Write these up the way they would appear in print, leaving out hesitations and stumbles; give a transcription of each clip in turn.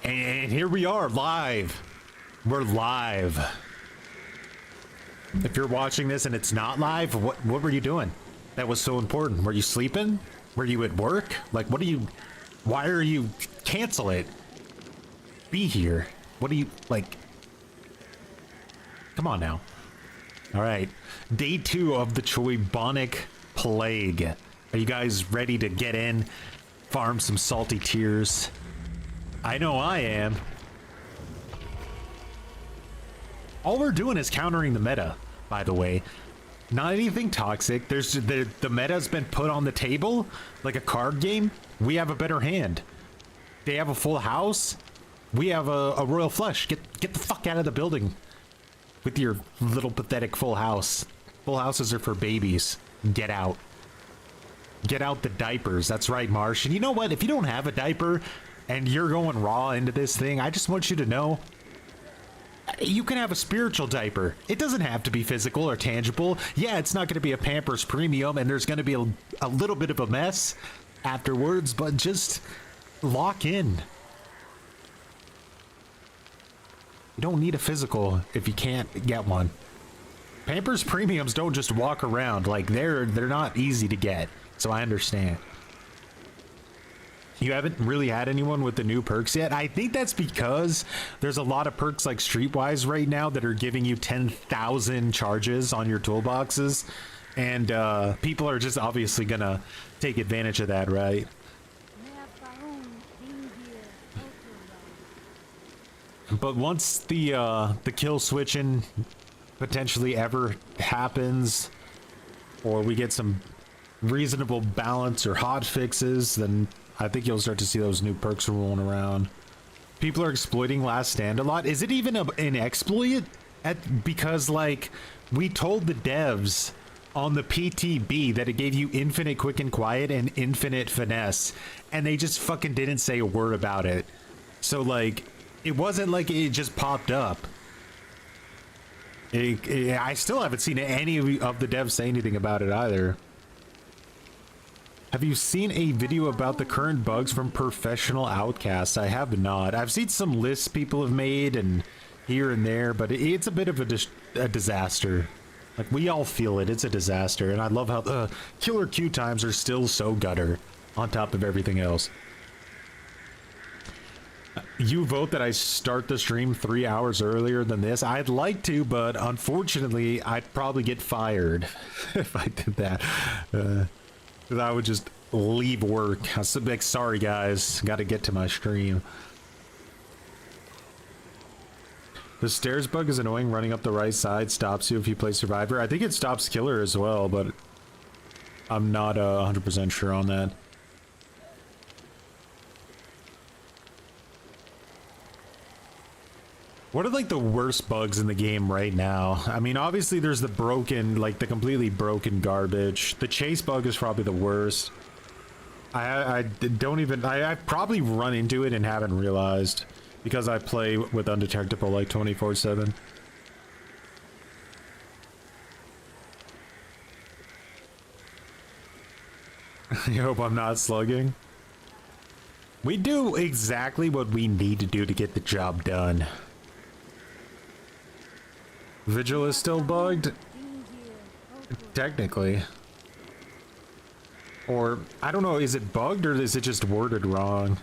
And here we are, live. We're live. If you're watching this and it's not live, what were you doing? That was so important. Were you sleeping? Were you at work? Like, what are you... Why are you... Cancel it. Be here. What do you... Like... Come on now. Alright. Day 2 of the Choybonic Plague. Are you guys ready to get in? Farm some salty tears? I know I am. All we're doing is countering the meta, by the way. Not anything toxic. There's the meta's been put on the table like a card game. We have a better hand. They have a full house. We have a royal flush. Get the fuck out of the building with your little pathetic full house. Full houses are for babies. Get out. Get out the diapers. That's right, Marsh. And you know what? If you don't have a diaper and you're going raw into this thing, I just want you to know you can have a spiritual diaper. It doesn't have to be physical or tangible. Yeah, it's not going to be a Pampers Premium, and there's going to be a little bit of a mess afterwards, but just lock in. You don't need a physical if you can't get one. Pampers Premiums don't just walk around. Like, they're not easy to get, so I understand. You haven't really had anyone with the new perks yet? I think that's because there's a lot of perks like Streetwise right now that are giving you 10,000 charges on your toolboxes. And people are just obviously gonna take advantage of that, right? But once the kill switching potentially ever happens, or we get some reasonable balance or hot fixes, then I think you'll start to see those new perks rolling around. People are exploiting Last Stand a lot. Is it even an exploit? Because, like, we told the devs on the PTB that it gave you infinite quick and quiet and infinite finesse, and they just fucking didn't say a word about it. So, like, it wasn't like it just popped up. I still haven't seen any of the devs say anything about it either. Have you seen a video about the current bugs from Professional Outcasts? I have not. I've seen some lists people have made and here and there, but it's a bit of a disaster. Like, we all feel it. It's a disaster. And I love how killer queue times are still so gutter on top of everything else. You vote that I start the stream 3 hours earlier than this. I'd like to, but unfortunately, I'd probably get fired if I did that. I would just leave work. I was like, sorry guys, got to get to my stream. The stairs bug is annoying. Running up the right side stops you if you play Survivor. I think it stops Killer as well, but I'm not 100% sure on that. What are like the worst bugs in the game right now? I mean, obviously there's the broken, like the completely broken garbage. The chase bug is probably the worst. I don't even, I've probably run into it and haven't realized because I play with Undetectable like 24/7. I hope I'm not slugging. We do exactly what we need to do to get the job done. Vigil is still bugged? Technically. Or, I don't know, is it bugged or is it just worded wrong?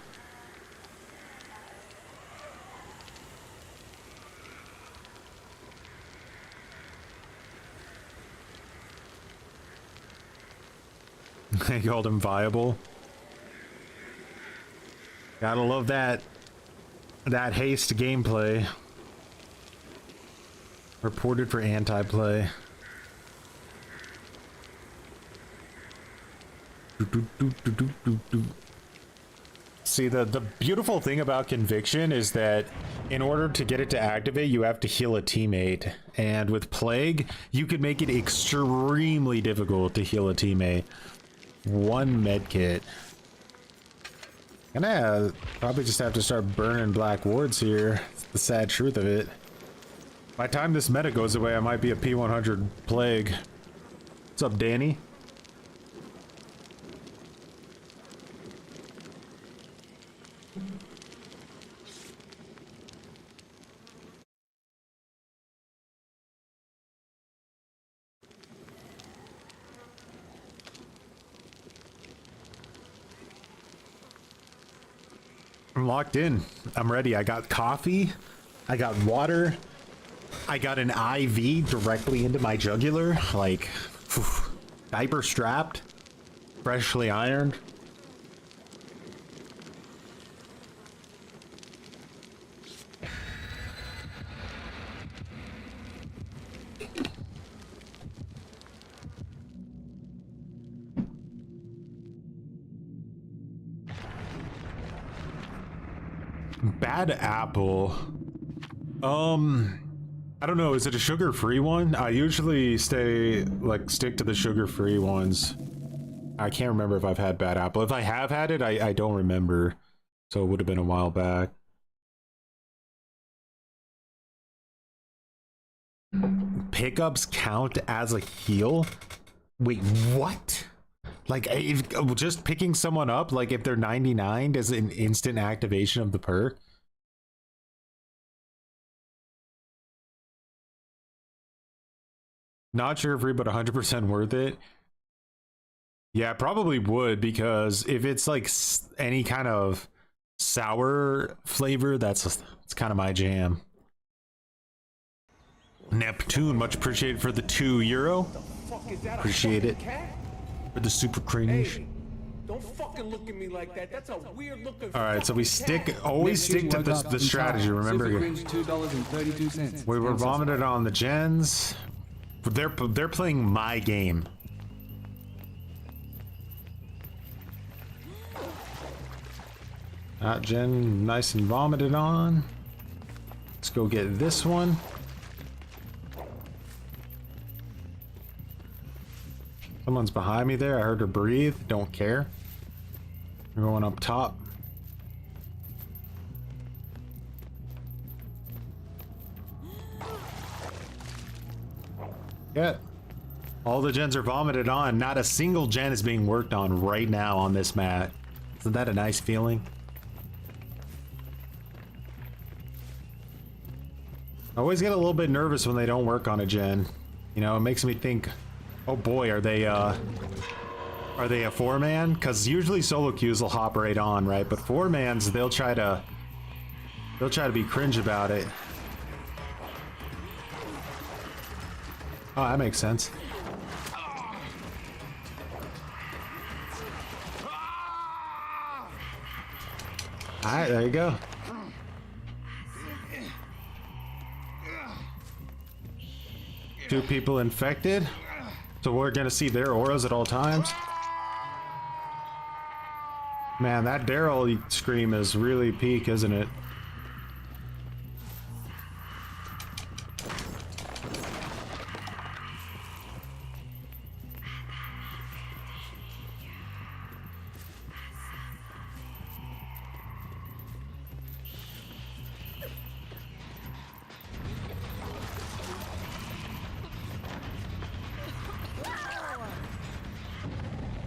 They called him viable. Gotta love that haste gameplay. Reported for anti-play. See, the beautiful thing about Conviction is that in order to get it to activate, you have to heal a teammate. And with Plague, you could make it extremely difficult to heal a teammate. One medkit. Gonna probably just have to start burning black wards here. It's the sad truth of it. By the time this meta goes away, I might be a P100 Plague. What's up, Danny? I'm locked in. I'm ready. I got coffee. I got water. I got an IV directly into my jugular. Like, whew, diaper strapped. Freshly ironed. Bad apple. I don't know. Is it a sugar-free one? I usually stick to the sugar-free ones. I can't remember if I've had bad apple. If I have had it, I don't remember. So it would have been a while back. Pickups count as a heal? Wait, what? Like, if, just picking someone up, like if they're 99, is an instant activation of the perk? Not sugar-free, but 100% worth it. Yeah, probably would, because if it's like any kind of sour flavor, it's kind of my jam. Neptune, much appreciated for the €2. Appreciate it. For the super cringe. Hey, don't fucking look at me like that. That's a weird look of. All right, so we always stick to the strategy. Remember, $2.32. we were vomited on the gens. They're playing my game. That gen nice and vomited on. Let's go get this one. Someone's behind me there. I heard her breathe. Don't care. We're going up top. Yeah. All the gens are vomited on. Not a single gen is being worked on right now on this mat. Isn't that a nice feeling? I always get a little bit nervous when they don't work on a gen. You know, it makes me think, oh boy, are they a 4-man? Because usually solo queues will hop right on, right? But 4-mans, they'll try to be cringe about it. Oh, that makes sense. Alright, there you go. Two people infected. So we're gonna see their auras at all times. Man, that Daryl scream is really peak, isn't it?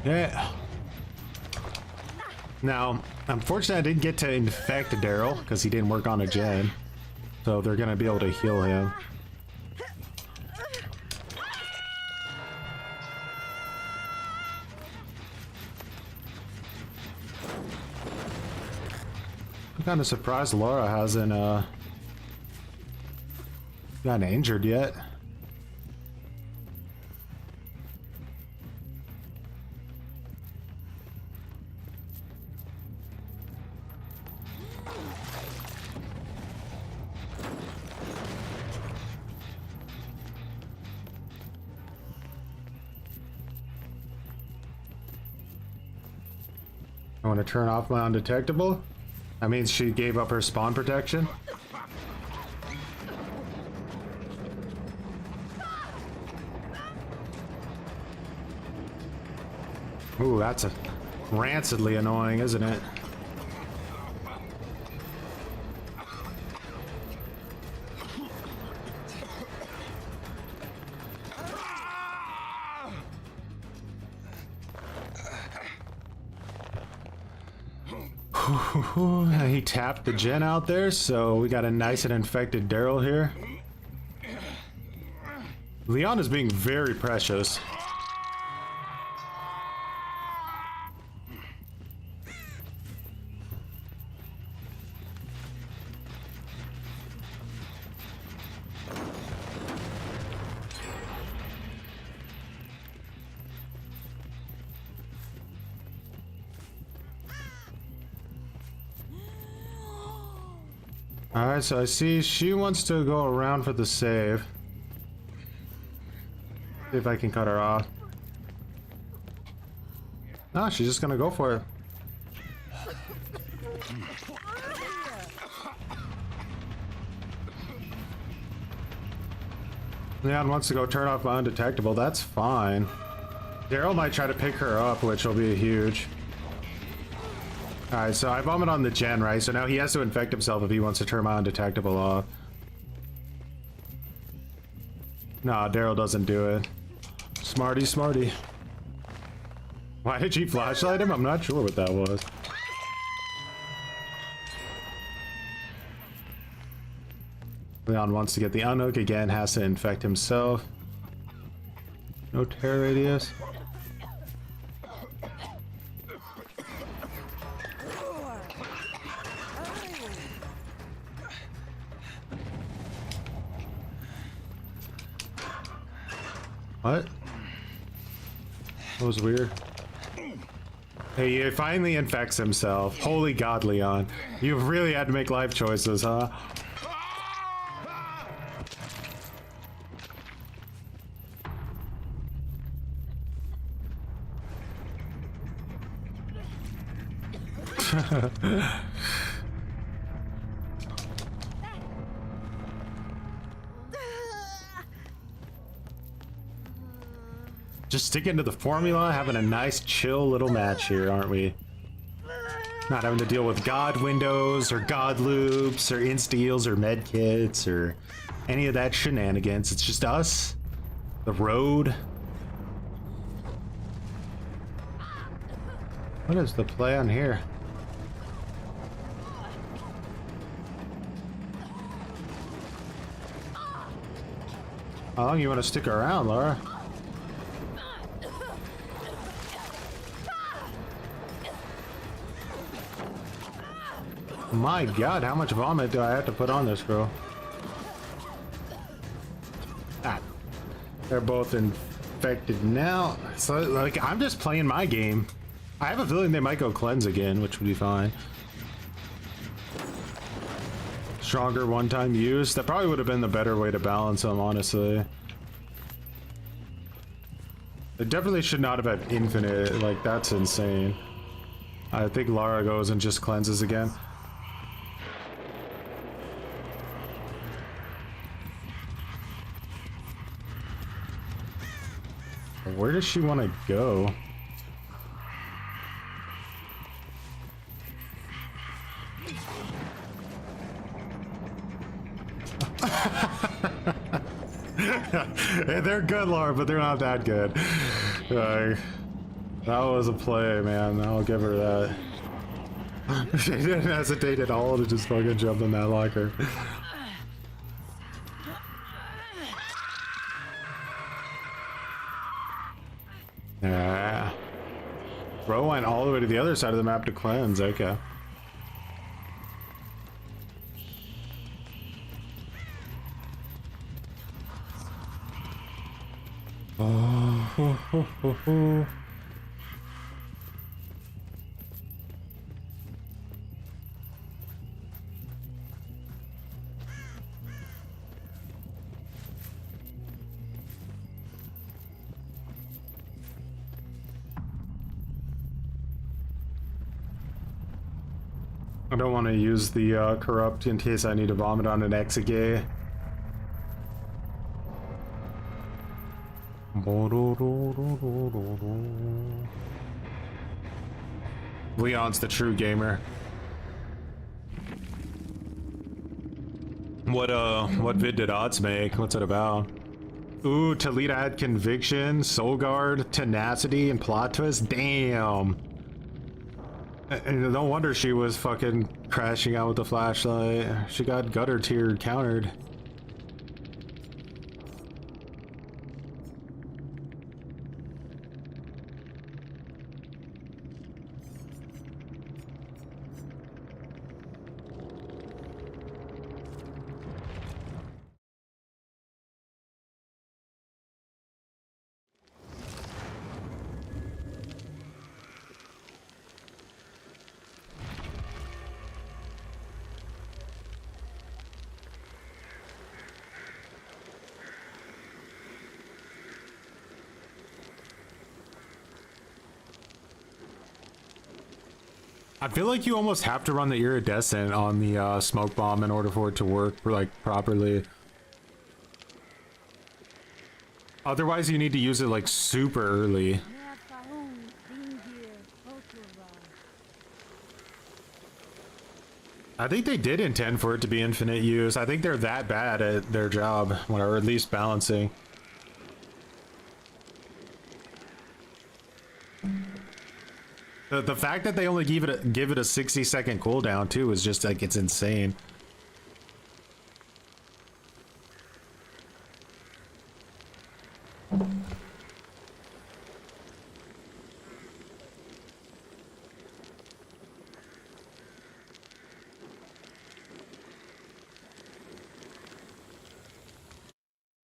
Yeah. Now, unfortunately, I didn't get to infect Daryl because he didn't work on a gen. So they're gonna be able to heal him. I'm kind of surprised Laura hasn't gotten injured yet. I want to turn off my undetectable. That means she gave up her spawn protection. Ooh, that's a rancidly annoying, isn't it? He tapped the gen out there, so we got a nice and infected Daryl here. Leon is being very precious. Alright, so I see she wants to go around for the save. See if I can cut her off. No, she's just gonna go for it. Leon wants to go turn off my undetectable. That's fine. Daryl might try to pick her up, which will be huge. Alright, so I vomit on the gen, right? So now he has to infect himself if he wants to turn my undetectable off. Nah, Daryl doesn't do it. Smarty, smarty. Why did she flashlight him? I'm not sure what that was. Leon wants to get the unhook again, has to infect himself. No tear radius. What? That was weird. Hey, he finally infects himself. Holy God, Leon. You've really had to make life choices, huh? Just sticking to the formula, having a nice chill little match here, aren't we? Not having to deal with god windows or god loops or insta-heals or med kits or any of that shenanigans. It's just us, the road. What is the play on here? How long you want to stick around, Laura? My God, how much vomit do I have to put on this girl? Ah, they're both infected now. So, like, I'm just playing my game. I have a feeling they might go cleanse again, which would be fine. Stronger one-time use. That probably would have been the better way to balance them, honestly. They definitely should not have had infinite. Like, that's insane. I think Lara goes and just cleanses again. Where does she want to go? They're good, Laura, but they're not that good. That was a play, man. I'll give her that. She didn't hesitate at all to just fucking jump in that locker. Yeah. Bro went all the way to the other side of the map to cleanse. Okay. Oh. I don't want to use the corrupt in case I need to vomit on an exegay. Leon's the true gamer. What vid did Odds make? What's it about? Ooh, Talita had conviction, soul guard, tenacity, and plot twist. Damn. And no wonder she was fucking crashing out with the flashlight. She got gutter tier countered. I feel like you almost have to run the iridescent on the smoke bomb in order for it to work like properly. Otherwise, you need to use it like super early. I think they did intend for it to be infinite use. I think they're that bad at their job, or at least balancing. The fact that they only give it a 60-second cooldown too is just like, it's insane.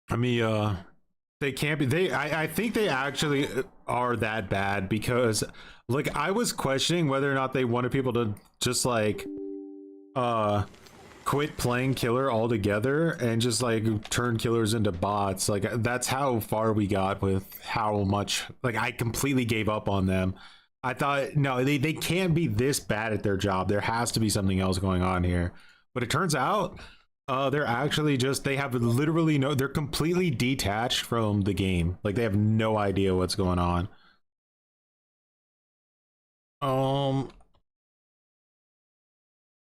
I mean, they can't be. I think they actually are that bad because, like, I was questioning whether or not they wanted people to just like, quit playing killer altogether and just like turn killers into bots. Like, that's how far we got with how much. Like, I completely gave up on them. I thought, no, they can't be this bad at their job. There has to be something else going on here. But it turns out. They're actually just, they have literally no, they're completely detached from the game. Like, they have no idea what's going on.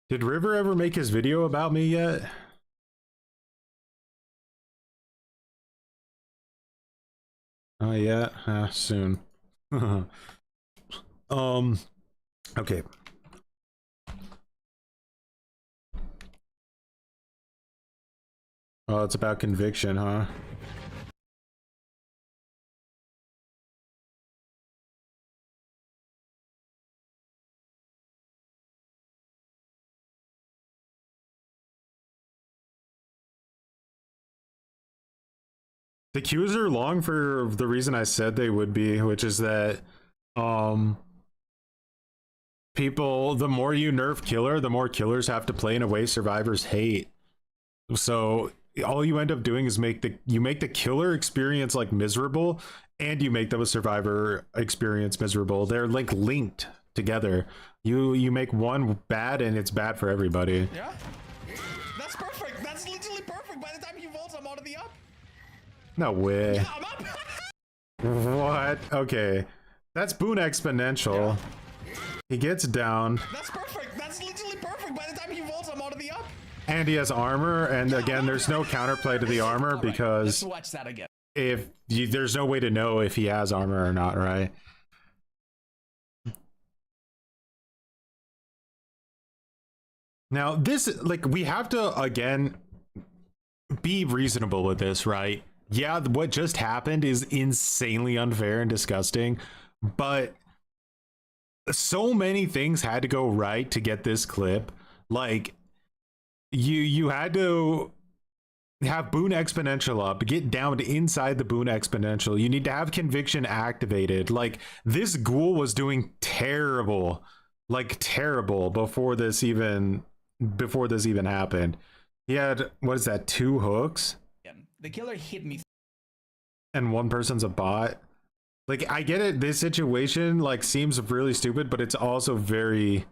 Did River ever make his video about me yet? Oh, yeah, soon. Okay. Oh, it's about conviction, huh? The queues are long for the reason I said they would be, which is that, people, the more you nerf killer, the more killers have to play in a way survivors hate. So all you end up doing is make the killer experience like miserable, and you make the survivor experience miserable. They're like linked together. You make one bad and it's bad for everybody. Yeah, that's perfect. That's literally perfect. By the time he vaults, I'm out of the up. No way. Yeah, I'm up. What? Okay, that's boon exponential. Yeah. He gets down. That's perfect. That's literally perfect. By the time he vaults, I'm out of the up. And he has armor, and again, there's no counterplay to the armor because let's watch that again. If you, there's no way to know if he has armor or not, right? Now, this, like, we have to, again, be reasonable with this, right? Yeah, what just happened is insanely unfair and disgusting, but so many things had to go right to get this clip. Like, you had to have boon exponential up, get down to inside the boon exponential. You need to have conviction activated. Like, this ghoul was doing terrible, like terrible before this even happened. He had, what is that, 2 hooks? The killer hit me. And one person's a bot. Like, I get it, this situation like seems really stupid, but it's also very,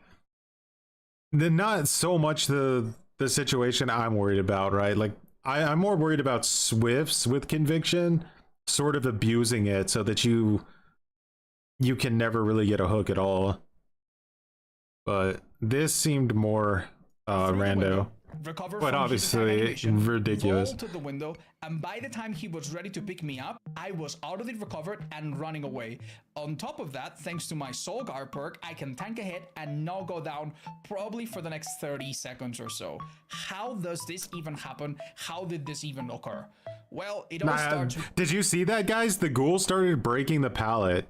not so much the situation I'm worried about, right? Like, I'm more worried about Swifts with conviction sort of abusing it so that you can never really get a hook at all. But this seemed more rando. But obviously ridiculous. To the window, and by the time he was ready to pick me up, I was out of it, recovered, and running away. On top of that, thanks to my Soul Guard perk, I can tank a hit and not go down probably for the next 30 seconds or so. How does this even happen? How did this even occur? Well, it all starts with... Did you see that, guys? The ghoul started breaking the pallet.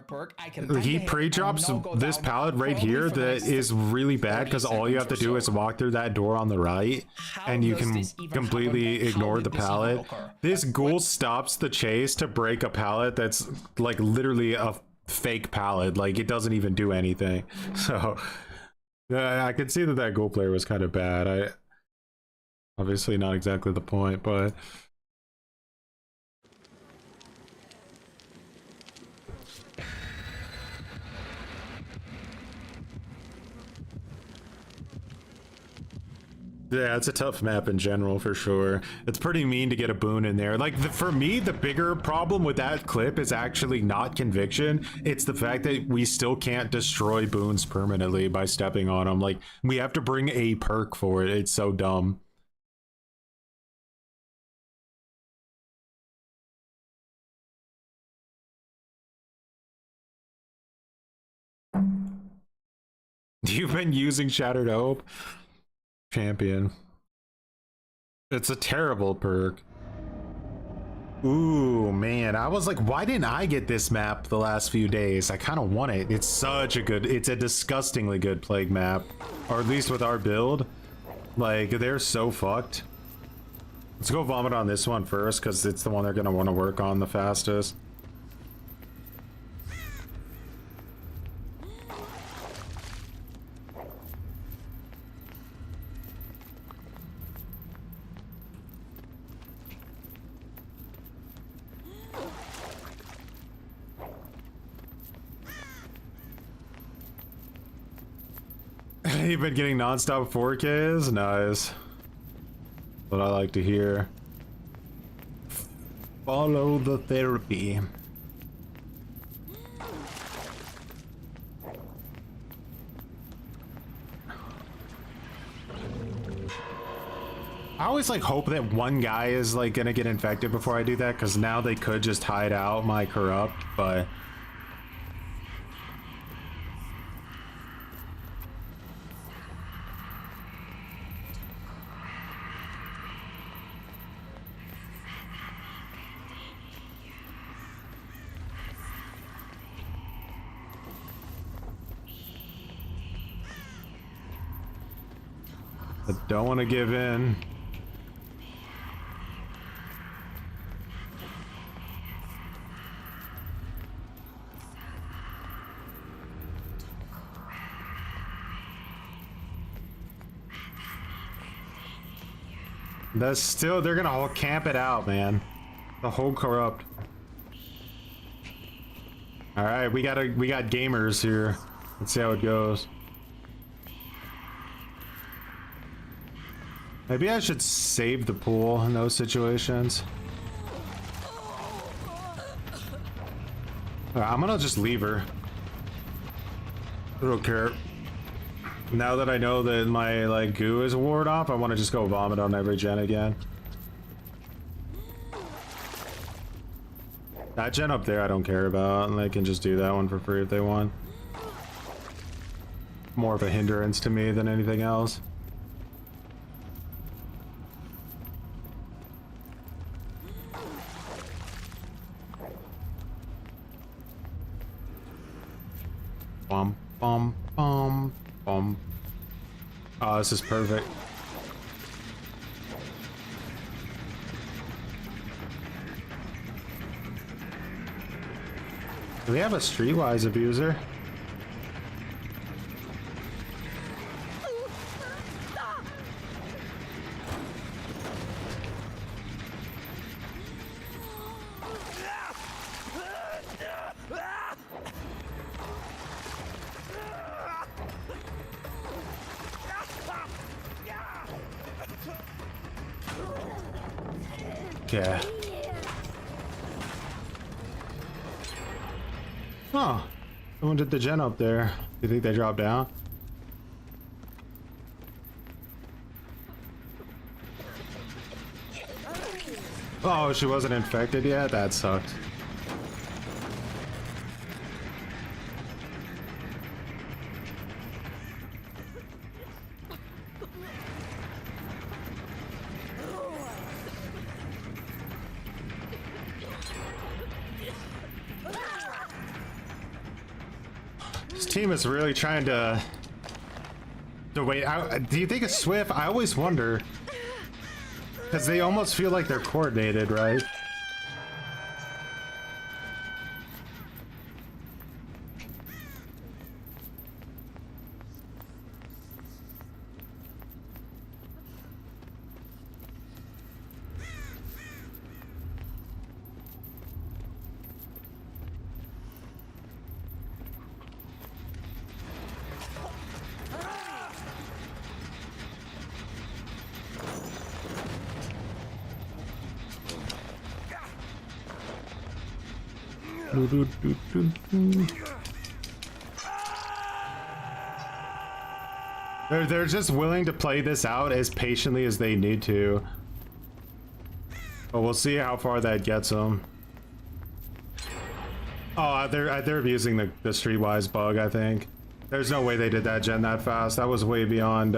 Perk, I can he pre-drops this pallet right here that is really bad because all you have to do is walk through that door on the right and you can completely ignore the pallet. This ghoul stops the chase to break a pallet that's like literally a fake pallet. Like, it doesn't even do anything. So I could see that ghoul player was kind of bad. Obviously not exactly the point, but Yeah, it's a tough map in general for sure. It's pretty mean to get a boon in there. Like for me, the bigger problem with that clip is actually not conviction. It's the fact that we still can't destroy boons permanently by stepping on them. Like we have to bring a perk for it. It's so dumb. You've been using Shattered Hope? Champion. It's a terrible perk. Ooh, man. I was like, why didn't I get this map the last few days? I kind of want it. It's such a good, it's a disgustingly good plague map. Or at least with our build. Like, they're so fucked. Let's go vomit on this one first, because it's the one they're going to want to work on the fastest. You've been getting non-stop 4Ks? Nice. What I like to hear. Follow the therapy. I always like hope that one guy is like gonna get infected before I do that, because now they could just hide out my corrupt, but I don't want to give in. That's still, they're gonna all camp it out, man. The whole corrupt. All right, we got gamers here. Let's see how it goes. Maybe I should save the pool in those situations. I'm gonna just leave her. I don't care. Now that I know that my like goo is ward off, I want to just go vomit on every gen again. That gen up there I don't care about, and they can just do that one for free if they want. More of a hindrance to me than anything else. Bum, bum, bum, bum. Oh, this is perfect. Do we have a Streetwise abuser? Okay. Huh. Someone did the gen up there. Do you think they dropped down? Oh, she wasn't infected yet? That sucked. This team is really trying to wait. Do you think it's Swift? I always wonder. Because they almost feel like they're coordinated, right? They're just willing to play this out as patiently as they need to. But we'll see how far that gets them. Oh, they're abusing the Streetwise bug, I think. There's no way they did that gen that fast. That was way beyond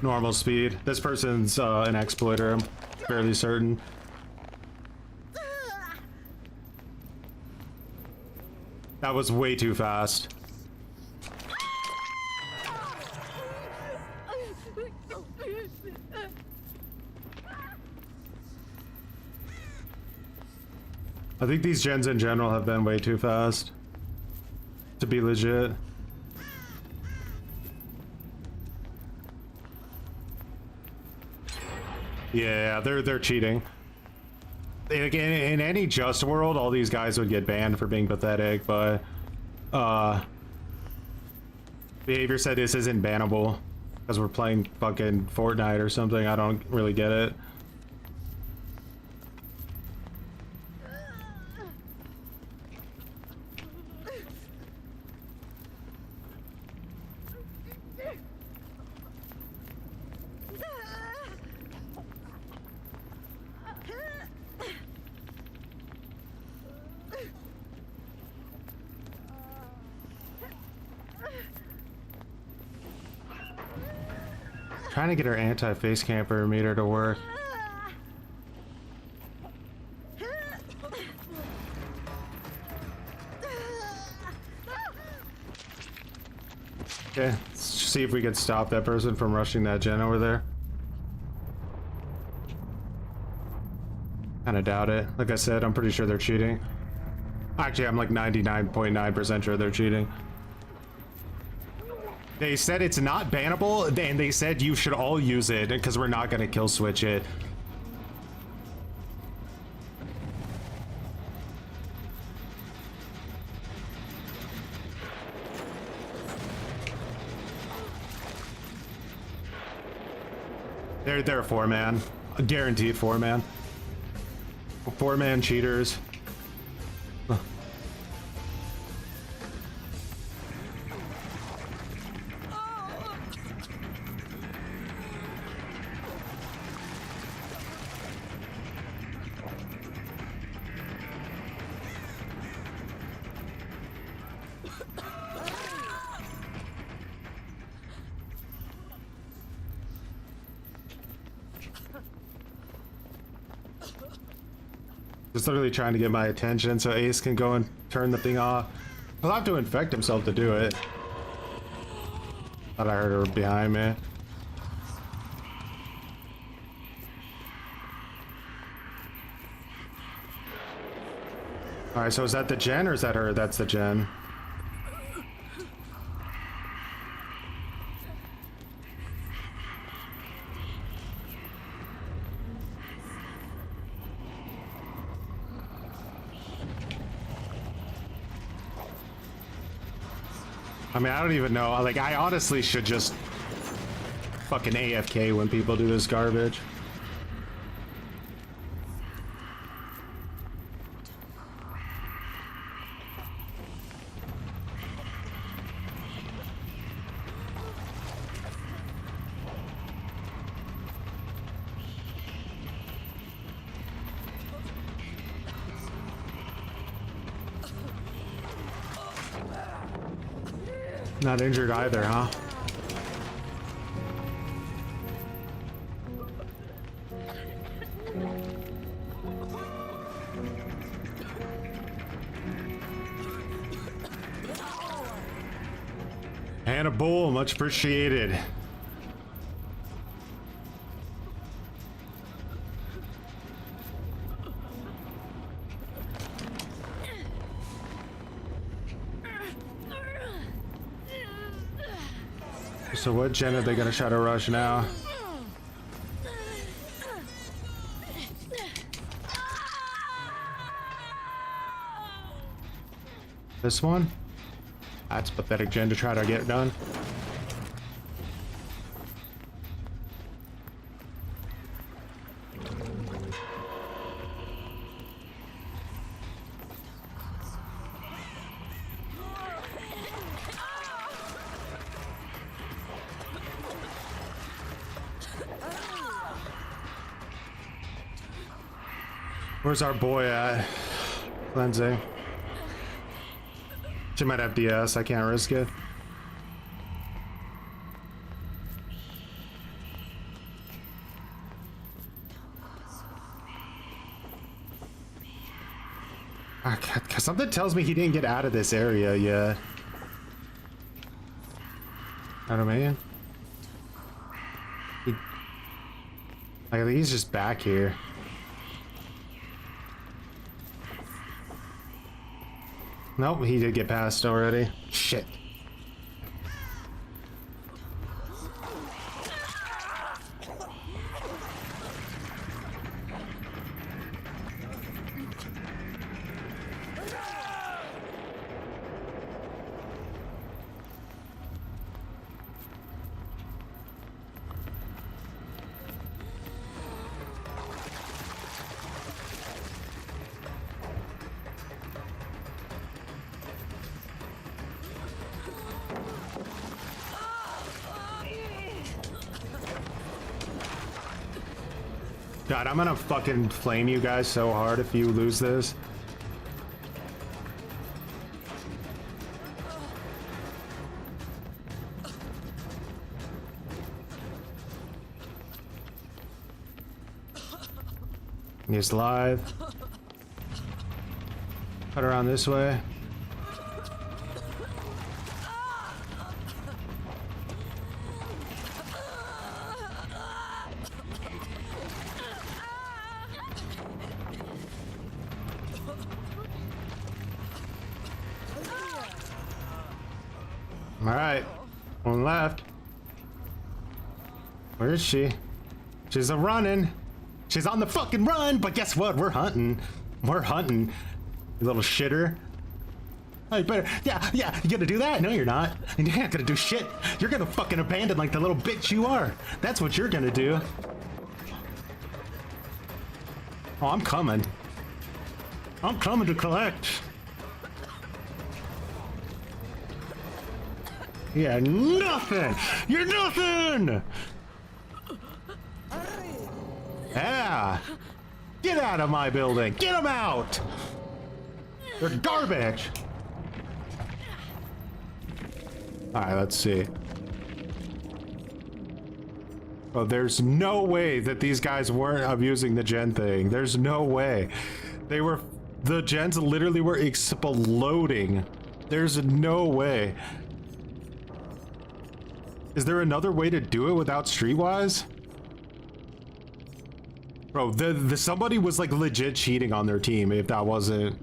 normal speed. This person's an exploiter, I'm fairly certain. That was way too fast. I think these gens in general have been way too fast to be legit. Yeah, they're cheating. In any just world, all these guys would get banned for being pathetic, but Behavior said this isn't bannable because we're playing fucking Fortnite or something. I don't really get it. Trying to get our anti-face camper meter to work. Okay, let's see if we can stop that person from rushing that gen over there. Kinda doubt it. Like I said, I'm pretty sure they're cheating. Actually, I'm like 99.9% sure they're cheating. They said it's not bannable, and they said you should all use it because we're not gonna kill switch it. They're a 4-man, a guaranteed 4-man. 4-man cheaters. Just literally trying to get my attention so Ace can go and turn the thing off. He'll have to infect himself to do it. Thought I heard her behind me. Alright, so is that the gen or is that her? That's the gen. I mean, I don't even know. Like, I honestly should just fucking AFK when people do this garbage. Not injured either, huh? Cannibal, much appreciated. So what gen are they gonna try to rush now? This one? That's pathetic gen to try to get done. Where's our boy at? Cleansing. She might have DS. I can't risk it. Something tells me he didn't get out of this area yet. I don't know, man. I think he's just back here. Nope, he did get past already. Shit. God, I'm gonna fucking flame you guys so hard if you lose this. He's live. Cut around this way. Alright, one left. Where is she? She's a running. She's on the fucking run, but guess what? We're hunting. We're hunting. You little shitter. I better. Yeah, you gonna do that? No, you're not. And you're not gonna do shit. You're gonna fucking abandon like the little bitch you are. That's what you're gonna do. Oh, I'm coming. I'm coming to collect. Yeah, nothing! You're nothing! Yeah! Get out of my building! Get them out! They're garbage! Alright, let's see. Oh, there's no way that these guys weren't abusing the gen thing. There's no way. They were... The gens literally were exploding. There's no way. Is there another way to do it without Streetwise? Bro, the somebody was like legit cheating on their team if that wasn't...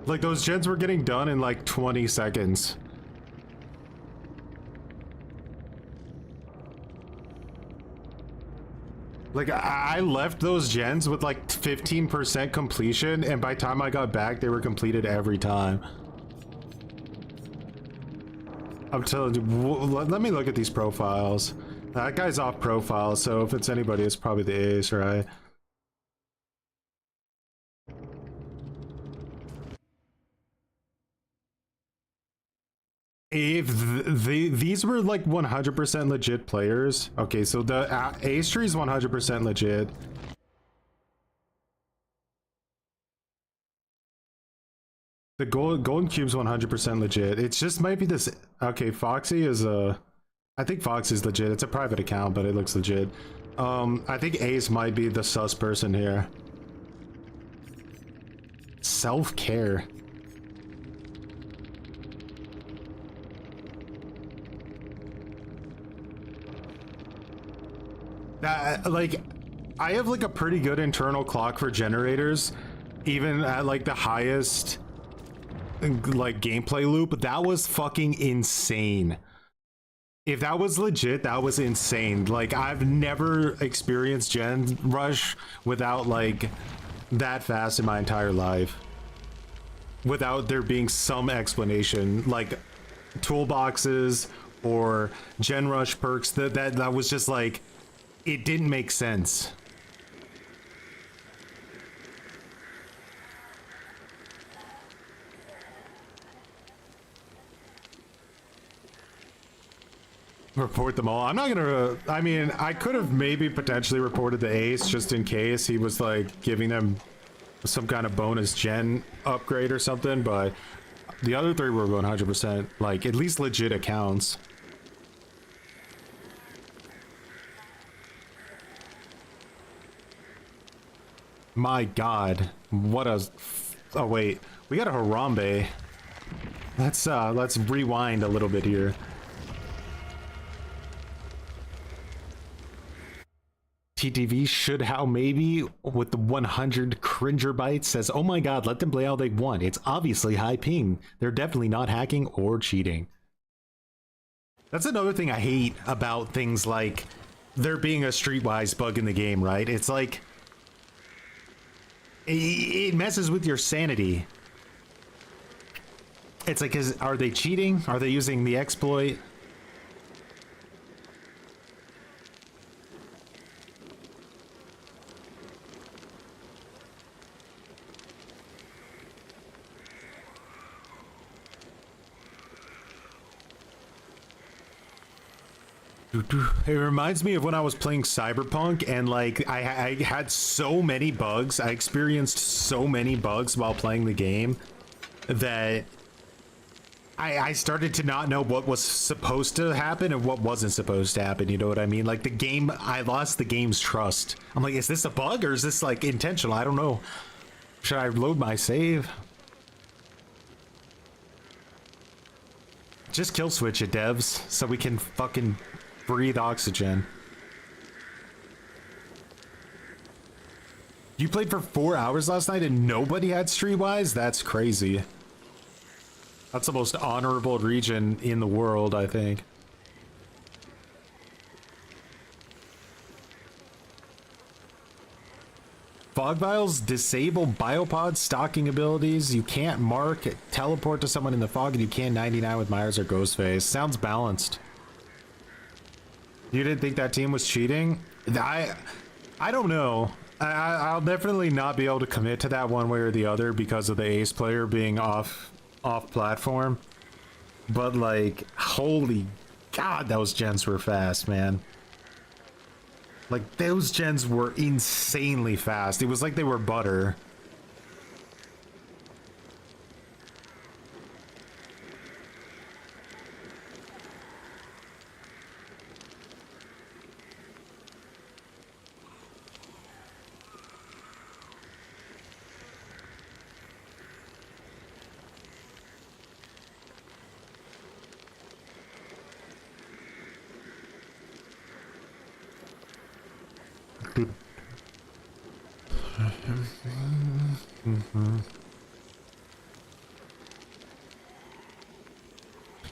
Like those gens were getting done in like 20 seconds. Like I left those gens with like 15% completion, and by the time I got back, they were completed every time. I'm telling you, let me look at these profiles. That guy's off profile, so if it's anybody, it's probably the ace, right? If these were like 100% legit players, okay, so the ace tree is 100% legit. The golden cube's 100% legit. It just might be this. Okay, Foxy is I think Foxy's legit. It's a private account, but it looks legit. I think Ace might be the sus person here. Self-care. Like, I have like a pretty good internal clock for generators, even at like the highest like gameplay loop. That was fucking insane. If that was legit, that was insane. Like, I've never experienced gen rush without like that fast in my entire life, without there being some explanation, like toolboxes or gen rush perks. That was just like, it didn't make sense. Report them all. I'm not gonna, I mean, I could have maybe potentially reported the ace just in case he was like giving them some kind of bonus gen upgrade or something, but the other three were 100% like at least legit accounts. My god, what a, oh wait, we got a Harambe. Let's rewind a little bit here. TTV should how maybe with the 100 cringer bites says, oh my god, let them play how they want. It's obviously high ping. They're definitely not hacking or cheating. That's another thing I hate about things like there being a streetwise bug in the game, right? It's like it messes with your sanity. It's like, are they cheating? Are they using the exploit? It reminds me of when I was playing Cyberpunk and like I had so many bugs. I experienced so many bugs while playing the game that I started to not know what was supposed to happen and what wasn't supposed to happen. You know what I mean? Like the game, I lost the game's trust. I'm like, is this a bug or is this like intentional? I don't know. Should I load my save? Just kill switch it, devs, so we can fucking breathe oxygen. You played for 4 hours last night and nobody had Streetwise? That's crazy. That's the most honorable region in the world, I think. Fog vials disable biopod stocking abilities. You can't mark teleport to someone in the fog, and you can 99 with Myers or Ghostface. Sounds balanced. You didn't think that team was cheating? I don't know. I'll definitely not be able to commit to that one way or the other because of the ace player being off platform. But like, holy god, those gens were fast, man. Like, those gens were insanely fast. It was like they were butter.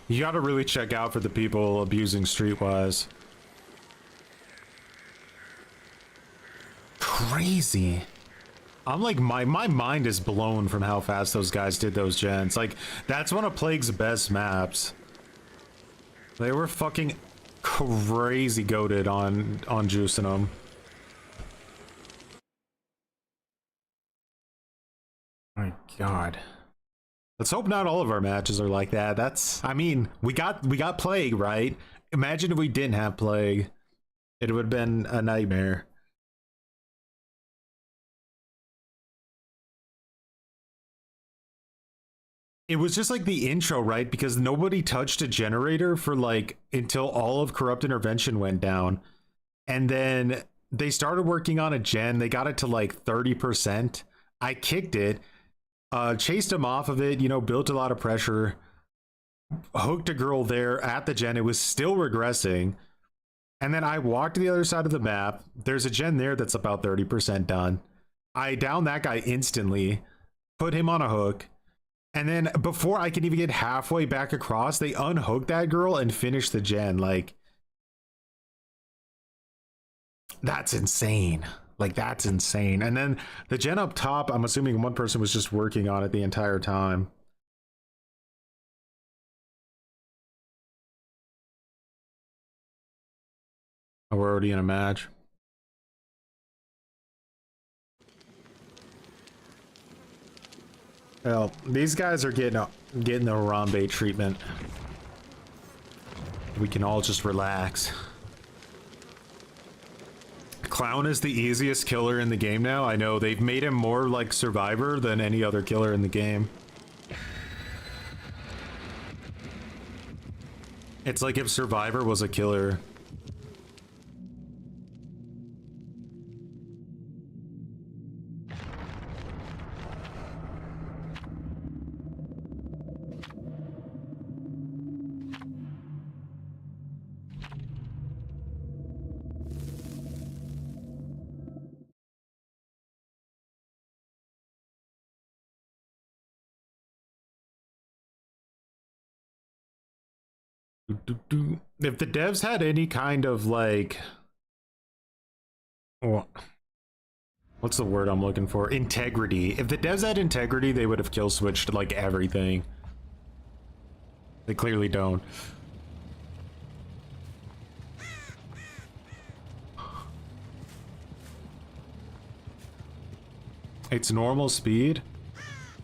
You gotta really check out for the people abusing Streetwise. Crazy. I'm like, my mind is blown from how fast those guys did those gens. Like, that's one of Plague's best maps. They were fucking crazy goated on juicing them. My god. Let's hope not all of our matches are like that. That's, I mean, we got Plague, right? Imagine if we didn't have Plague. It would have been a nightmare. It was just like the intro, right? Because nobody touched a generator for like until all of Corrupt Intervention went down. And then they started working on a gen. They got it to like 30%. I kicked it. Chased him off of it, you know, built a lot of pressure, hooked a girl there at the gen. It was still regressing. And then I walked to the other side of the map. There's a gen there that's about 30% done. I downed that guy instantly, put him on a hook. And then before I can even get halfway back across, they unhooked that girl and finished the gen. Like, that's insane. Like, that's insane. And then the gen up top, I'm assuming one person was just working on it the entire time. Oh, we're already in a match. Well, these guys are getting the Harambe treatment. We can all just relax. Clown is the easiest killer in the game now. I know they've made him more like Survivor than any other killer in the game. It's like if Survivor was a killer. If the devs had any kind of like, what's the word I'm looking for? Integrity. If the devs had integrity, they would have kill switched like everything. They clearly don't. It's normal speed.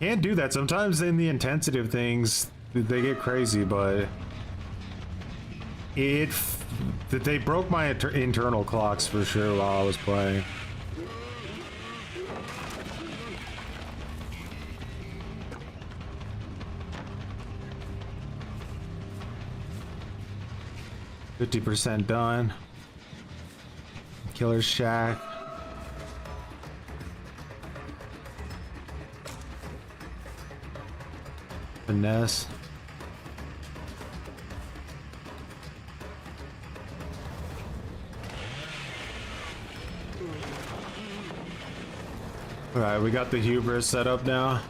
Can't do that. Sometimes in the intensity of things, they get crazy, but they broke my internal clocks for sure while I was playing. %50 done. Killer's Shack. Finesse. Alright, we got the hubris set up now.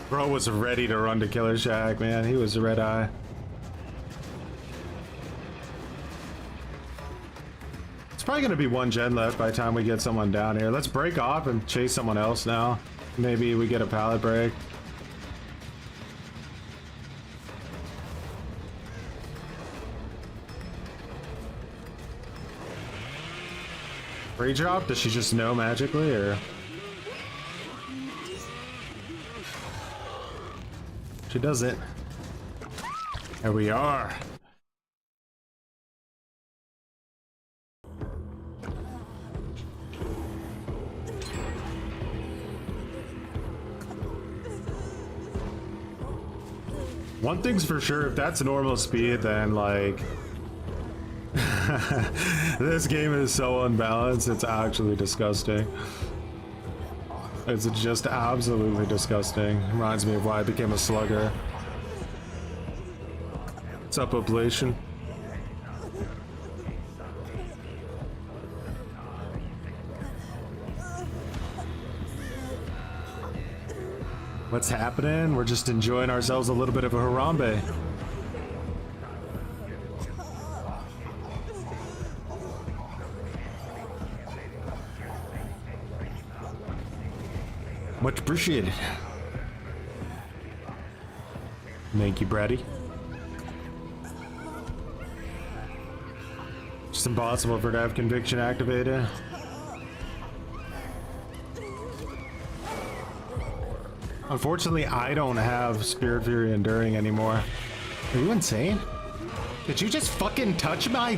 Bro was ready to run to Killer Shack, man. He was a red eye. It's probably gonna be one gen left by the time we get someone down here. Let's break off and chase someone else now. Maybe we get a pallet break. Free drop? Does she just know magically, or? She does it. There we are. One thing's for sure, if that's normal speed, then like this game is so unbalanced, it's actually disgusting. It's just absolutely disgusting. Reminds me of why I became a slugger. What's up, Oblation? What's happening? We're just enjoying ourselves a little bit of a Harambe. Much appreciated. Thank you, Brady. It's impossible for it to have conviction activated. Unfortunately, I don't have Spirit Fury Enduring anymore. Are you insane? Did you just fucking touch my...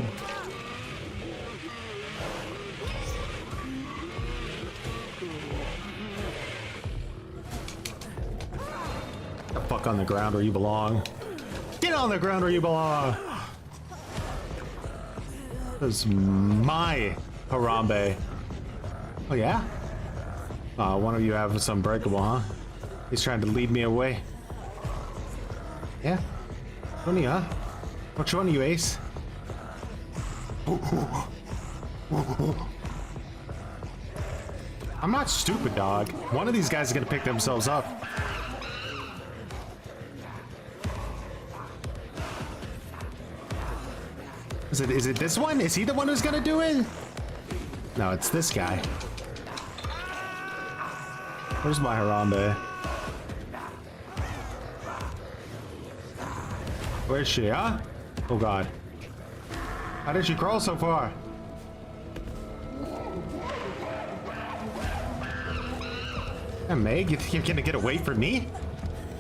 Fuck on the ground where you belong. Get on the ground where you belong. This is my Harambe. Oh yeah? One of you have some breakable, huh? He's trying to lead me away. Yeah? Which one of you, huh? Which one of you, Ace? I'm not stupid, dog. One of these guys is gonna pick themselves up. Is it this one? Is he the one who's gonna do it? No, it's this guy. Where's my Harambe? Where's she, huh? Oh god. How did she crawl so far? Hey, Meg, you think you're gonna get away from me?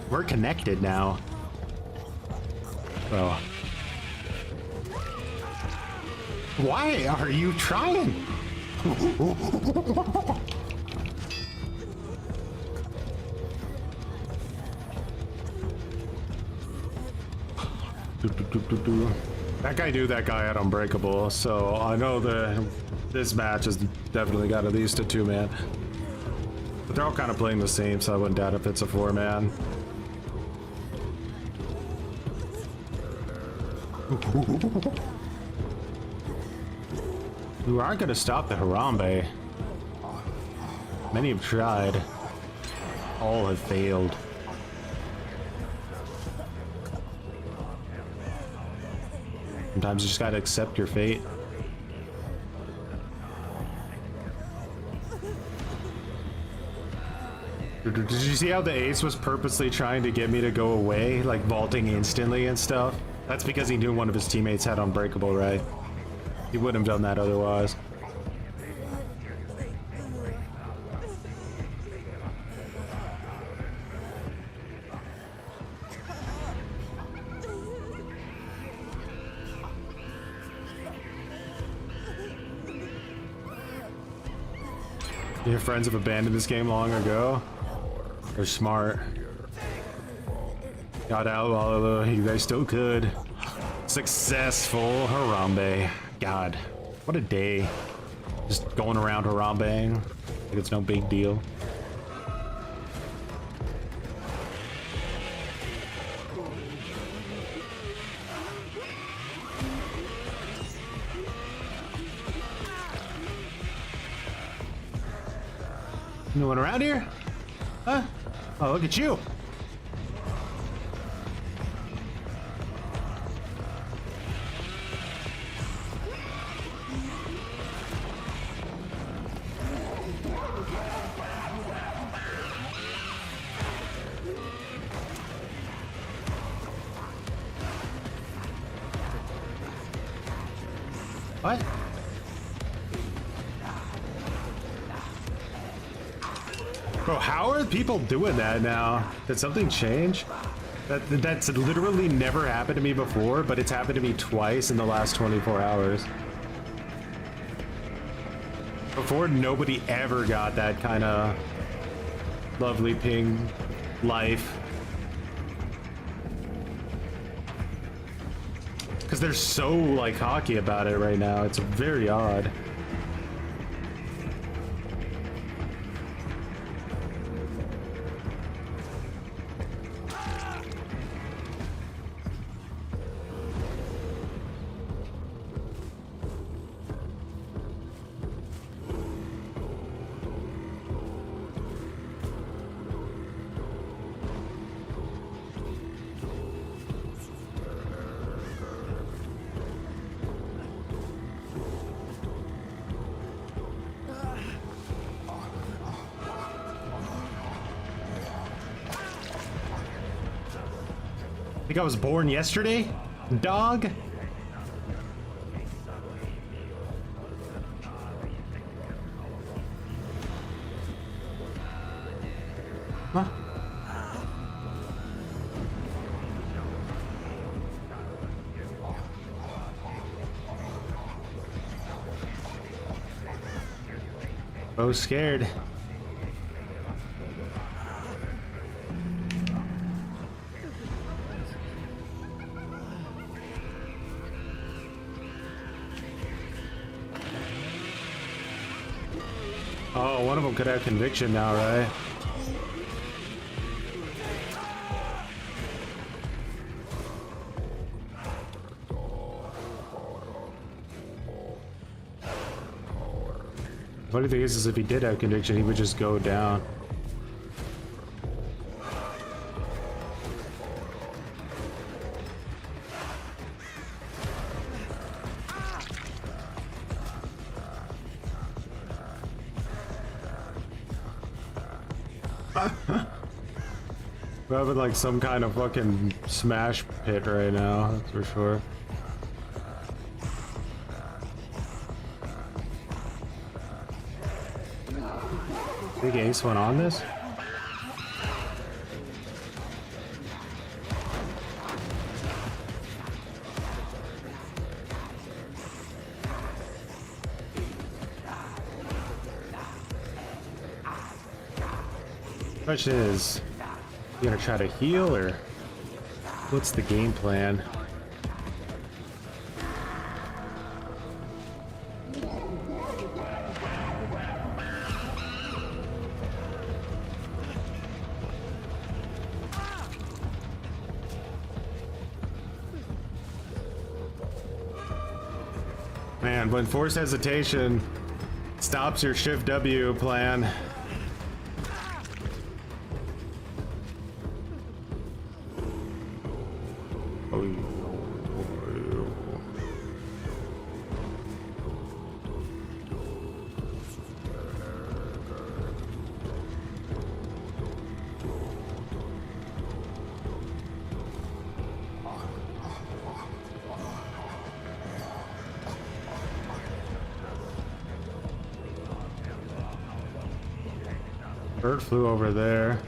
We're connected now. Oh. Why are you trying? That guy knew that guy had Unbreakable, so I know that this match has definitely got at least a 2-man. But they're all kind of playing the same, so I wouldn't doubt if it's a 4-man. You aren't gonna stop the Harambe. Many have tried. All have failed. Sometimes you just gotta accept your fate. Did you see how the ace was purposely trying to get me to go away, like vaulting instantly and stuff? That's because he knew one of his teammates had Unbreakable, right? He wouldn't have done that otherwise. Your friends have abandoned this game long ago. They're smart. Got out while they still could. Successful Harambe. God, what a day. Just going around Harambeing like it's no big deal. Anyone around here? Huh? Oh, look at you. What? Bro, how are people doing that now? Did something change? That's literally never happened to me before, but it's happened to me twice in the last 24 hours. Before, nobody ever got that kind of lovely ping life. Because they're so, like, cocky about it right now. It's very odd. Think I was born yesterday, dog? Huh? I was scared. Oh, one of them could have conviction now, right? Funny thing is if he did have conviction, he would just go down. We're having like some kind of fucking smash pit right now, that's for sure. Big ace went on this? Question is, you gonna try to heal or what's the game plan? Man, when forced hesitation stops your Shift W plan. Bird flew over there.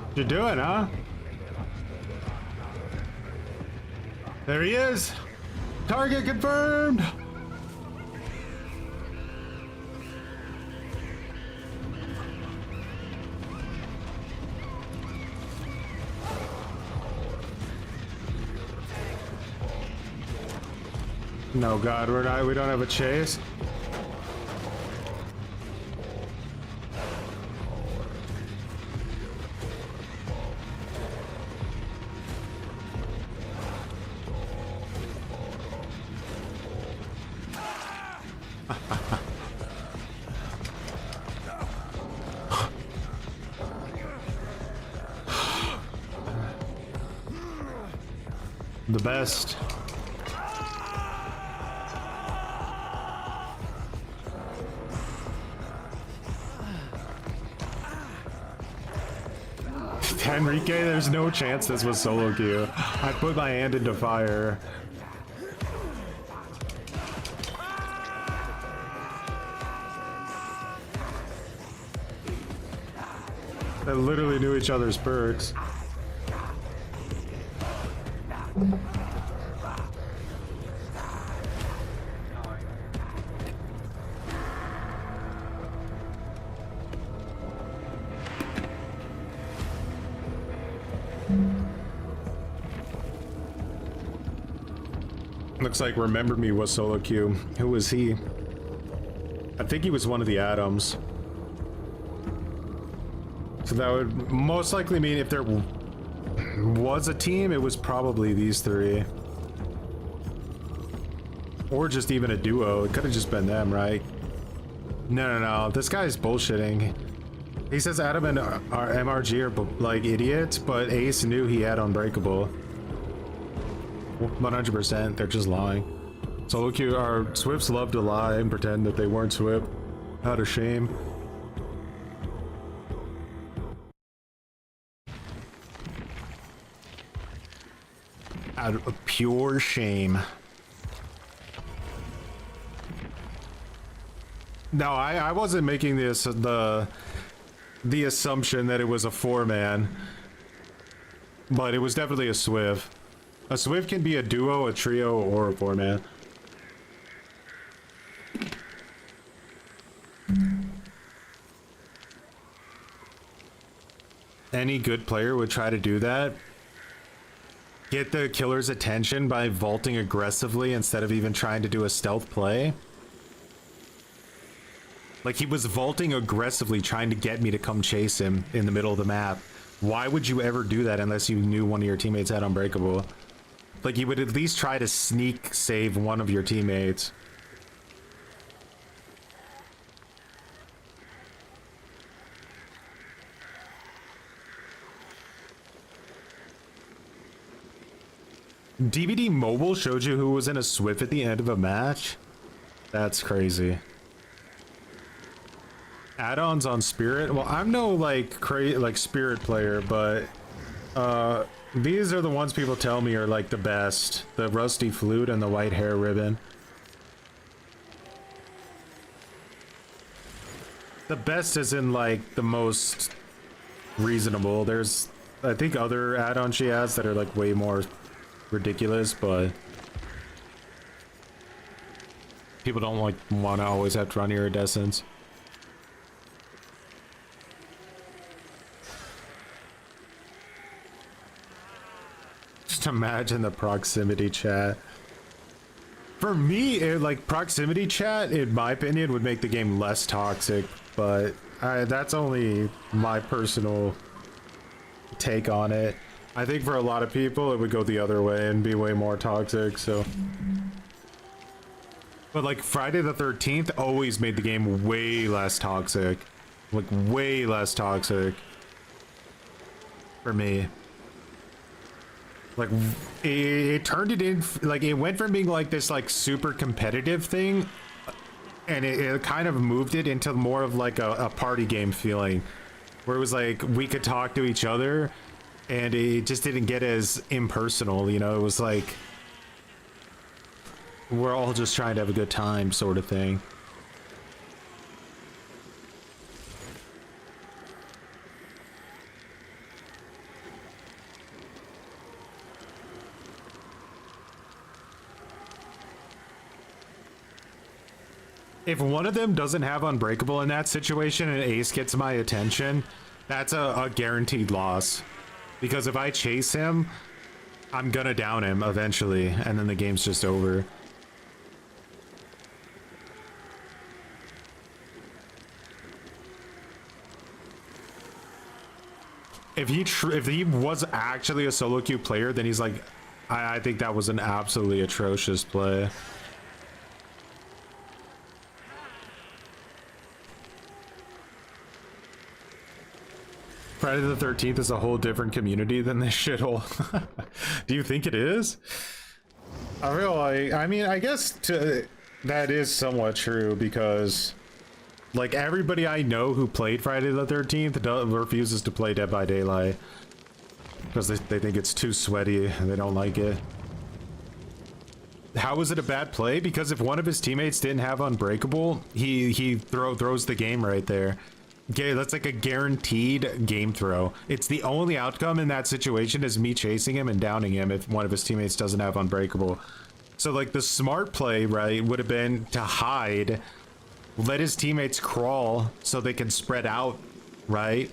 What you doing, huh? There he is. Target confirmed. No, God, we don't have a chase. The best. Enrique, there's no chance this was solo queue. I put my hand into fire. They literally knew each other's perks. Looks like Remember Me was solo queue. Who was he? I think he was one of the Atoms. So that would most likely mean if there was a team, it was probably these three. Or just even a duo. It could have just been them, right? No. This guy's bullshitting. He says Adam and MRG are like idiots, but Ace knew he had Unbreakable. 100%, they're just lying. Solo queue, our Swifts love to lie and pretend that they weren't Swift. Out of shame. Out of pure shame. No, I wasn't making this the assumption that it was a 4-man, but it was definitely a Swift. A Swift can be a duo, a trio, or a 4-man. Any good player would try to do that. Get the killer's attention by vaulting aggressively instead of even trying to do a stealth play. Like, he was vaulting aggressively trying to get me to come chase him in the middle of the map. Why would you ever do that unless you knew one of your teammates had Unbreakable? Like, you would at least try to sneak save one of your teammates. DVD Mobile showed you who was in a Swift at the end of a match? That's crazy. Add-ons on Spirit? Well, I'm no like Spirit player, but these are the ones people tell me are like the best. The Rusty Flute and the White Hair Ribbon. The best is in like the most reasonable. There's, I think, other add-ons she has that are like way more ridiculous, but people don't like want to always have to run iridescence. Just imagine the proximity chat. For me, like proximity chat, in my opinion, would make the game less toxic, but that's only my personal take on it. I think for a lot of people, it would go the other way and be way more toxic, so. But like Friday the 13th always made the game way less toxic. Like way less toxic. For me. Like it turned it in, like it went from being like this like super competitive thing, and it kind of moved it into more of like a party game feeling, where it was like we could talk to each other and it just didn't get as impersonal, you know. It was like we're all just trying to have a good time sort of thing. If one of them doesn't have Unbreakable in that situation and Ace gets my attention, that's a guaranteed loss. Because if I chase him, I'm gonna down him eventually, and then the game's just over. If he was actually a solo queue player, then he's like, I think that was an absolutely atrocious play. Friday the 13th is a whole different community than this shithole. Do you think it is? I feel like, I mean, I guess that is somewhat true, because like everybody I know who played Friday the 13th refuses to play Dead by Daylight because they think it's too sweaty and they don't like it. How was it a bad play? Because if one of his teammates didn't have Unbreakable, he throws the game right there. Okay, that's like a guaranteed game throw. It's the only outcome in that situation is me chasing him and downing him if one of his teammates doesn't have Unbreakable. So like the smart play, right, would have been to hide, let his teammates crawl so they can spread out, right?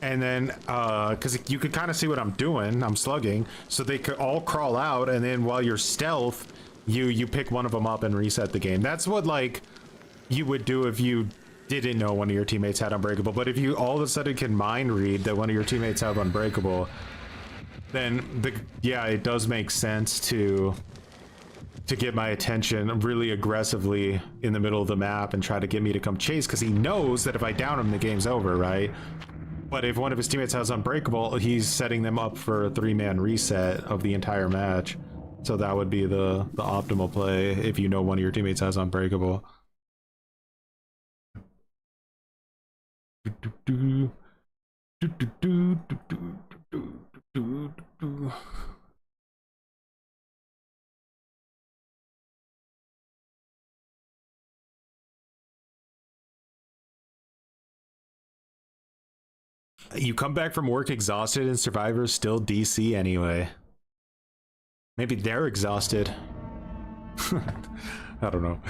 And then, because you could kind of see what I'm doing, I'm slugging, so they could all crawl out, and then while you're stealth, you pick one of them up and reset the game. That's what like you would do if you didn't know one of your teammates had Unbreakable. But if you all of a sudden can mind read that one of your teammates have Unbreakable, then yeah, it does make sense to get my attention really aggressively in the middle of the map and try to get me to come chase, because he knows that if I down him, the game's over, right? But if one of his teammates has Unbreakable, he's setting them up for a 3-man reset of the entire match. So that would be the optimal play if you know one of your teammates has Unbreakable. You come back from work exhausted and Survivor's still DC anyway. Maybe they're exhausted. I don't know.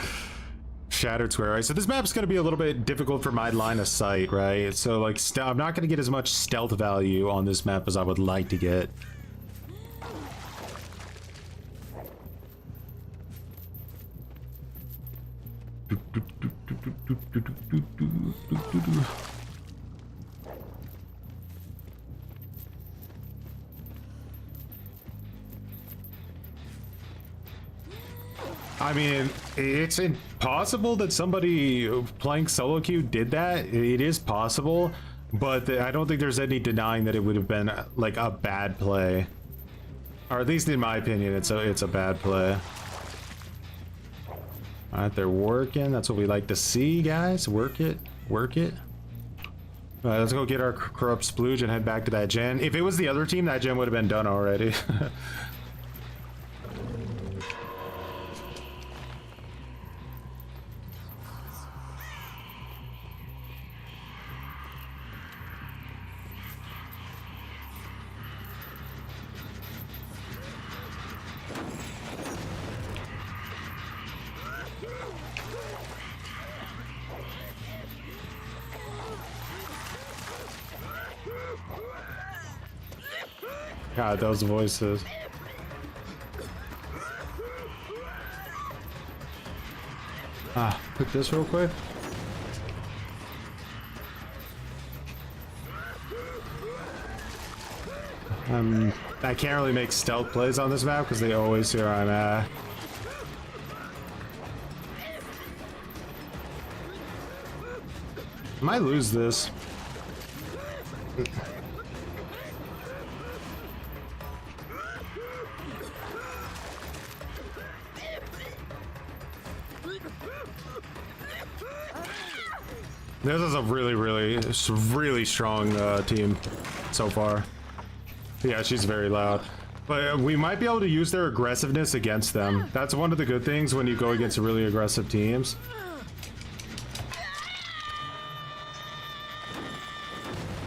Shattered Square. Right, so this map's going to be a little bit difficult for my line of sight, right? So like I'm not going to get as much stealth value on this map as I would like to get. I mean, it's impossible that somebody playing solo queue did that. It is possible, but I don't think there's any denying that it would have been like a bad play, or at least in my opinion, it's a bad play. All right, they're working. That's what we like to see, guys. Work it, work it. All right, let's go get our corrupt splooge and head back to that gen. If it was the other team, that gen would have been done already. God, those voices. Pick this real quick. I can't really make stealth plays on this map because they always see where I'm at. I might lose this. This is a really strong team so far. Yeah, she's very loud. But we might be able to use their aggressiveness against them. That's one of the good things when you go against really aggressive teams.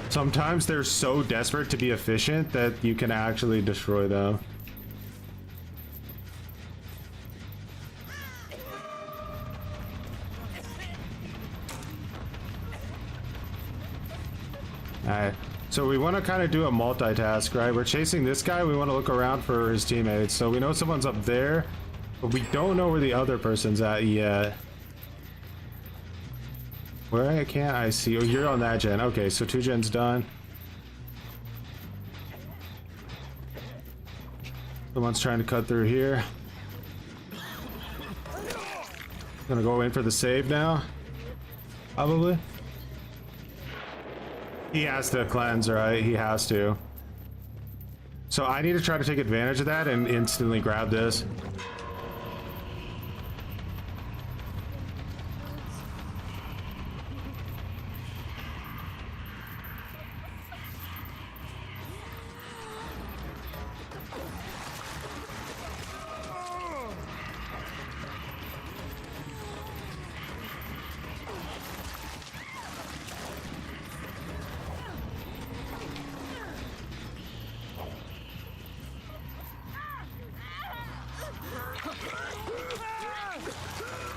Sometimes they're so desperate to be efficient that you can actually destroy them. Alright, so we want to kind of do a multitask, right? We're chasing this guy, we want to look around for his teammates. So we know someone's up there, but we don't know where the other person's at yet. Where can't I see? Oh, you're on that gen. Okay, so 2 gens done. Someone's trying to cut through here. Gonna go in for the save now. Probably. He has to cleanse, right? He has to. So I need to try to take advantage of that and instantly grab this.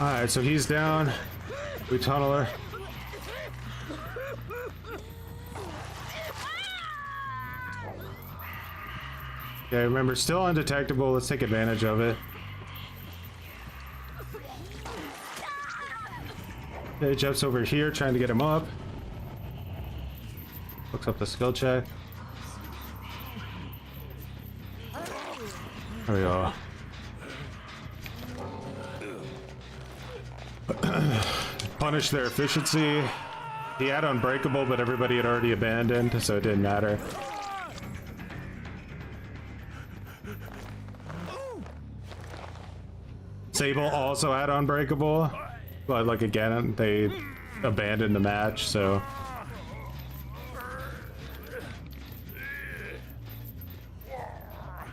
Alright, so he's down. We tunnel her. Okay, remember, still undetectable. Let's take advantage of it. Okay, Jeff's over here trying to get him up. Looks up the skill check. There we go. Punish their efficiency. He had Unbreakable, but everybody had already abandoned, so it didn't matter. Sable also had Unbreakable, but like again, they abandoned the match, so.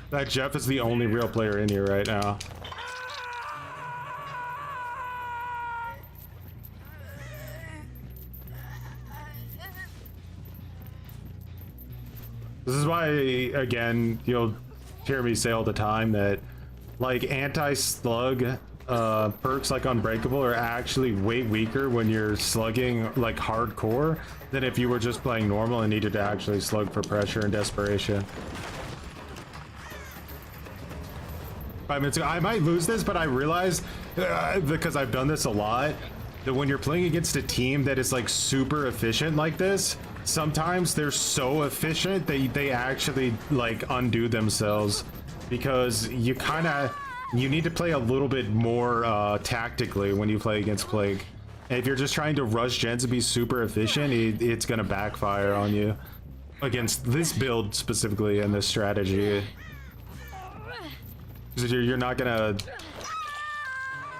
That Jeff is the only real player in here right now. This is why, again, you'll hear me say all the time that, like, anti-slug perks like Unbreakable are actually way weaker when you're slugging, like, hardcore than if you were just playing normal and needed to actually slug for pressure and desperation. 5 minutes ago, I might lose this, but I realized, because I've done this a lot, that when you're playing against a team that is, like, super efficient like this, sometimes they're so efficient they actually like undo themselves, because you need to play a little bit more tactically when you play against Plague. And if you're just trying to rush gens and be super efficient, it's gonna backfire on you against this build specifically and this strategy. Because you're not gonna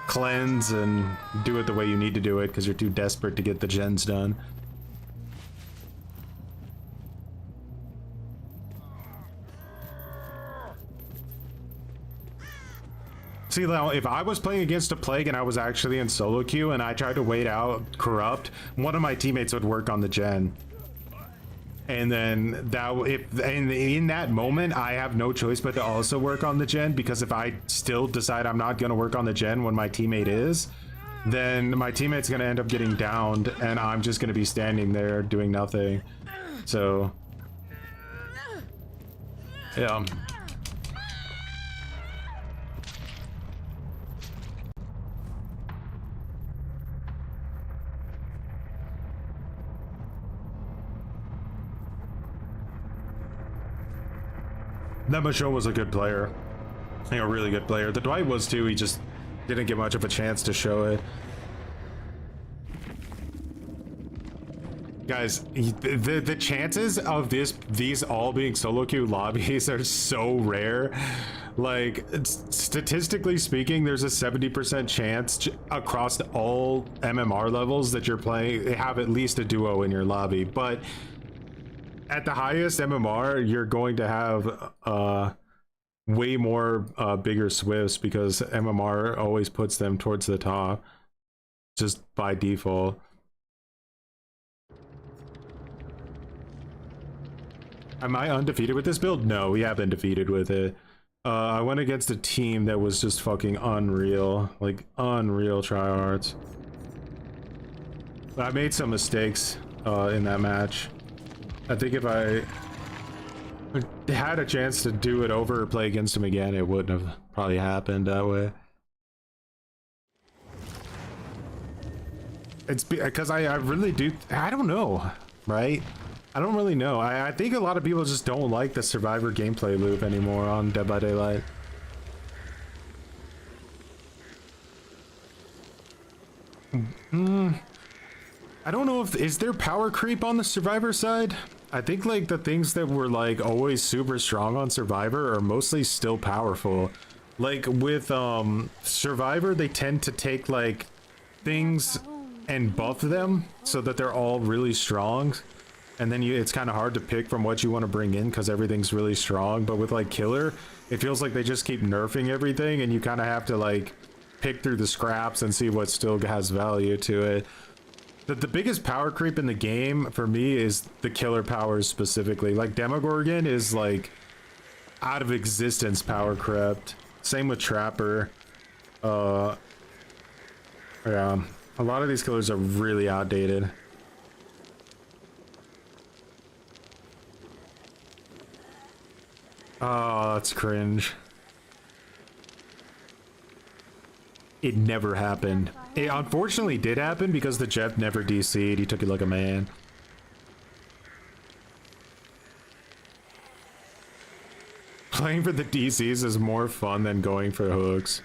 cleanse and do it the way you need to do it because you're too desperate to get the gens done. See, now, if I was playing against a Plague and I was actually in solo queue and I tried to wait out Corrupt, one of my teammates would work on the gen. And then in that moment, I have no choice but to also work on the gen, because if I still decide I'm not going to work on the gen when my teammate is, then my teammate's going to end up getting downed and I'm just going to be standing there doing nothing. So Yeah. That Michelle was a good player. I think a really good player. The Dwight was too, he just didn't get much of a chance to show it. Guys, the chances of these all being solo queue lobbies are so rare. Like, statistically speaking, there's a 70% chance across all MMR levels that you're playing, have at least a duo in your lobby. But at the highest MMR, you're going to have way more bigger Swifts because MMR always puts them towards the top, just by default. Am I undefeated with this build? No, we have been defeated with it. I went against a team that was just fucking unreal. Like, unreal tryhards. But I made some mistakes in that match. I think if I had a chance to do it over or play against him again, it wouldn't have probably happened that way. It's because I really do, I don't know, right? I don't really know. I think a lot of people just don't like the Survivor gameplay loop anymore on Dead by Daylight. I don't know if, is there power creep on the Survivor side? I think like the things that were like always super strong on Survivor are mostly still powerful. Like with Survivor, they tend to take like things and buff them so that they're all really strong. And then it's kind of hard to pick from what you want to bring in because everything's really strong. But with like Killer, it feels like they just keep nerfing everything and you kind of have to like pick through the scraps and see what still has value to it. The biggest power creep in the game for me is the killer powers specifically. Like Demogorgon is like out of existence power crept. Same with Trapper. Yeah, a lot of these killers are really outdated. Oh, that's cringe. It never happened. It unfortunately did happen because the Jeff never DC'd. He took it like a man. Playing for the DCs is more fun than going for hooks.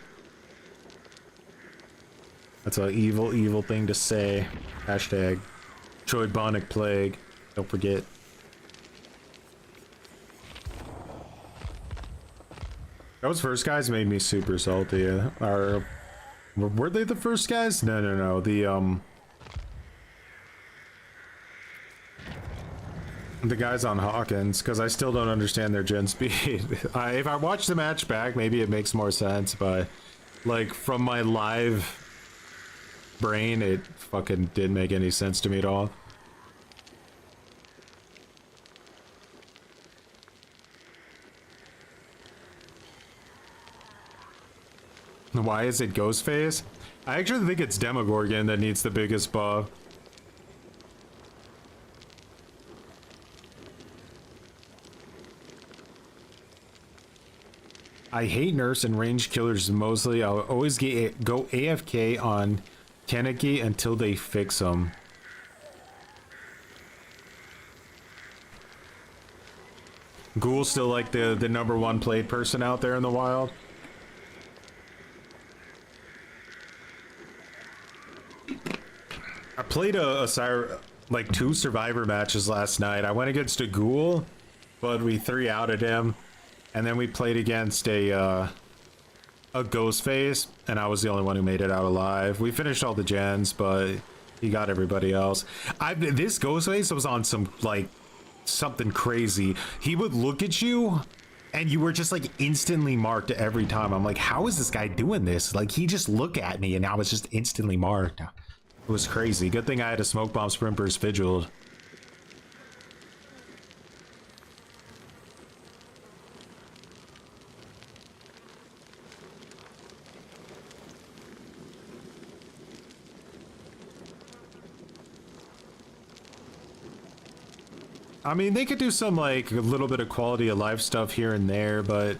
That's an evil, evil thing to say. Hashtag Choybonic plague. Don't forget. Those first guys made me super salty. Or were they the first guys? No. The guys on Hawkins, because I still don't understand their gen speed. If I watch the match back, maybe it makes more sense, but like from my live brain, it fucking didn't make any sense to me at all. Why is it Ghostface? I actually think it's Demogorgon that needs the biggest buff. I hate nerfs and range killers mostly. I'll always go AFK on Kaneki until they fix them. Ghoul's still like the #1 played person out there in the wild. I played like 2 Survivor matches last night. I went against a Ghoul, but we 3-outed him. And then we played against a Ghostface, and I was the only one who made it out alive. We finished all the gens, but he got everybody else. This Ghostface was on some, like, something crazy. He would look at you, and you were just, like, instantly marked every time. I'm like, how is this guy doing this? Like, he just looked at me, and I was just instantly marked. It was crazy. Good thing I had a smoke bomb sprint burst vigiled. I mean, they could do some like a little bit of quality of life stuff here and there, but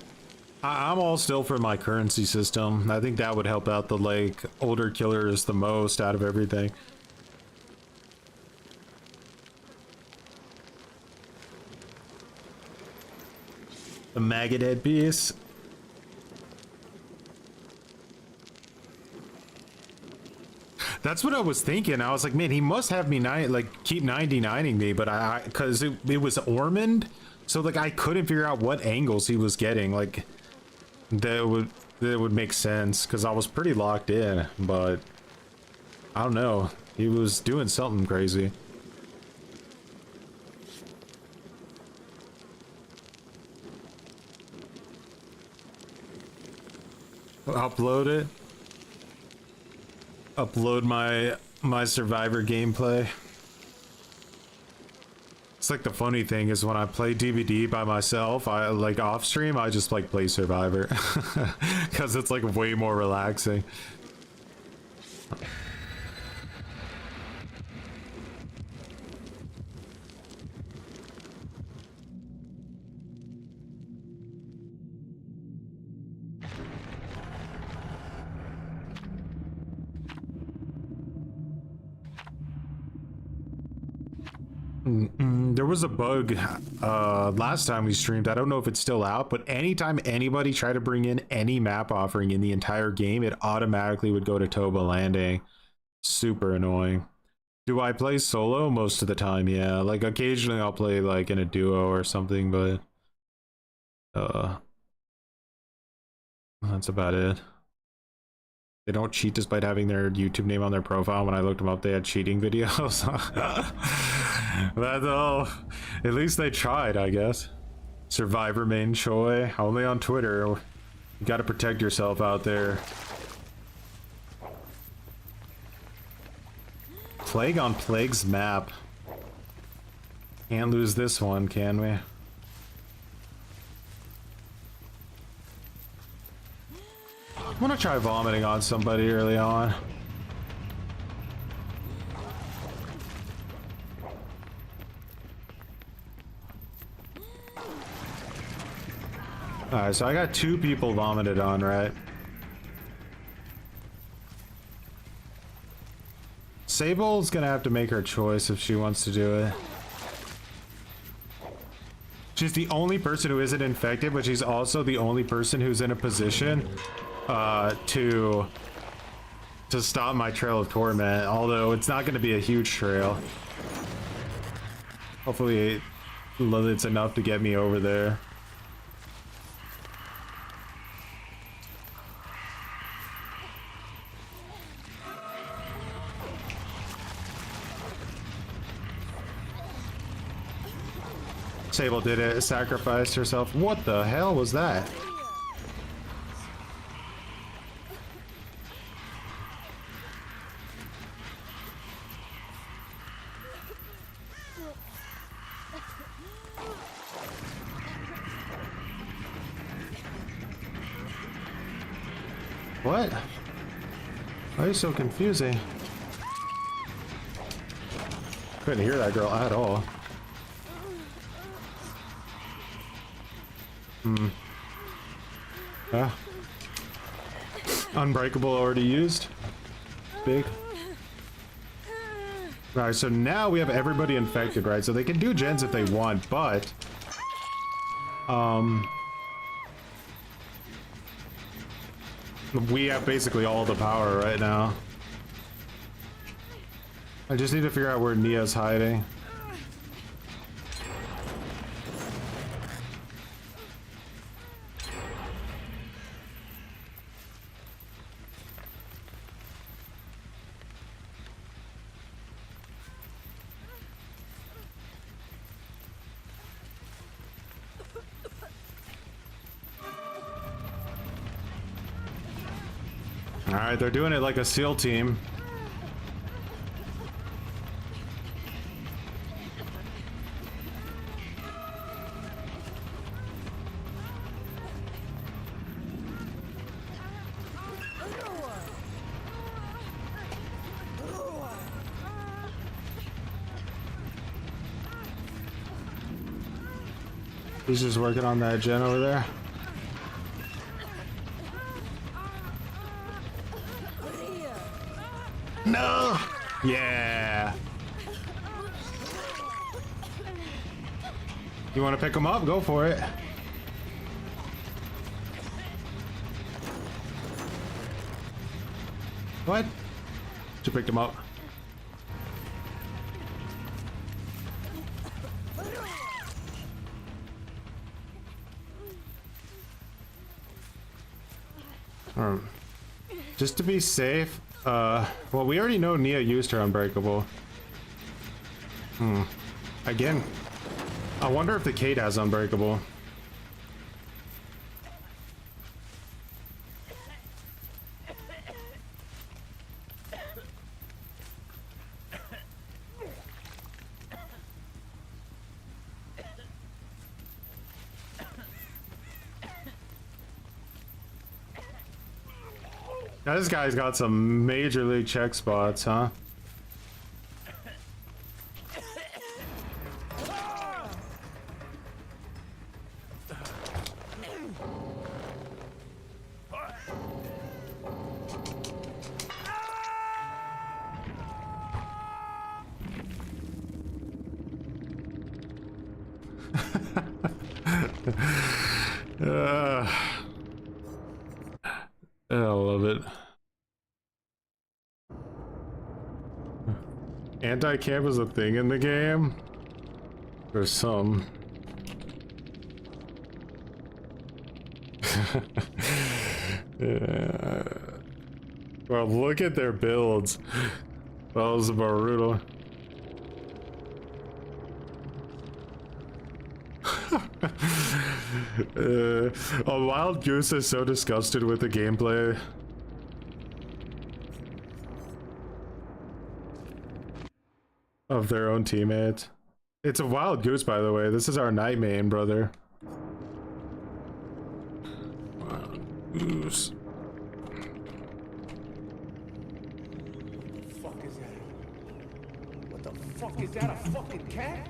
I'm all still for my currency system. I think that would help out the like older killers the most out of everything. The maggot head piece. That's what I was thinking. I was like, man, he must have me keep 99ing me, but because it was Ormond, so like I couldn't figure out what angles he was getting. Like that would make sense because I was pretty locked in, but I don't know. He was doing something crazy. Upload it. Upload my Survivor gameplay. It's like the funny thing is when I play DVD by myself, I like off stream, I just like play Survivor because it's like way more relaxing. There was a bug last time we streamed. I don't know if it's still out, but anytime anybody tried to bring in any map offering in the entire game, it automatically would go to Toba Landing. Super annoying. Do I play solo? Most of the time, yeah. Like occasionally I'll play like in a duo or something, but that's about it. They don't cheat despite having their YouTube name on their profile. When I looked them up, they had cheating videos. That's all. At least they tried, I guess. Survivor main Choi. Only on Twitter. You gotta protect yourself out there. Plague on Plague's map. Can't lose this one, can we? I'm gonna try vomiting on somebody early on. Alright, so I got 2 people vomited on, right? Sable's gonna have to make her choice if she wants to do it. She's the only person who isn't infected, but she's also the only person who's in a position to stop my trail of torment, although it's not going to be a huge trail. Hopefully it's enough to get me over there. Sable did it, sacrificed herself. What the hell was that? What? Why are you so confusing? Couldn't hear that girl at all. Unbreakable already used. Big. Alright, so now we have everybody infected, right? So they can do gens if they want, but we have basically all the power right now. I just need to figure out where Nia's hiding. Alright, they're doing it like a SEAL team. He's just working on that gen over there. No! Yeah! You want to pick him up? Go for it. What? You picked him up. Just to be safe, well, we already know Nia used her Unbreakable. Again, I wonder if the Kate has Unbreakable. Now this guy's got some major league check spots, huh? I love it. Anti-camp is a thing in the game? There's some. Yeah. Well, look at their builds. That was brutal. A wild goose is so disgusted with the gameplay. Of their own teammates. It's a wild goose, by the way. This is our night main, brother. Wild goose. Fuck is that? What the fuck is that? A fucking cat?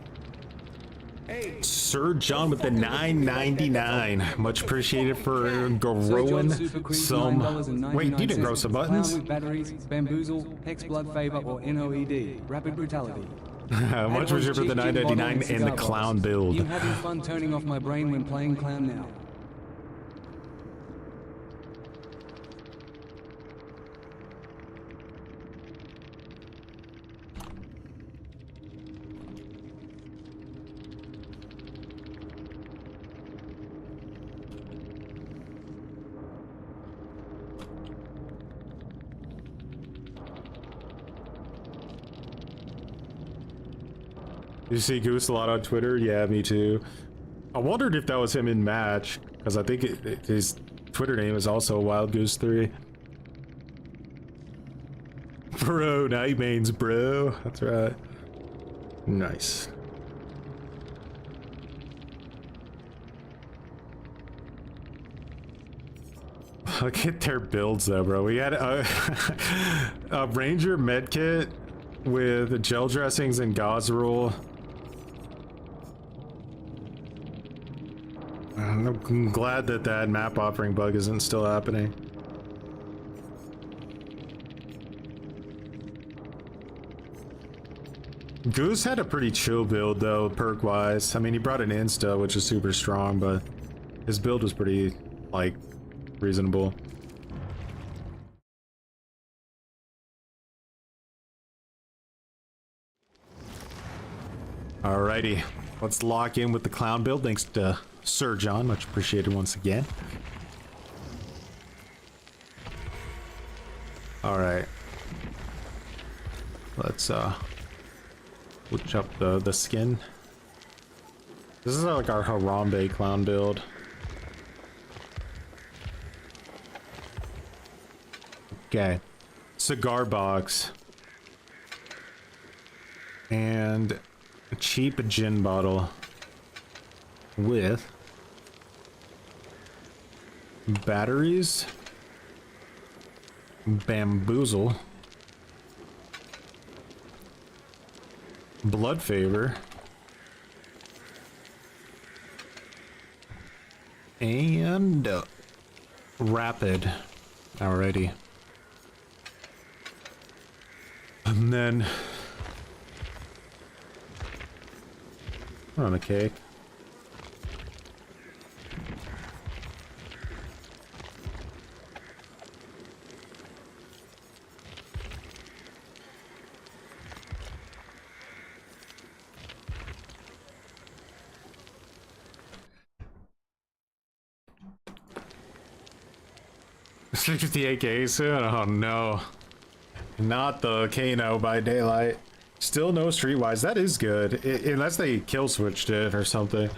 Hey, Sir John with the $9.99. Much appreciated for growing some. Wait, you didn't grow some buttons? Clown with batteries, bamboozle, hex blood favor, or NOED. Rapid brutality. Much appreciated for the $9.99 and the clown build. You having fun turning off my brain when playing clown now? You see Goose a lot on Twitter? Yeah, me too. I wondered if that was him in match, because I think his Twitter name is also Wild Goose 3. Bro, night mains, bro. That's right. Nice. Look at their builds though, bro. We had a Ranger medkit with gel dressings and gauze rule. I'm glad that that map offering bug isn't still happening. Goose had a pretty chill build though, perk wise. I mean, he brought an insta, which is super strong, but his build was pretty, like, reasonable. Alrighty, let's lock in with the clown build. Thanks to Sir John, much appreciated once again. Alright. Let's switch up the skin. This is like our Harambe clown build. Okay. Cigar box. And a cheap gin bottle with batteries, bamboozle, blood favor, and rapid. Alrighty. And then we're on a cake. It's 58K soon? Oh no. Not the Kano by daylight. Still no streetwise. That is good. Unless they kill switched it or something.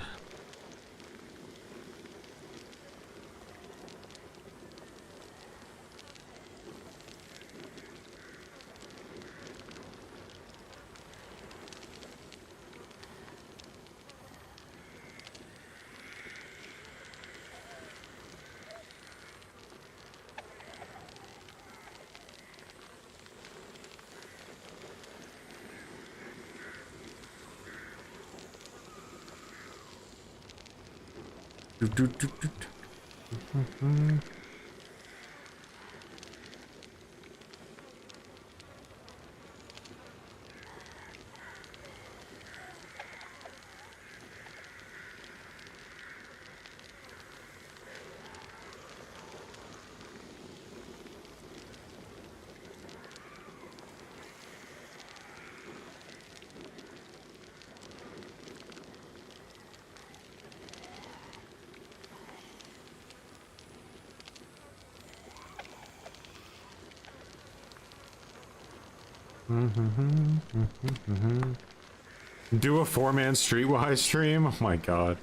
Do a 4-man streetwise stream? Oh my god.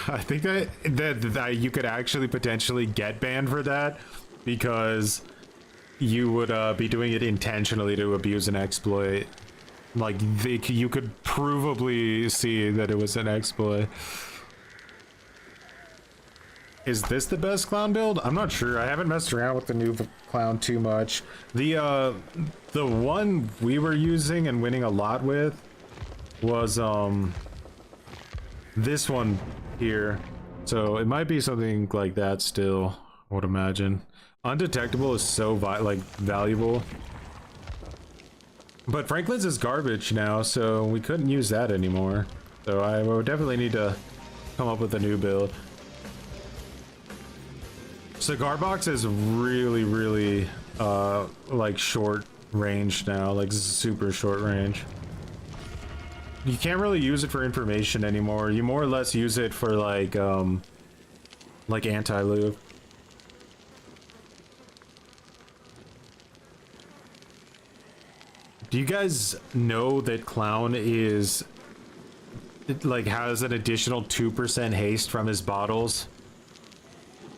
I think that you could actually potentially get banned for that because you would be doing it intentionally to abuse an exploit. Like you could provably see that it was an exploit. Is this the best clown build? I'm not sure. I haven't messed around with the new clown too much. The one we were using and winning a lot with was this one here. So it might be something like that still, I would imagine. Undetectable is so valuable. But Franklin's is garbage now, so we couldn't use that anymore. So I would definitely need to come up with a new build. Cigar box is really like short range now, like super short range. You can't really use it for information anymore. You more or less use it for like anti-loop. Do you guys know that clown is has an additional 2% haste from his bottles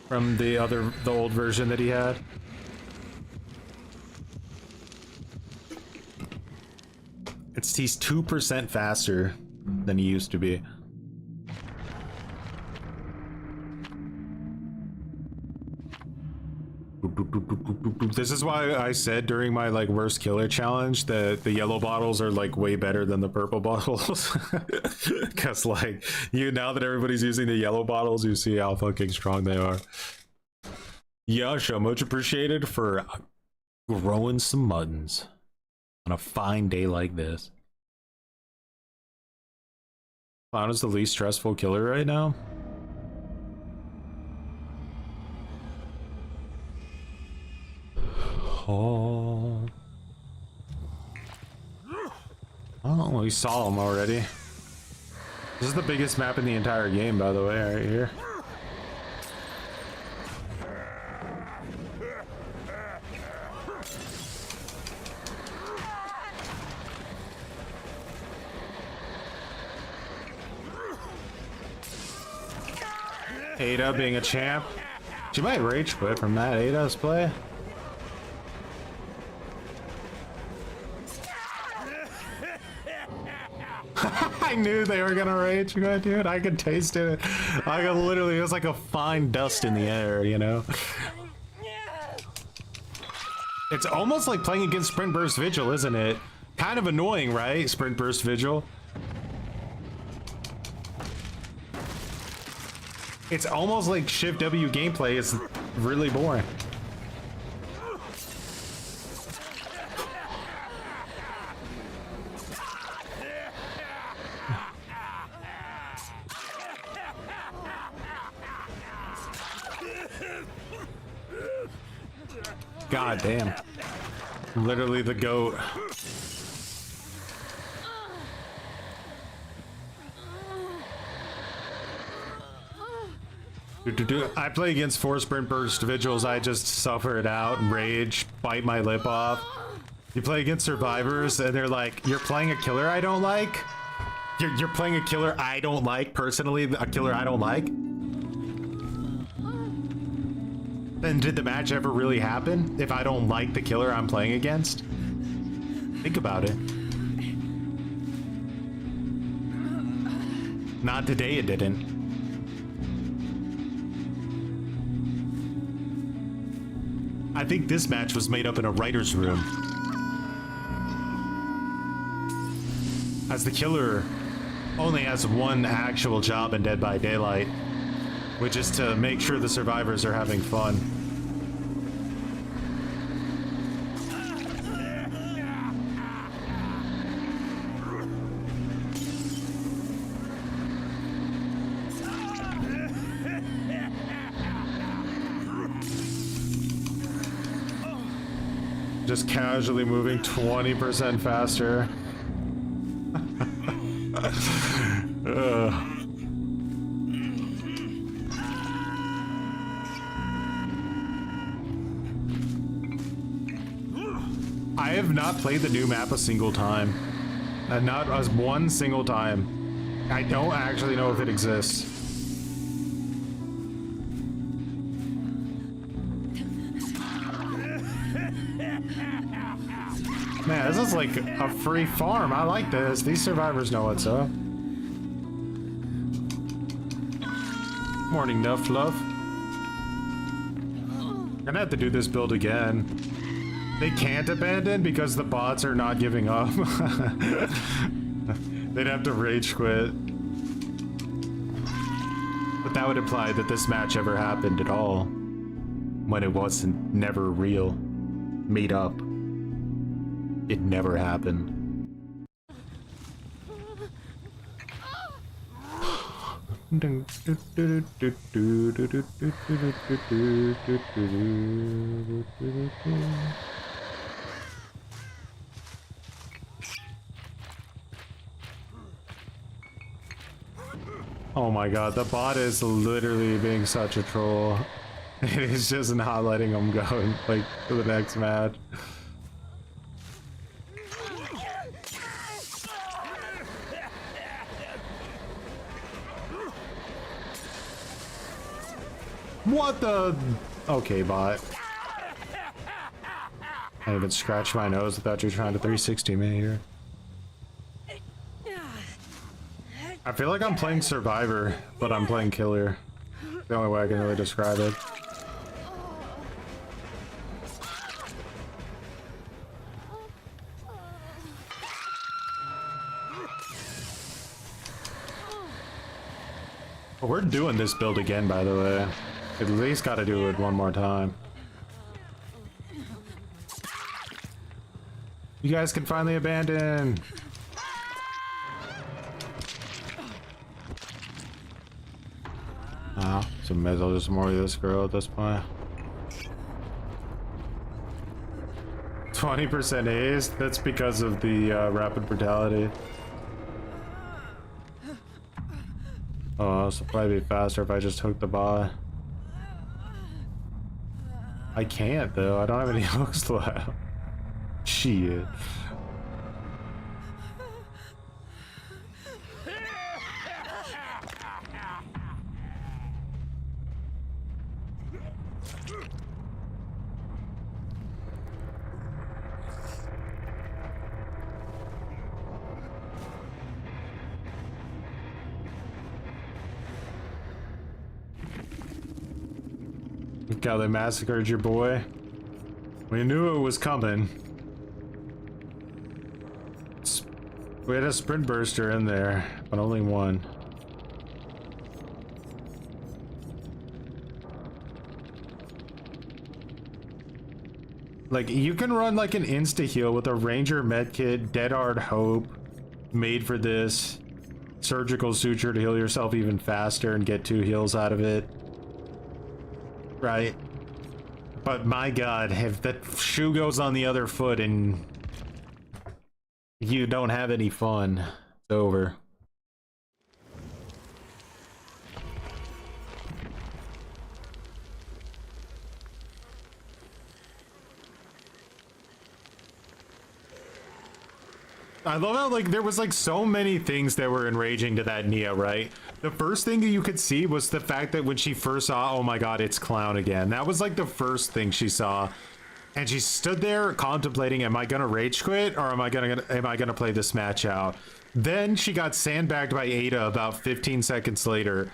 from the old version that he had? He's 2% faster than he used to be. This is why I said during my worst killer challenge that the yellow bottles are way better than the purple bottles. Because now that everybody's using the yellow bottles, you see how fucking strong they are. Yasha, much appreciated for growing some muttons on a fine day like this. Clown is the least stressful killer right now. Oh, we saw him already. This is the biggest map in the entire game, by the way, right here. Ada being a champ. She might rage quit from that Ada's play. I knew they were gonna rage quit, dude. I could taste it. I could literally, it was like a fine dust in the air, you know? It's almost like playing against Sprint Burst Vigil, isn't it? Kind of annoying, right? Sprint Burst Vigil. It's almost like Shift W gameplay is really boring. God damn. Literally the goat. I play against 4 sprint burst vigils. I just suffer it out, rage, bite my lip off. You play against survivors and they're like, you're playing a killer I don't like? You're playing a killer I don't like, personally, a killer I don't like? Then did the match ever really happen if I don't like the killer I'm playing against? Think about it. Not today it didn't. I think this match was made up in a writer's room. As the killer only has one actual job in Dead by Daylight, which is to make sure the survivors are having fun. Just casually moving 20% faster. I have not played the new map a single time. Not as one single time. I don't actually know if it exists. Man, this is like a free farm. I like this. These survivors know what's up. Morning, Nuff Love. I'm gonna have to do this build again. They can't abandon because the bots are not giving up. They'd have to rage quit. But that would imply that this match ever happened at all. When it wasn't never real. Made up. It never happened. Oh my god, the bot is literally being such a troll. It is just not letting him go like to the next match. What the? Okay, bot. I even scratched my nose without you trying to 360 me here. I feel like I'm playing Survivor, but I'm playing Killer. The only way I can really describe it. We're doing this build again, by the way. At least gotta do it one more time. You guys can finally abandon! Oh, so may as well just more of this girl at this point. 20% haste? That's because of the rapid brutality. Oh, this will probably be faster if I just hook the bot. I can't though, I don't have any hooks left. Shit. Look how they massacred your boy. We knew it was coming. We had a sprint burster in there, but only one. Like, you can run like an insta heal with a Ranger medkit, Dead Hard Hope, made for this, surgical suture to heal yourself even faster and get 2 heals out of it. Right? But my god, if the shoe goes on the other foot and you don't have any fun, it's over. I love how, like, there was, like, so many things that were enraging to that Nia, right? The first thing that you could see was the fact that when she first saw, oh my god, it's Clown again. That was, like, the first thing she saw. And she stood there contemplating, am I gonna rage quit or am I gonna play this match out? Then she got sandbagged by Ada about 15 seconds later.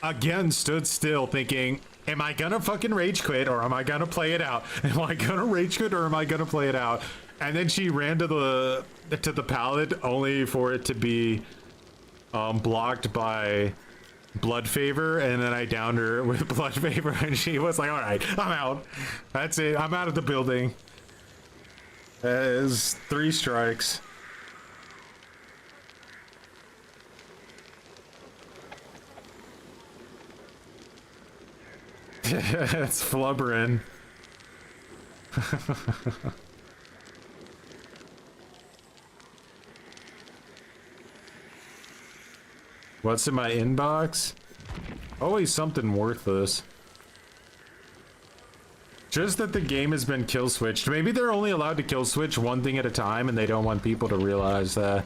Again, stood still thinking, am I gonna fucking rage quit or am I gonna play it out? Am I gonna rage quit or am I gonna play it out? And then she ran to the pallet only for it to be blocked by Blood Favor, and then I downed her with Blood Favor and she was like, all right, I'm out. That's it. I'm out of the building. It's 3 strikes. It's flubbering. What's in my inbox? Always something worthless. Just that the game has been kill switched. Maybe they're only allowed to kill switch one thing at a time and they don't want people to realize that.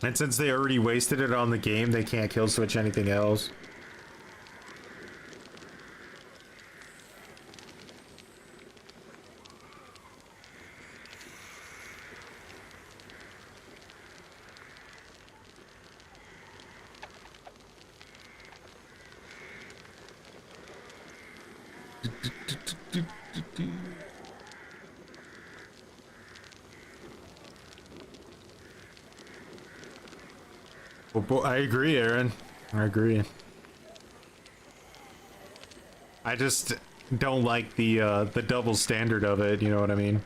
And since they already wasted it on the game, they can't kill switch anything else. Well, I agree, Aaron. I agree. I just don't like the double standard of it, you know what I mean?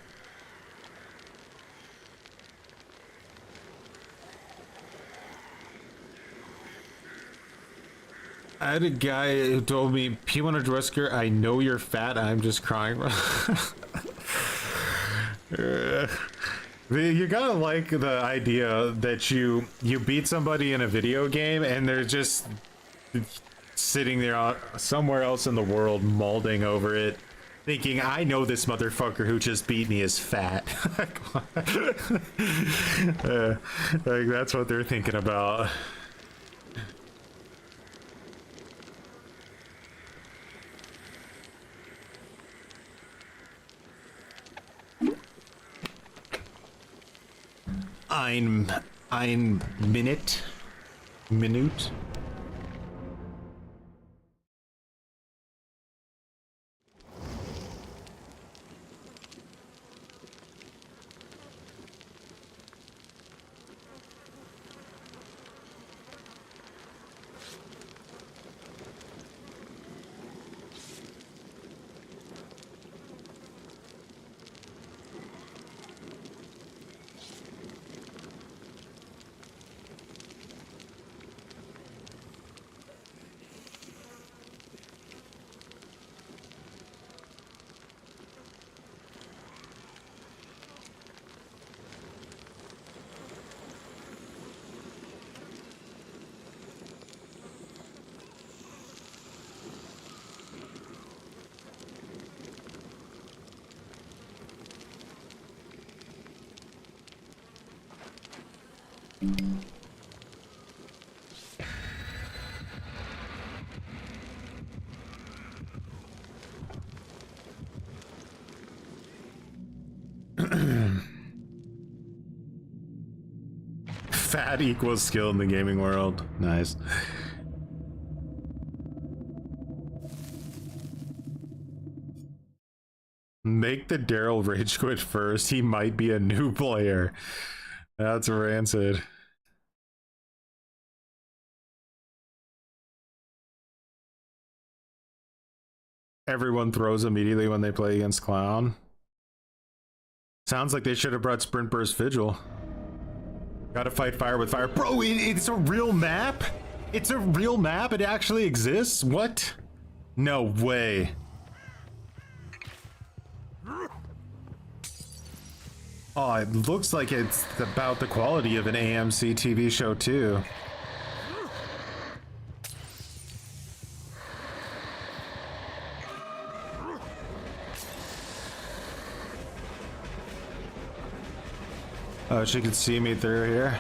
I had a guy who told me, P100 Wesker, I know you're fat, I'm just crying. You gotta like the idea that you beat somebody in a video game and they're just sitting there somewhere else in the world molding over it, thinking, I know this motherfucker who just beat me is fat. Like, that's what they're thinking about. Ein Minute. Fat equals skill in the gaming world. Nice. Make the Daryl rage quit first. He might be a new player. That's rancid. everyone throws immediately when they play against Clown. Sounds like they should have brought Sprint Burst Vigil. Gotta fight fire with fire. Bro, it's a real map? It's a real map? It actually exists? What? No way. Oh, it looks like it's about the quality of an AMC TV show too. Oh, she can see me through here.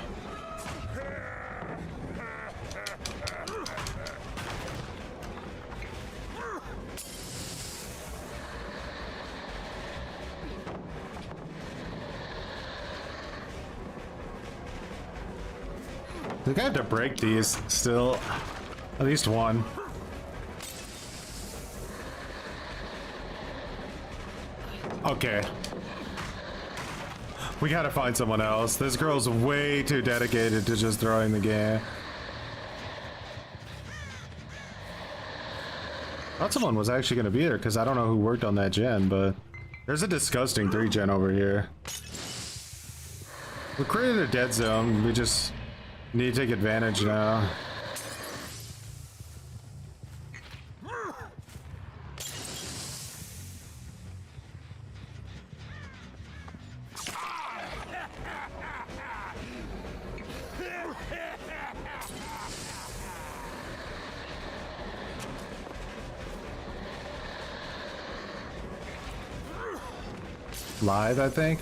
I think I have to break these still. At least one. Okay. We gotta find someone else. This girl's way too dedicated to just throwing the game. Thought someone was actually gonna be there because I don't know who worked on that gen, but there's a disgusting 3-gen over here. We created a dead zone. We just need to take advantage now. Live, I think.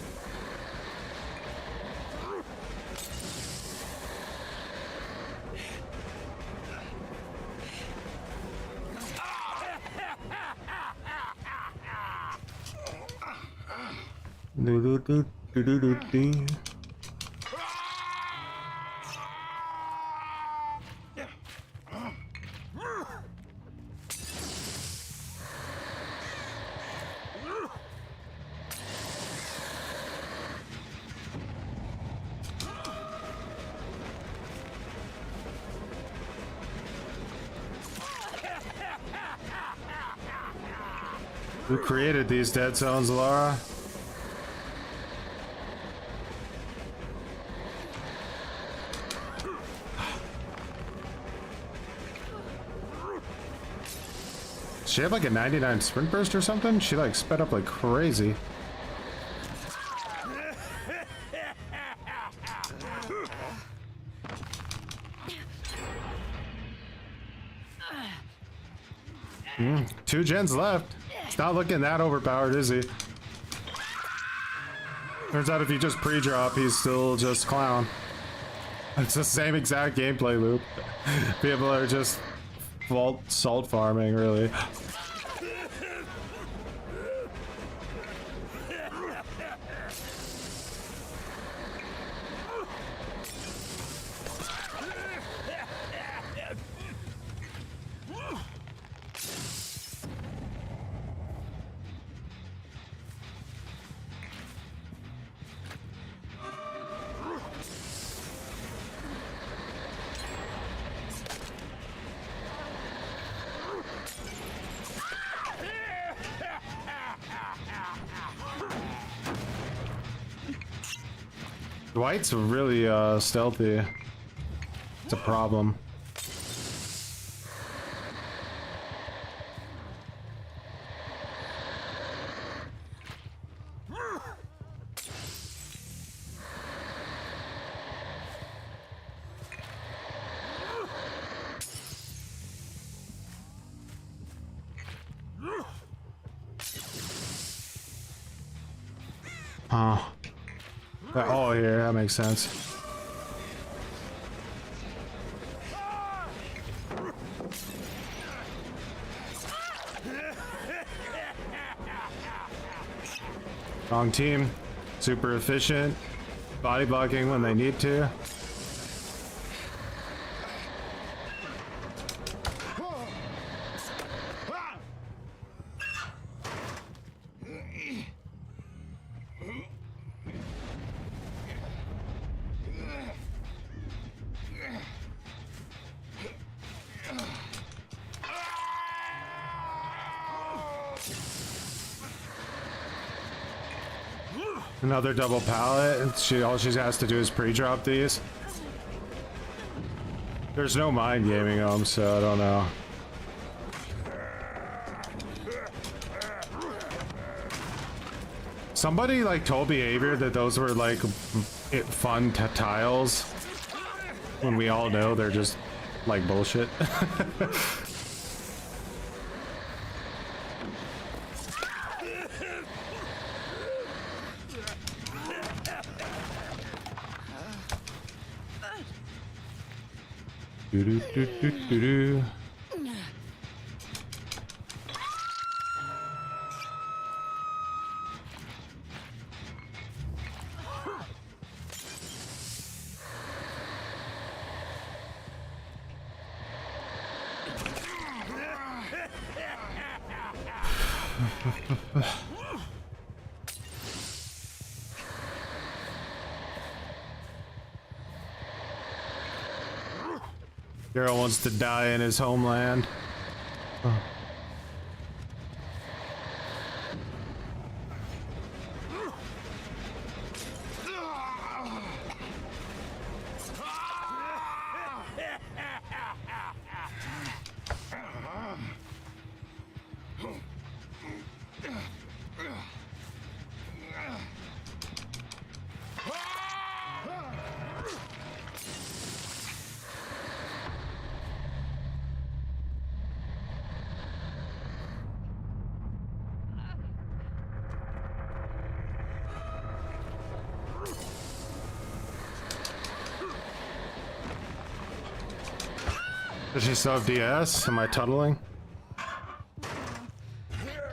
Do do do do do do do. Who created these dead zones, Laura? She had like a 99 sprint burst or something? She like sped up like crazy. Two gens left. It's not looking that overpowered, is he? Turns out if you just pre-drop, he's still just Clown. It's the same exact gameplay loop. People are just salt farming, really. Dwight's really stealthy. It's a problem. Oh, here, that makes sense. Wrong team. Super efficient. Body blocking when they need to. Another double pallet. All she has to do is pre-drop these. There's no mind gaming them, so I don't know. Somebody like told behavior that those were like fun tiles, when we all know they're just like bullshit. Do do do do do do. Daryl wants to die in his homeland. Oh. Does she still have DS? Am I tunneling?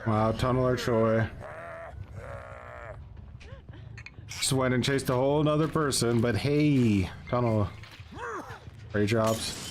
Wow, tunneler Choi. Just went and chased a whole nother person, but hey, tunnel. Ray drops.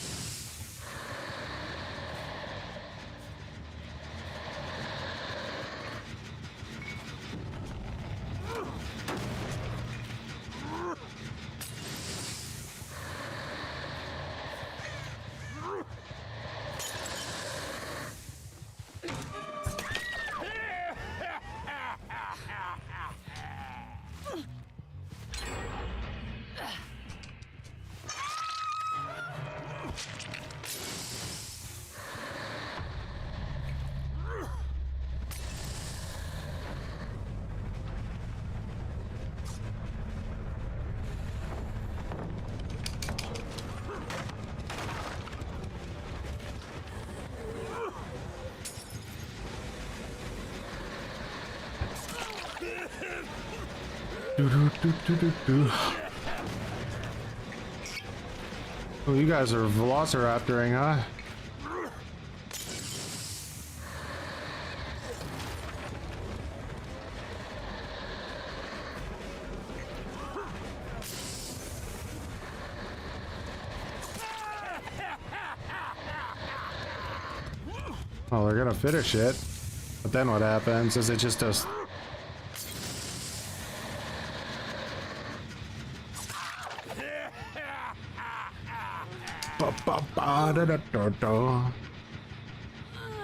Oh, you guys are velociraptoring, huh? Oh, they're gonna finish it. But then what happens is it just does.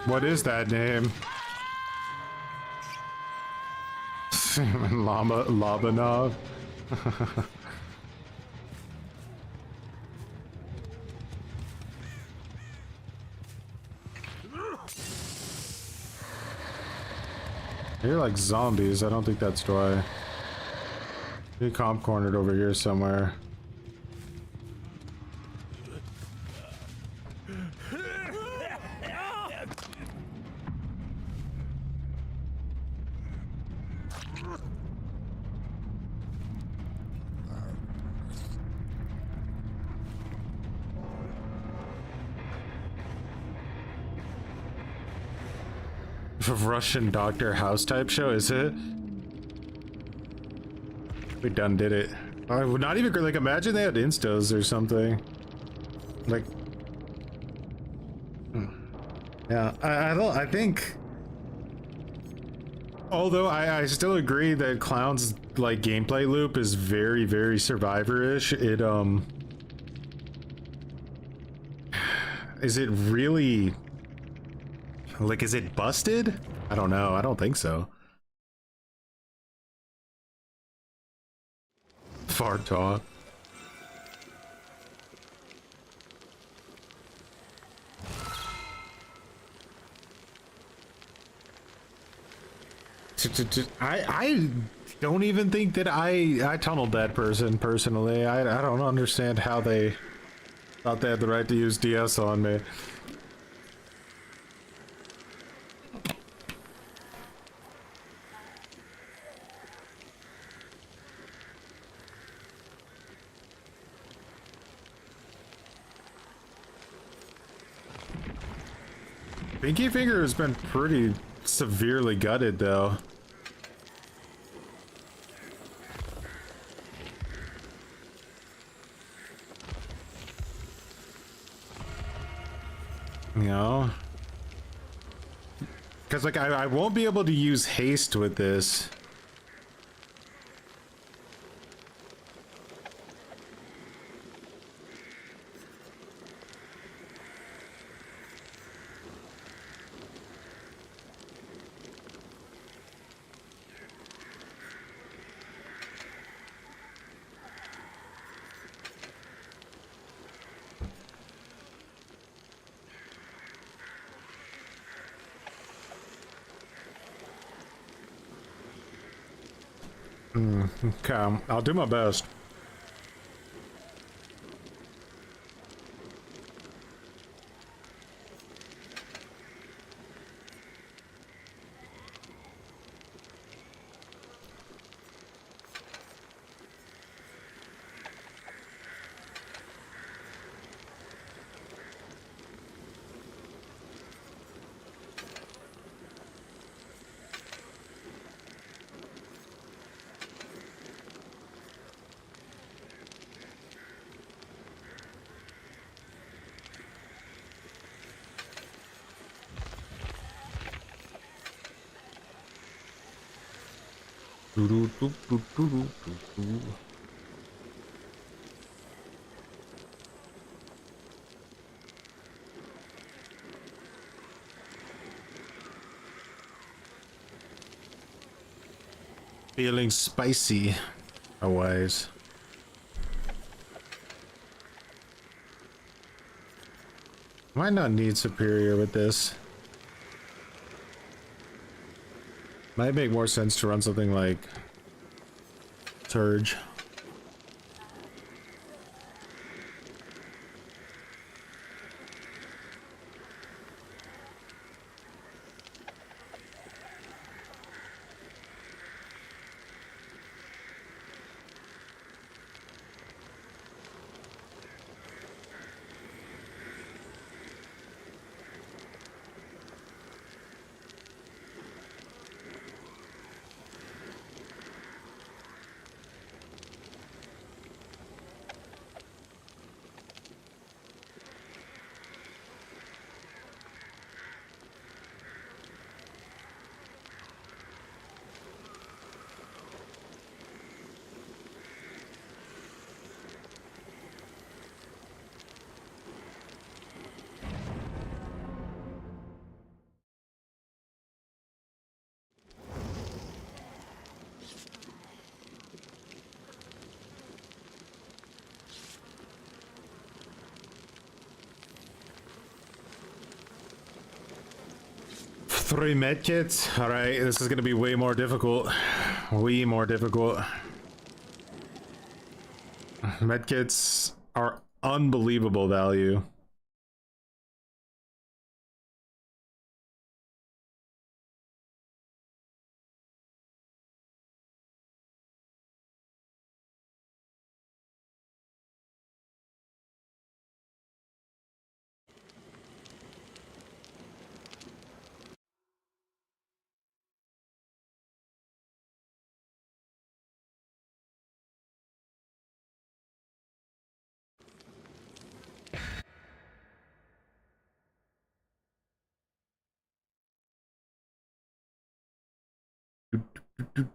What is that name? Labanov. You're like zombies. I don't think that's why. You're comp cornered over here somewhere. Russian Doctor House type show, is it? We done did it. I would not even like imagine they had instas or something. Like, yeah, I think. Although I still agree that Clown's like gameplay loop is very, very Survivor-ish. It is it really like, is it busted? I don't know. I don't think so. fart talk. I don't even think that I tunneled that person personally. I don't understand how they thought they had the right to use DS on me. Pinky Finger has been pretty severely gutted though. You know? Because like I won't be able to use haste with this. Okay, I'll do my best. Feeling spicy always. Might not need superior with this. Might make more sense to run something like Surge. Three medkits. All right, this is gonna be way more difficult. Way more difficult. Medkits are unbelievable value.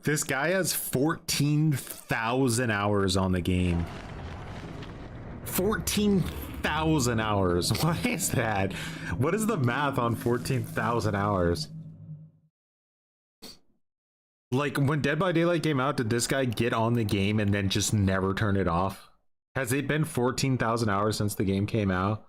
This guy has 14,000 hours on the game. 14,000 hours. What is that? What is the math on 14,000 hours? Like, when Dead by Daylight came out, did this guy get on the game and then just never turn it off? Has it been 14,000 hours since the game came out?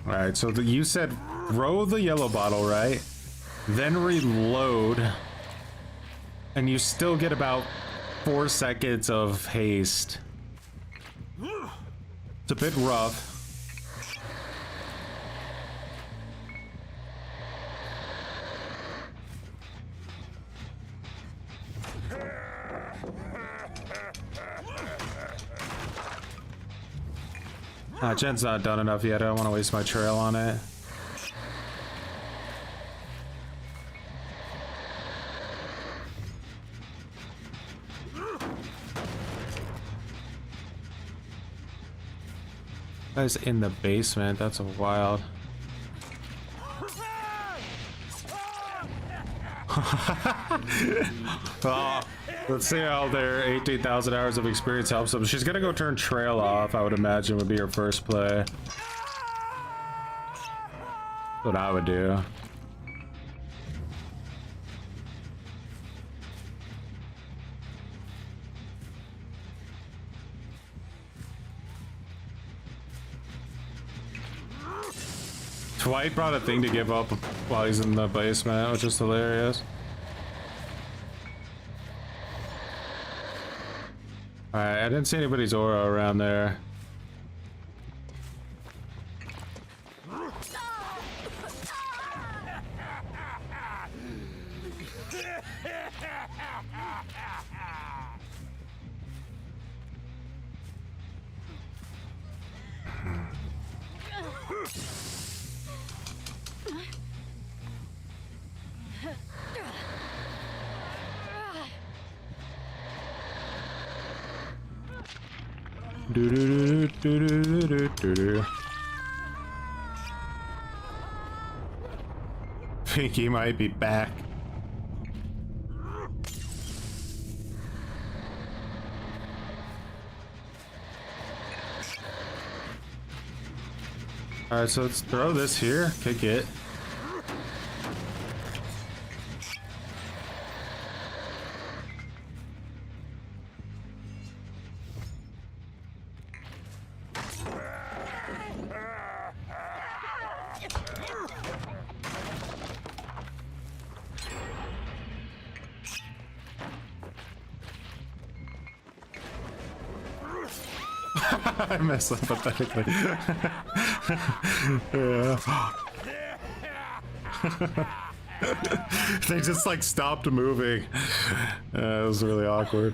Alright, so you said throw the yellow bottle, right? Then reload. And you still get about 4 seconds of haste. It's a bit rough. Jen's not done enough yet. I don't want to waste my trail on it. Guy's in the basement. That's a wild. Oh, let's see how their 18,000 hours of experience helps them. She's gonna go turn trail off, I would imagine would be her first play. That's what I would do. Dwight brought a thing to give up while he's in the basement, which is hilarious. Alright, I didn't see anybody's aura around there. Think he might be back. Alright, so let's throw this here, kick it. I messed up pathetically. Yeah. They just like stopped moving. It was really awkward.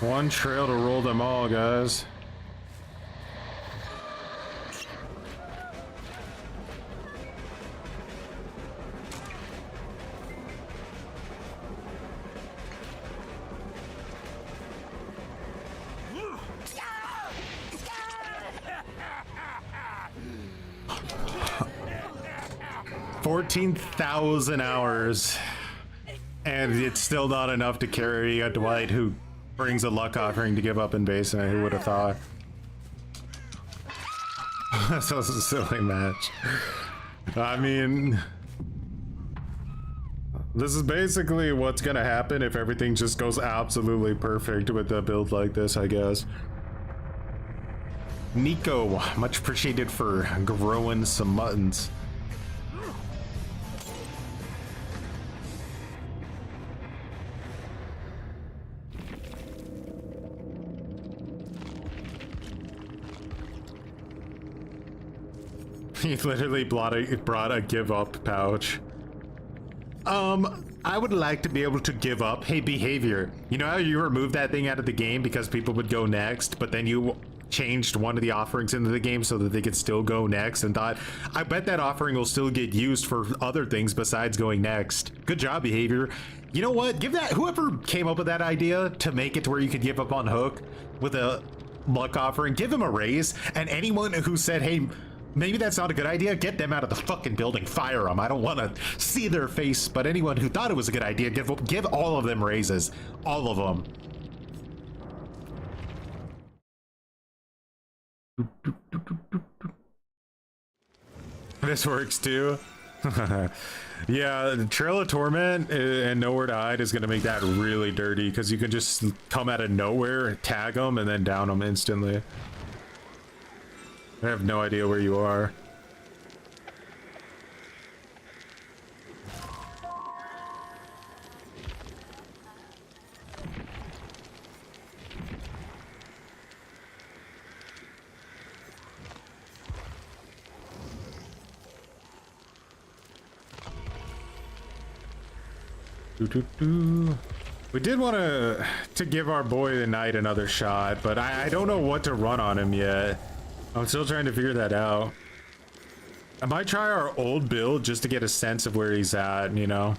One trail to roll them all, guys. $14,000 hours, and it's still not enough to carry a Dwight who brings a luck offering to give up in basement. Who would have thought? This was a silly match. I mean, this is basically what's gonna happen if everything just goes absolutely perfect with a build like this, I guess. Nico, much appreciated for growing some muttons. He literally brought a give up pouch. I would like to be able to give up. Hey, behavior. You know how you remove that thing out of the game because people would go next, but then you changed one of the offerings into the game so that they could still go next, and thought, I bet that offering will still get used for other things besides going next. Good job, behavior. You know what? Give that, whoever came up with that idea to make it to where you could give up on hook with a luck offering, give him a raise. And anyone who said, hey, maybe that's not a good idea, get them out of the fucking building, fire them. I don't want to see their face, but anyone who thought it was a good idea, give all of them raises. All of them. This works too. Yeah, Trail of Torment and Nowhere to Hide is going to make that really dirty, because you can just come out of nowhere, tag them, and then down them instantly. I have no idea where you are. We did want to give our boy the Knight another shot, but I don't know what to run on him yet. I'm still trying to figure that out. I might try our old build just to get a sense of where he's at, you know?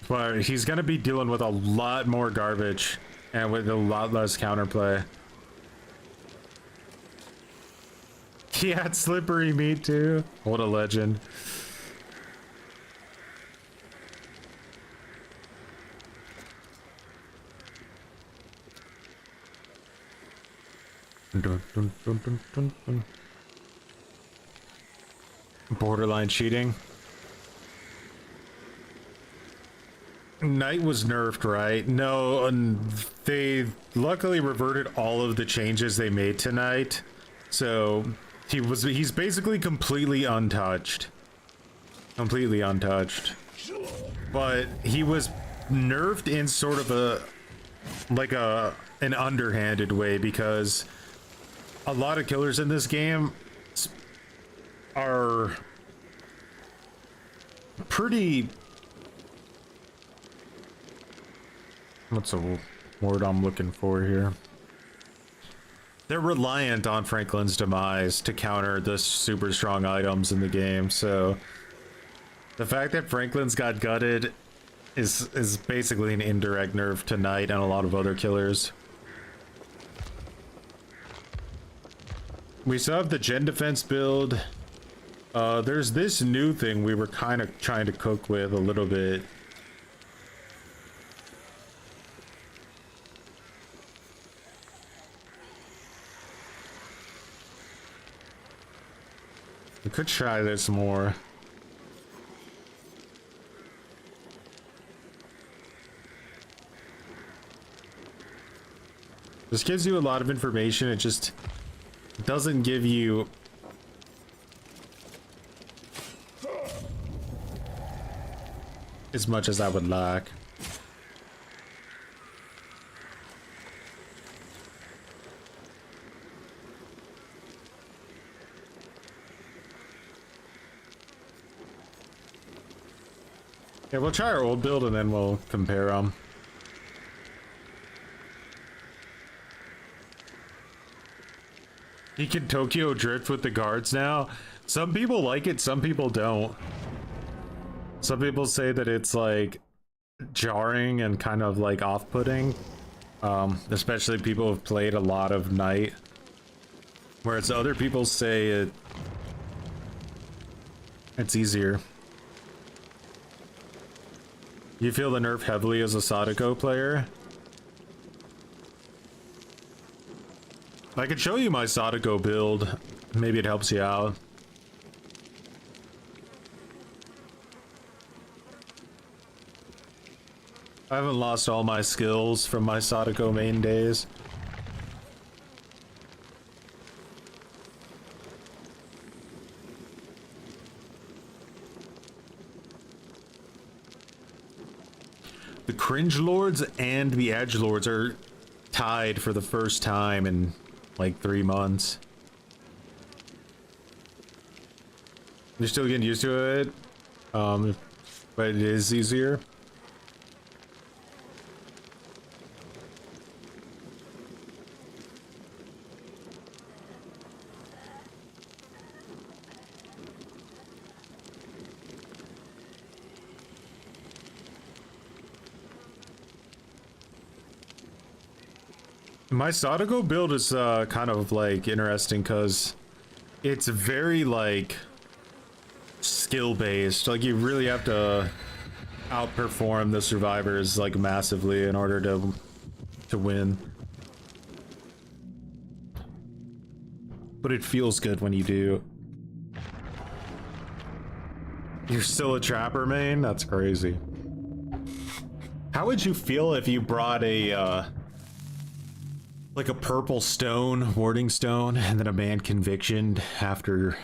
But he's gonna be dealing with a lot more garbage and with a lot less counterplay. He had slippery meat too. What a legend. Borderline cheating. Knight was nerfed, right? No, they luckily reverted all of the changes they made tonight. So he's basically completely untouched. Completely untouched. But he was nerfed in sort of an underhanded way, because a lot of killers in this game are pretty... What's the word I'm looking for here? They're reliant on Franklin's demise to counter the super strong items in the game, so the fact that Franklin's got gutted is basically an indirect nerf to Knight and a lot of other killers. We still have the gen defense build. There's this new thing we were kind of trying to cook with a little bit. We could try this more. This gives you a lot of information. It just doesn't give you as much as I would like. Yeah, we'll try our old build and then we'll compare them. You can Tokyo drift with the guards now. Some people like it, some people don't. Some people say that it's like jarring and kind of like off-putting. Especially people who've played a lot of Knight. Whereas other people say it's easier. You feel the nerf heavily as a Sadako player? I could show you my Sadako build. Maybe it helps you out. I haven't lost all my skills from my Sadako main days. The Cringe Lords and the Edge Lords are tied for the first time in like 3 months. You're still getting used to it. but it is easier. My Sadako build is kind of like interesting because it's very like skill based. Like you really have to outperform the survivors like massively in order to win. But it feels good when you do. You're still a trapper main? That's crazy. How would you feel if you brought a like a purple stone, warding stone, and then a man convictioned after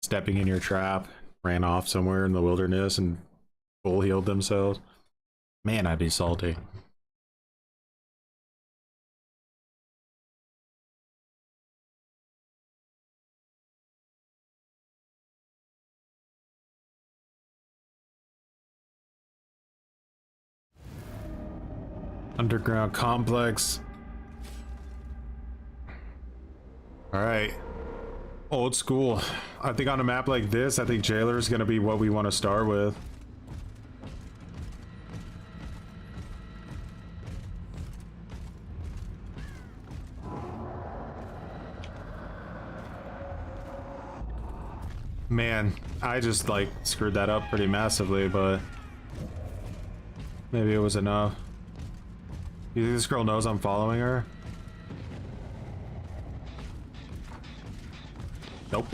stepping in your trap, ran off somewhere in the wilderness and full healed themselves? Man, I'd be salty. Underground complex. All right, old school. I think on a map like this, I think Jailer is going to be what we want to start with. Man, I just like screwed that up pretty massively, but maybe it was enough. You think this girl knows I'm following her? Nope.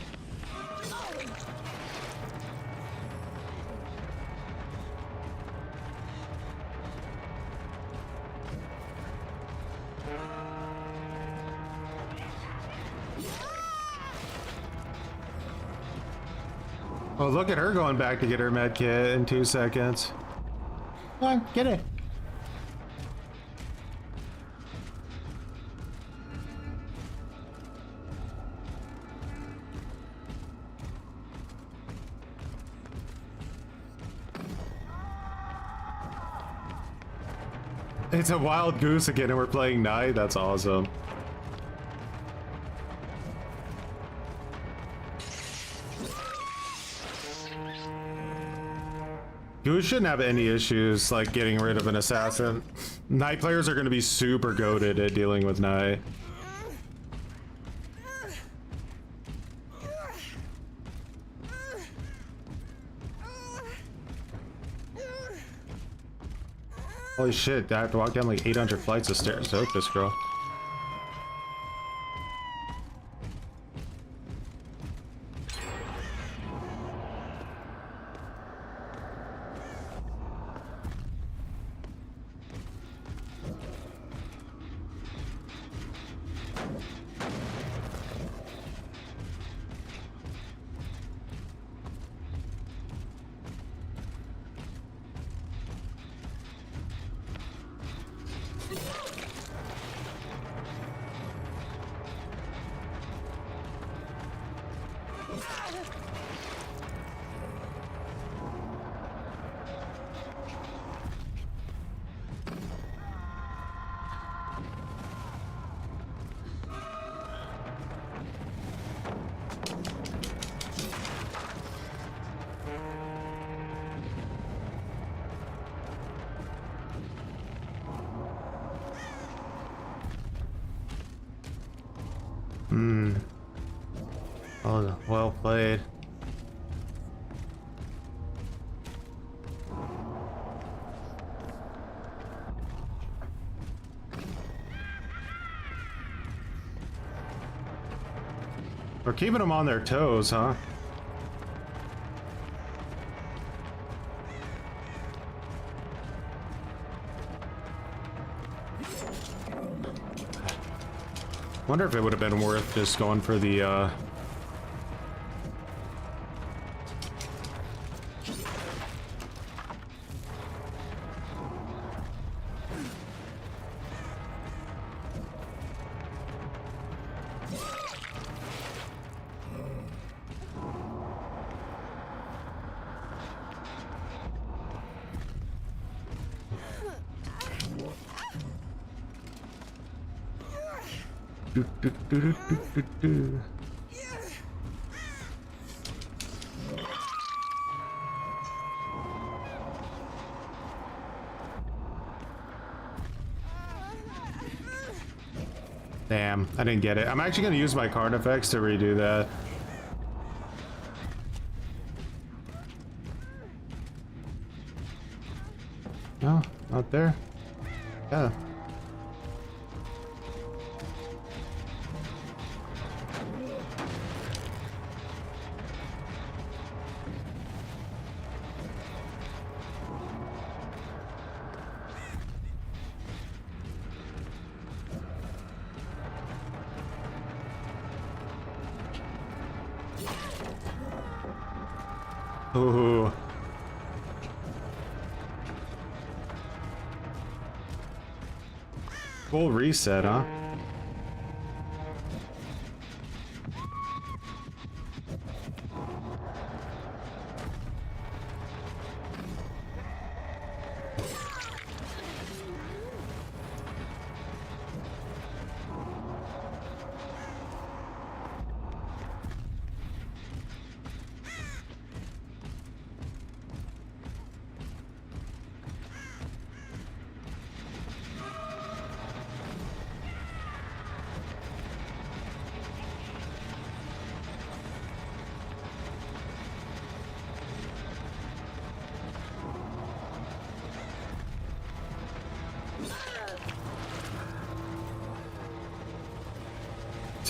Oh, look at her going back to get her med kit in 2 seconds. Come on, get it. It's a wild goose again and we're playing night. That's awesome. Goose shouldn't have any issues like getting rid of an assassin. Night players are going to be super goated at dealing with night. Holy shit, I have to walk down like 800 flights of stairs to hook this girl. Oh, well played. We're keeping them on their toes, huh? Wonder if it would have been worth just going for the Damn, I didn't get it. I'm actually gonna use my card effects to redo that. No, not there. Yeah. Ooh. Full reset, huh?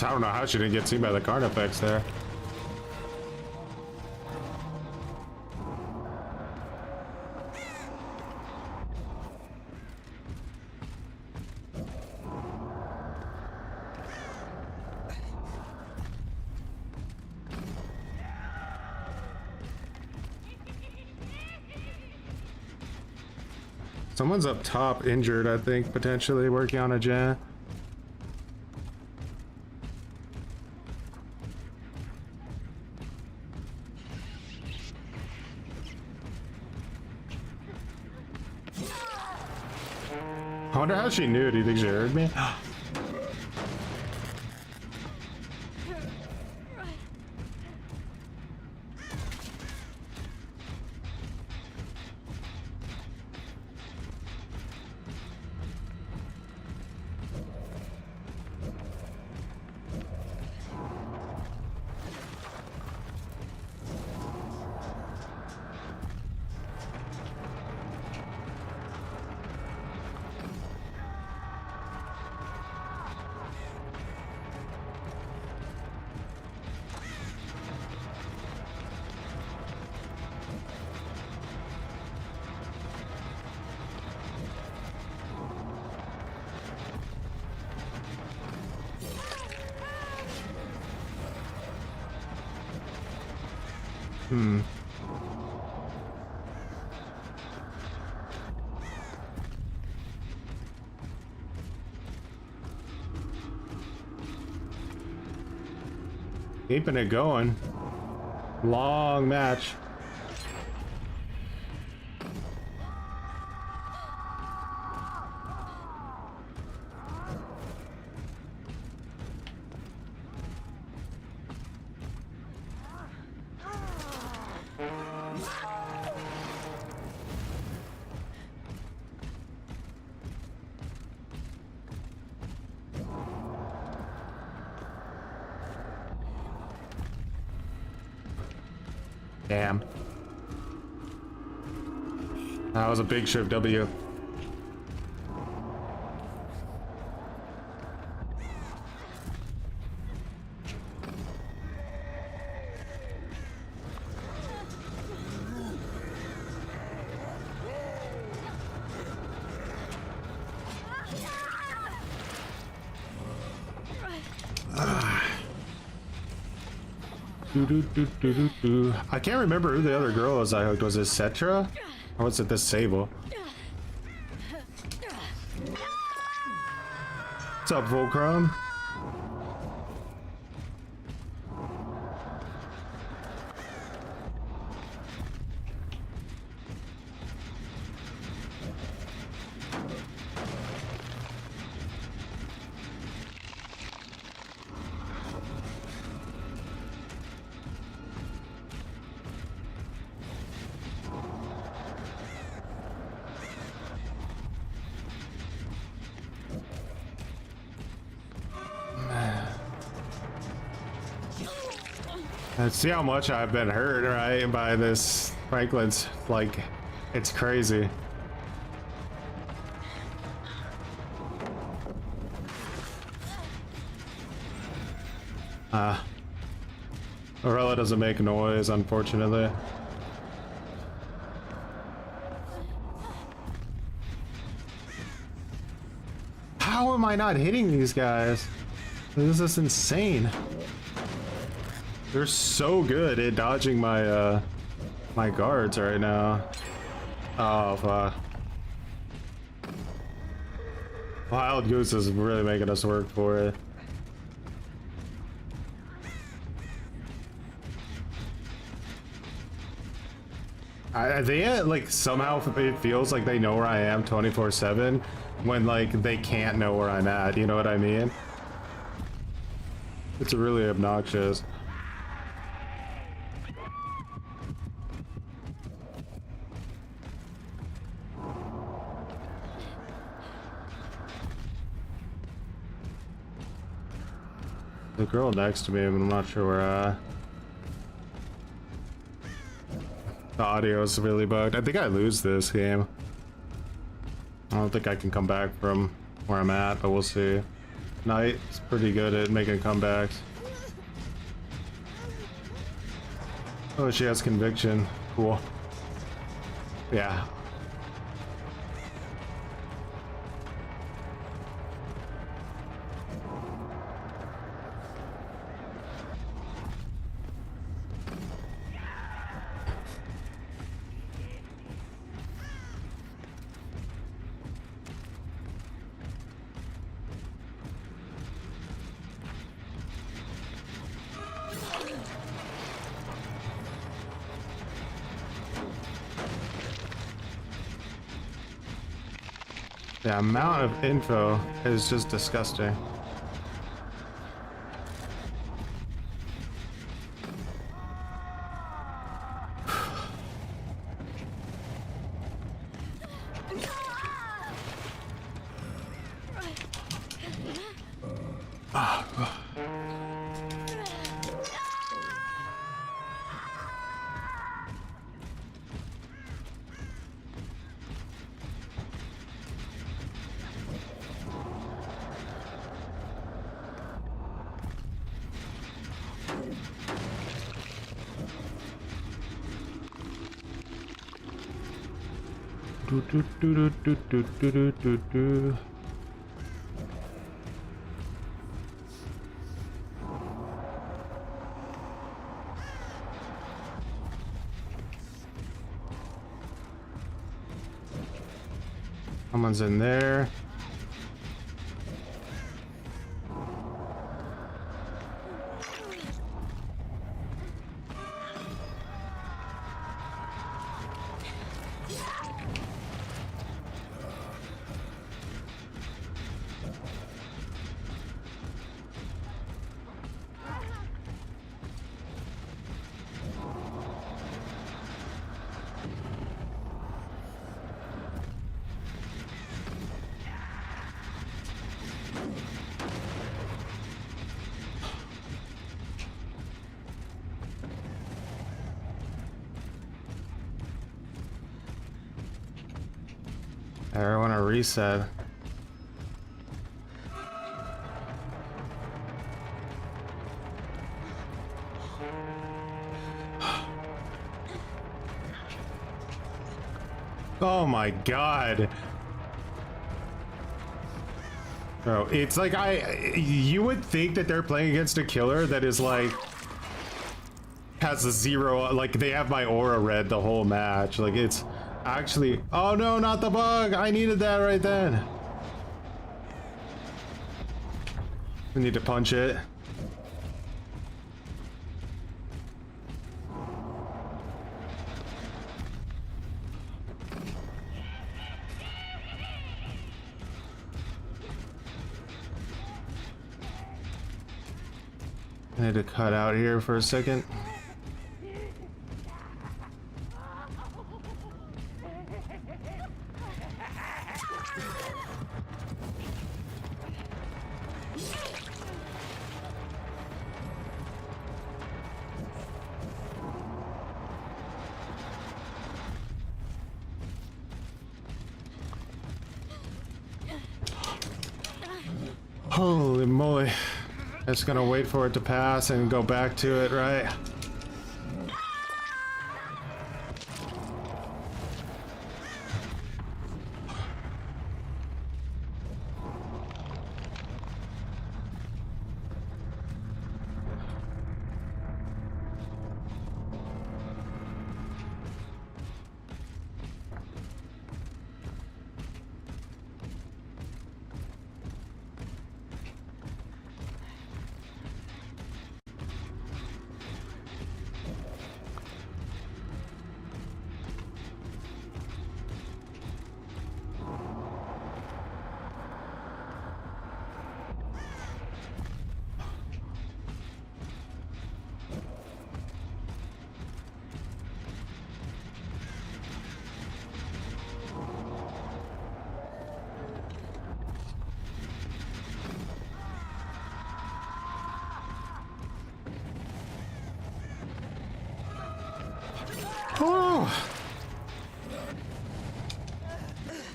I don't know how she didn't get seen by the card effects there. Someone's up top injured, I think, potentially working on a gen. I wonder how she knew. Do you think she heard me? Keeping it going. Long match. Damn. That was a big shift W. I can't remember who the other girl was I hooked. Was it Cetra? Or was it this Sable? What's up, Volcrum? And see how much I've been hurt, right, by this Franklin's. Like, it's crazy. Aurela doesn't make noise, unfortunately. How am I not hitting these guys? This is insane. They're so good at dodging my my guards right now. Oh fuck. Wild Goose is really making us work for it. They like somehow it feels like they know where I am 24/7 when like they can't know where I'm at, you know what I mean? It's really obnoxious. The girl next to me, but I'm not sure where the audio is really bugged. I think I lose this game. I don't think I can come back from where I'm at, but we'll see. Knight's pretty good at making comebacks. Oh, she has conviction. Cool. Yeah. The amount of info is just disgusting. Do. Someone's in there. I want to reset. Oh my god. Bro, it's like you would think that they're playing against a killer that is like has a zero, like they have my aura red the whole match. Like it's actually, oh no, not the bug. I needed that right then. We need to punch it. I need to cut out here for a second. Holy moly. Just gonna wait for it to pass and go back to it, right? Oh.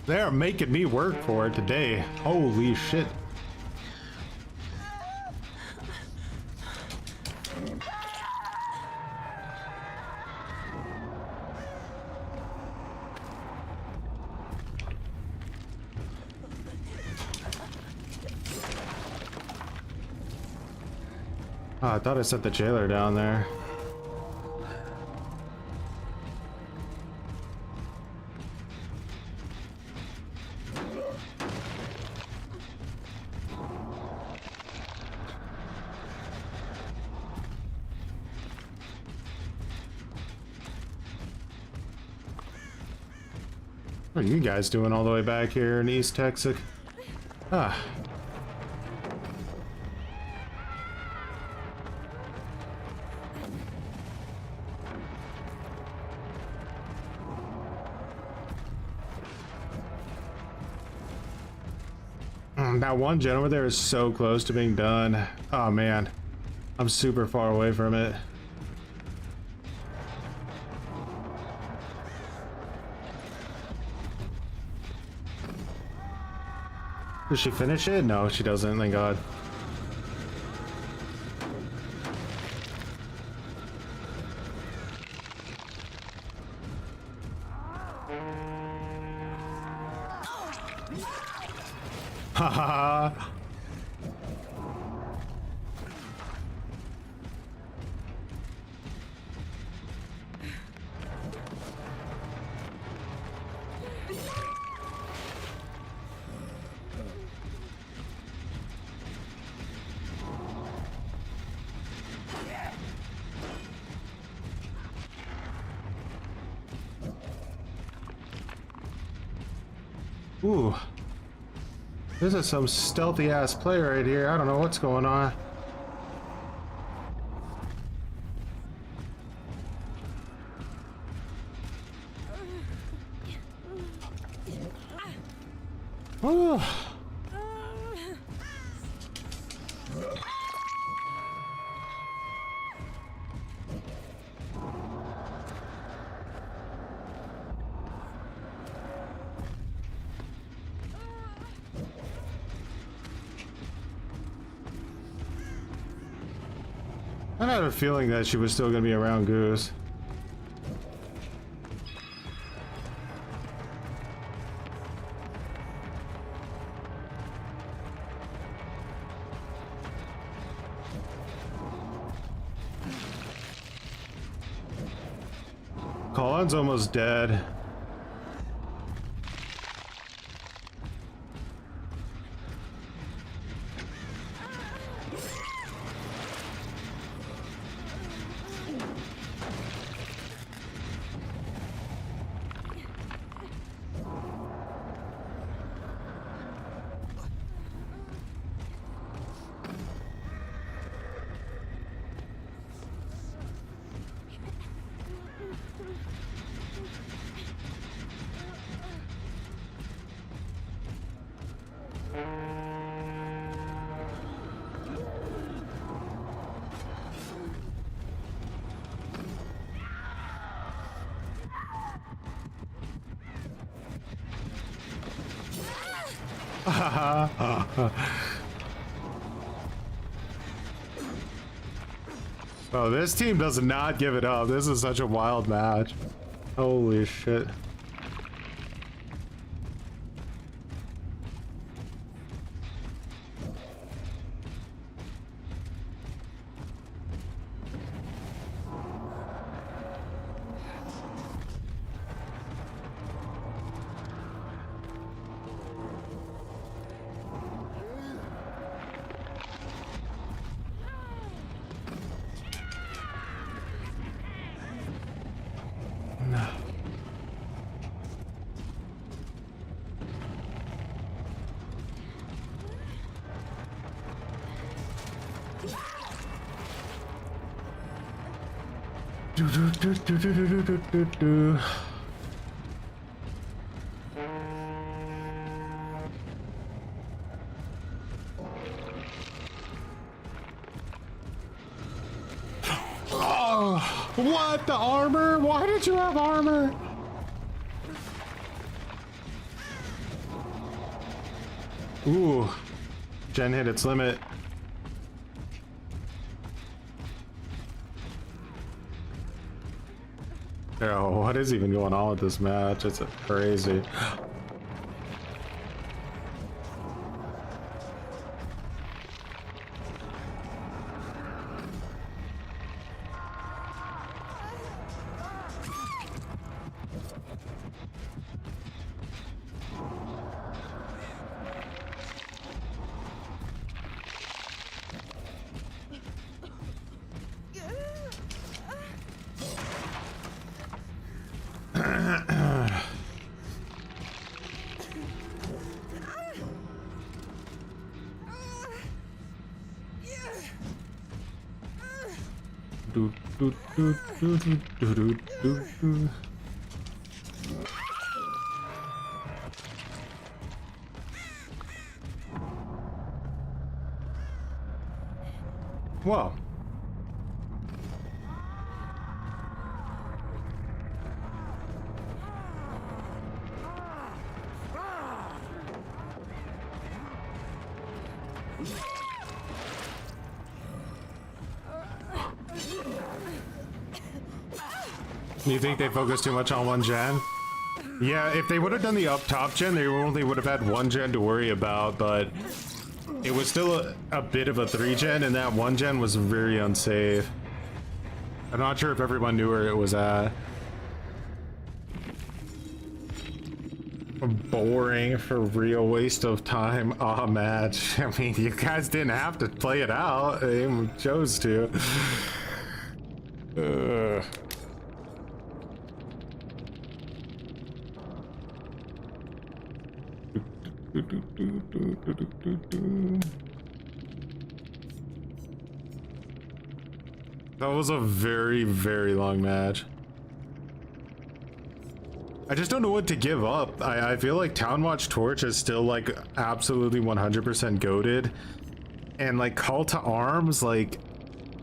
They're making me work for it today. Holy shit. Oh, I thought I set the jailer down there. What are you guys doing all the way back here in East Texas? Ah. That one gen over there is so close to being done. Oh man, I'm super far away from it. Does she finish it? No, she doesn't, thank God. Haha. Ooh. This is some stealthy ass play right here. I don't know what's going on. Ooh. I had a feeling that she was still going to be around Goose. Colin's almost dead. Oh, this team does not give it up. This is such a wild match. Holy shit. Oh, what? The armor? Why did you have armor? Ooh, Gen hit its limit. Yo, what is even going on with this match? It's crazy. Whoa. You think they focused too much on one gen? Yeah, if they would have done the up top gen, they only would have had one gen to worry about, but it was still a bit of a 3-gen, and that 1-gen was very unsafe. I'm not sure if everyone knew where it was at. Boring, for real, waste of time. Aw, match. I mean, you guys didn't have to play it out. They chose to. That was a very, very long match. I just don't know what to give up. I feel like Town Watch Torch is still like absolutely 100% goated. And like Call to Arms, like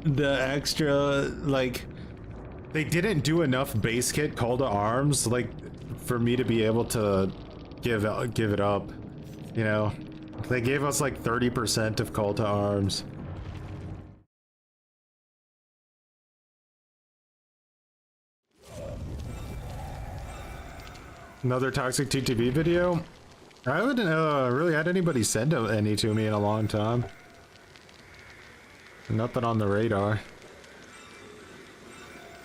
the extra, like they didn't do enough base kit Call to Arms like for me to be able to give it up. You know, they gave us like 30% of Call to Arms. Another toxic TTV video? I haven't really had anybody send any to me in a long time. Nothing on the radar.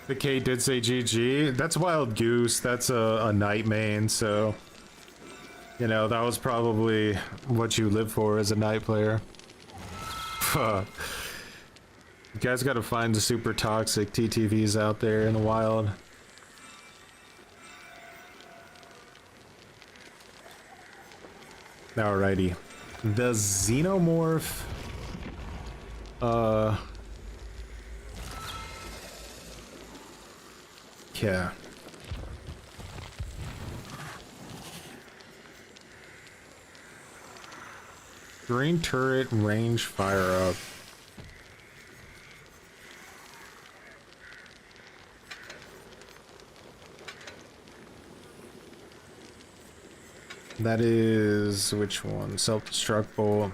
The K did say GG. That's Wild Goose. That's a night main, so... You know, that was probably what you live for as a night player. You guys gotta find the super toxic TTVs out there in the wild. Alrighty. The Xenomorph... Yeah. Green turret, range, fire up. That is... which one? Self-destruct bolt.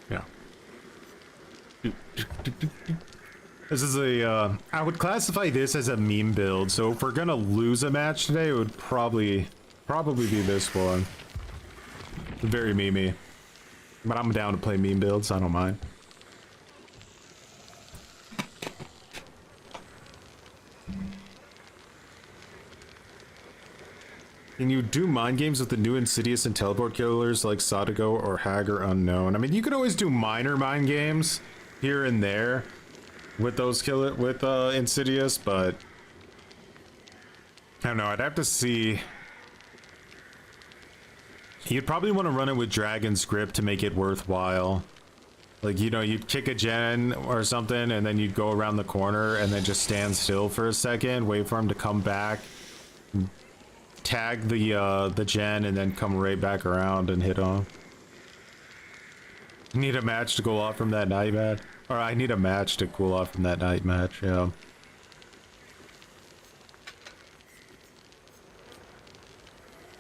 Yeah. This is a, I would classify this as a meme build, so if we're gonna lose a match today, it would probably be this one. Very memey. But I'm down to play meme builds, I don't mind. Can you do mind games with the new Insidious and teleport killers like Sadago or Hag or Unknown? I mean, you could always do minor mind games here and there with those Insidious, but I don't know. I'd have to see. You'd probably want to run it with Dragon's Grip to make it worthwhile. Like, you know, you'd kick a gen or something, and then you'd go around the corner and then just stand still for a second, wait for him to come back, tag the gen, and then come right back around and hit him. Need a match to cool off from that night match. Or I need a match to cool off from that night match, yeah.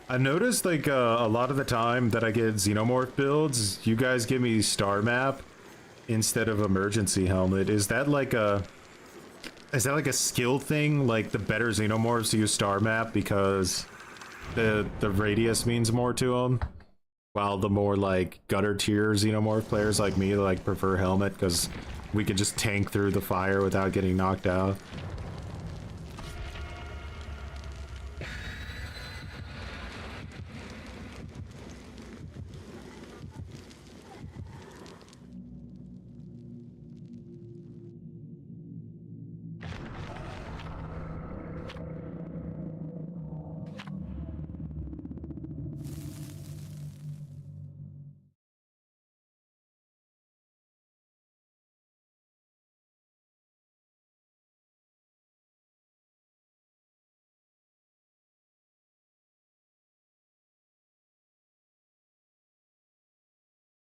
I noticed, like, a lot of the time that I get Xenomorph builds, you guys give me Star Map instead of Emergency Helmet. Is that like a skill thing? Like, the better Xenomorphs use Star Map because the radius means more to them? While the more, like, gutter tier Xenomorph players like me, like, prefer Helmet because we can just tank through the fire without getting knocked out.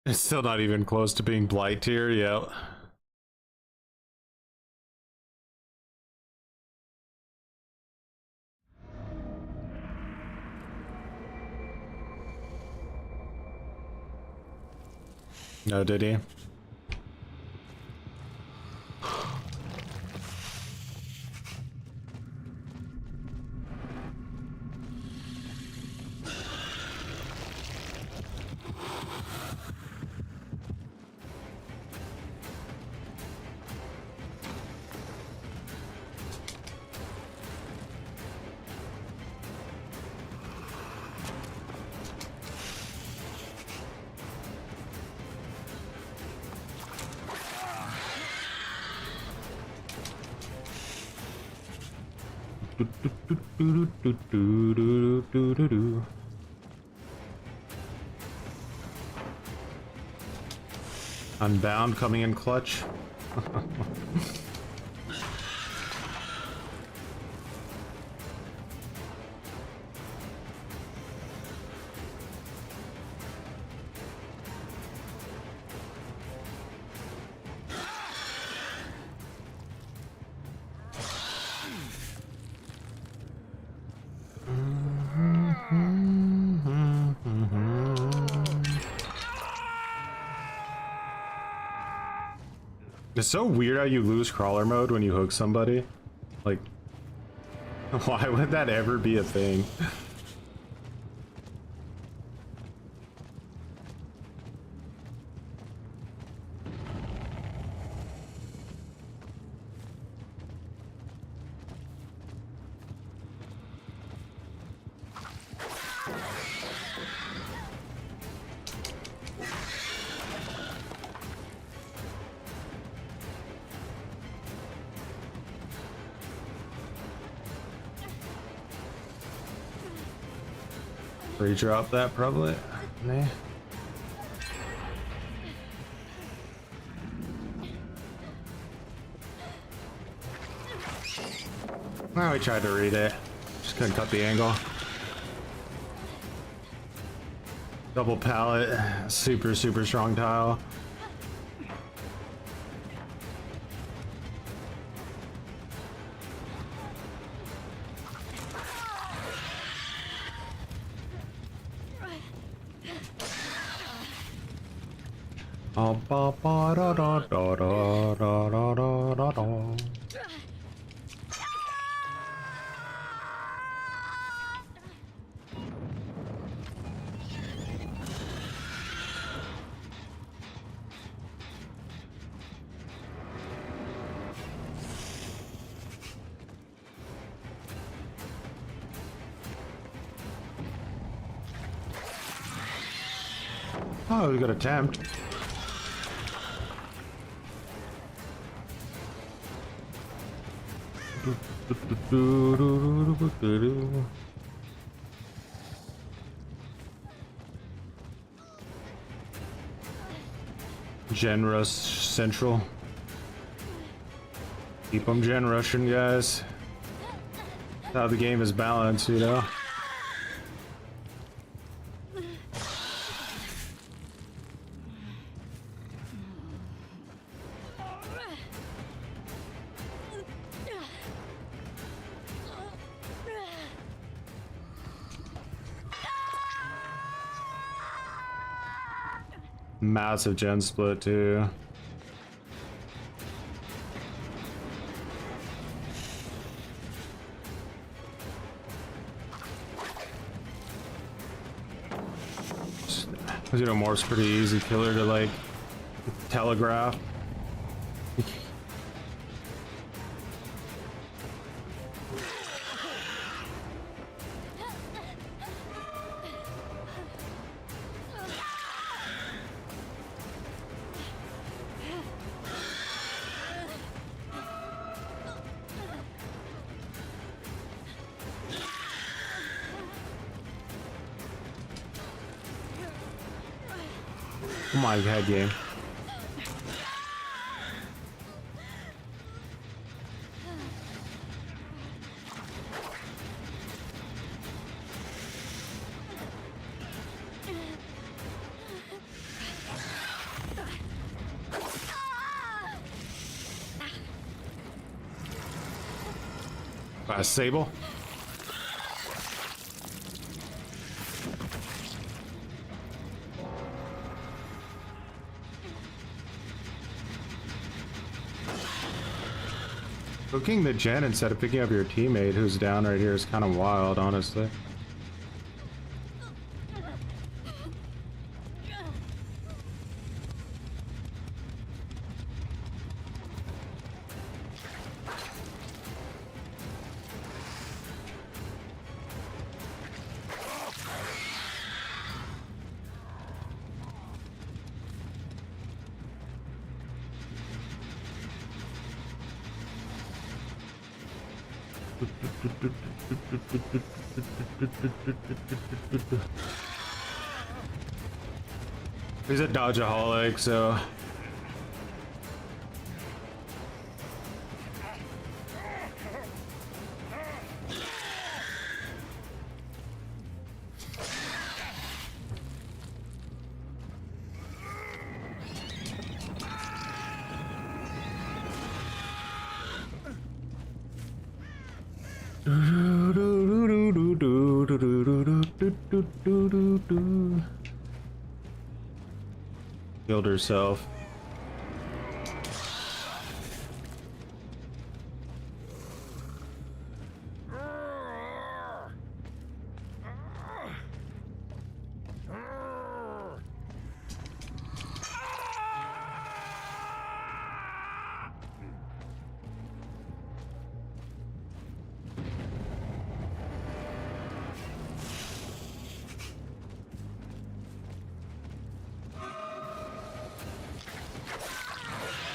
It's still not even close to being Blight tier, yeah. No, did he? Unbound coming in clutch. It's so weird how you lose crawler mode when you hook somebody. Like, why would that ever be a thing? Redrop that probably. Nah. Well, we tried to read it. Just couldn't cut the angle. Double pallet, super strong tile. Ba ba da da da da da da da da. Oh, we got a tempt. Gen Rush Central. Keep them Gen Rushing, guys. That's how the game is balanced, you know? Massive gen split too. Xenomorph's pretty easy killer to like telegraph. Oh my god, game. Sable. Cooking the gen instead of picking up your teammate who's down right here is kind of wild, honestly. He's a dodgeaholic, so killed herself.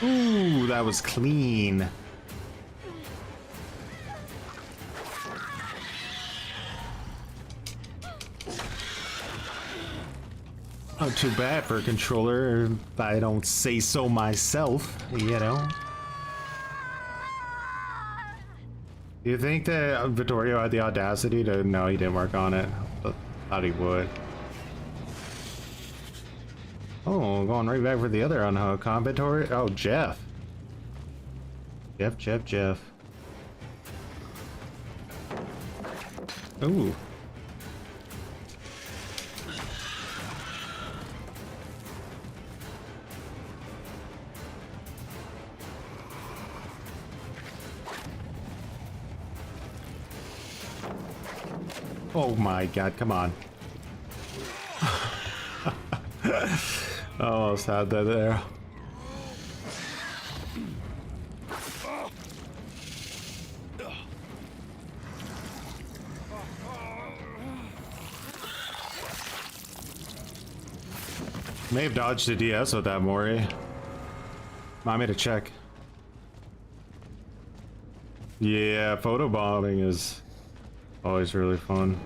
Ooh, that was clean. Not too bad for a controller, if I don't say so myself, you know. Do you think that Vittorio had the audacity to... No, he didn't work on it. But thought he would. Oh, going right back for the other unhook. Inventory. Oh, Jeff. Jeff. Ooh. Oh my god, come on. Almost had that there. May have dodged a DS with that, Mori. I made a check. Yeah, photobombing is always really fun.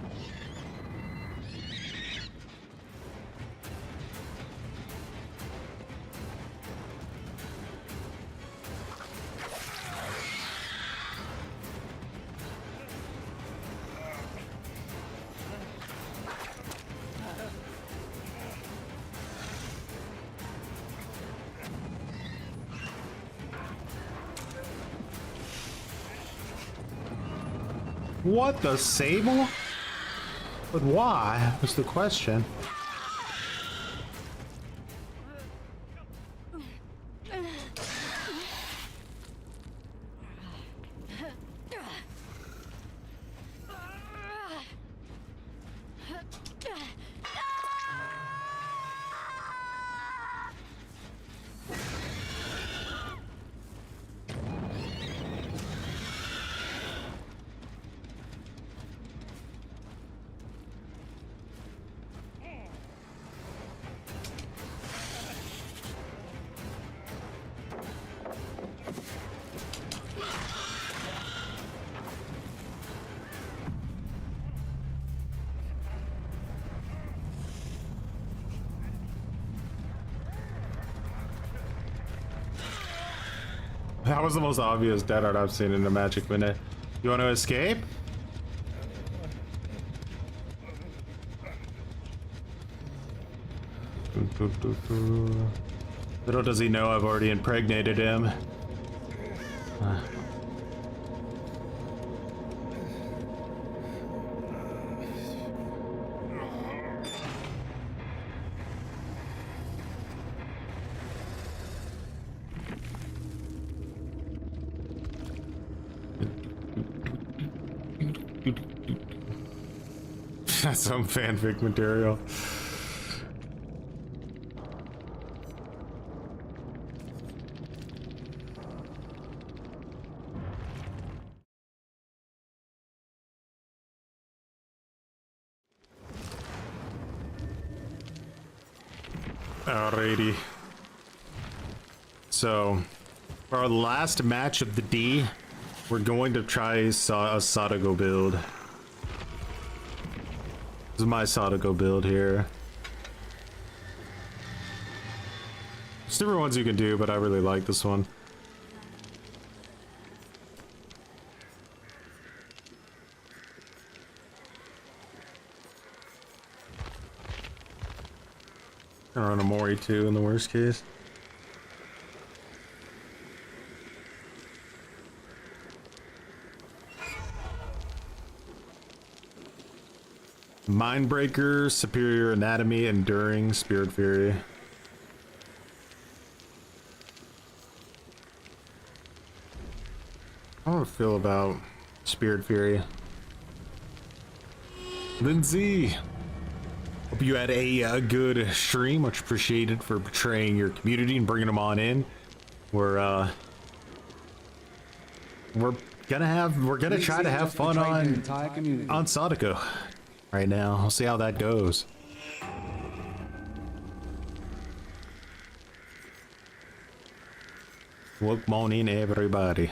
What the sable? But why was the question? That was the most obvious dead art I've seen in a Magic minute. You want to escape? Little does he know I've already impregnated him. That's some fanfic material. Alrighty. So, for our last match of the D, we're going to try a Sadako build. This is my Sadako build here. There's different ones you can do, but I really like this one. Gonna run a Mori too in the worst case. Mindbreaker, Superior Anatomy, Enduring, Spirit Fury. How do I feel about Spirit Fury? Lindsay! Hope you had a good stream. Much appreciated for portraying your community and bringing them on in. We're gonna try to have fun on Sadako right now. I'll see how that goes. Good morning, everybody.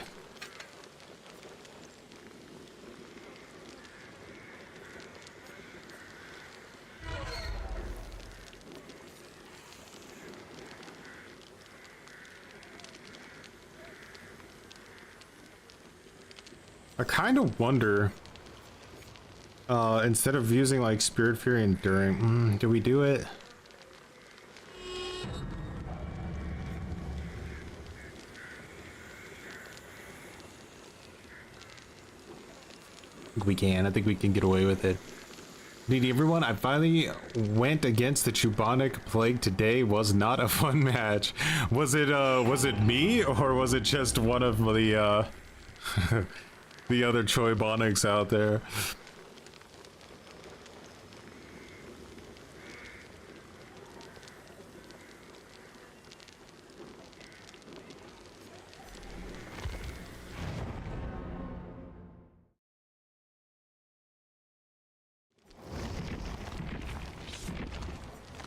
I kind of wonder, instead of using like Spirit Fury Enduring, do we do it? think we can. I think we can get away with it. Need everyone, I finally went against the Choybonic plague today. Was not a fun match. Was it me, or was it just one of the the other Choybonics out there?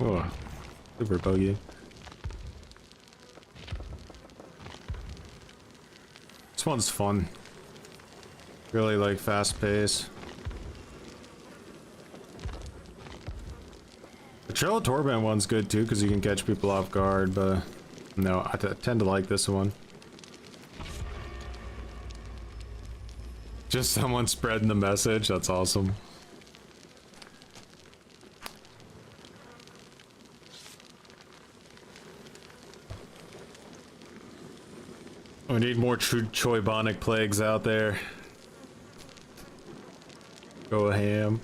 Oh, super buggy. This one's fun. Really like fast pace. The Trail of Torment one's good too because you can catch people off guard, but no, I tend to like this one. Just someone spreading the message, that's awesome. We need more true Choybonic plagues out there. Go ham.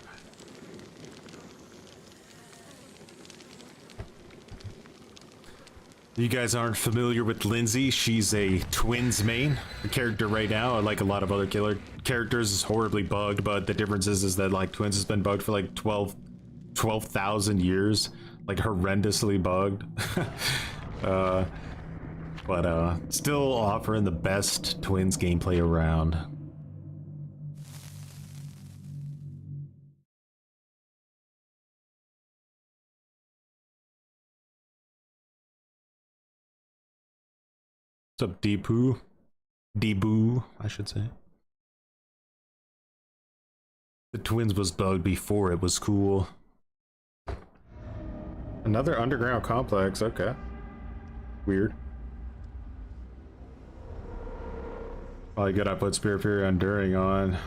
You guys aren't familiar with Lindsay. She's a Twins main. The character right now, like a lot of other killer characters, is horribly bugged, but the difference is that like Twins has been bugged for like 12,000 years. Like horrendously bugged. But still offering the best Twins gameplay around. What's up, Deepoo? Deeboo, I should say. The Twins was bugged before it was cool. Another underground complex, okay. Weird. Probably good I put Spirit Fury Enduring on. I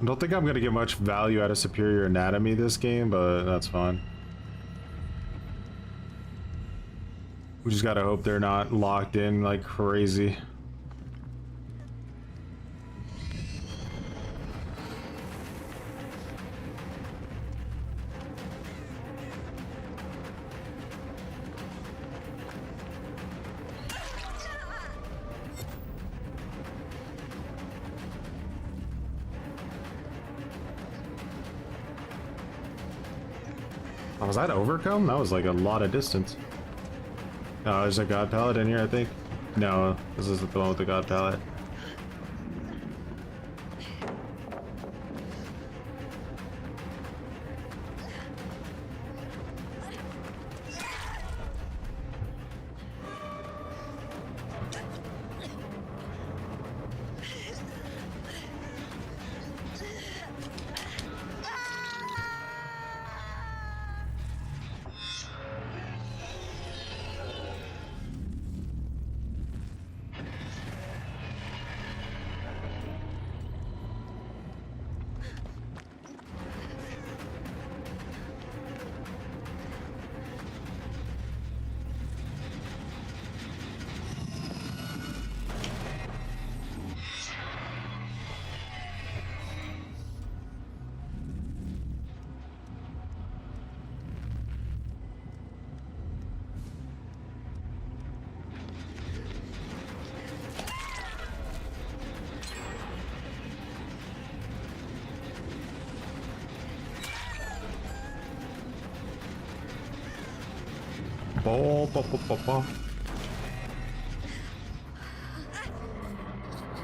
don't think I'm gonna get much value out of Superior Anatomy this game, but that's fine. We just gotta hope they're not locked in like crazy. Oh, was that overcome? That was like a lot of distance. Oh, there's a God Pallet in here, I think. No, this isn't the one with the God Pallet.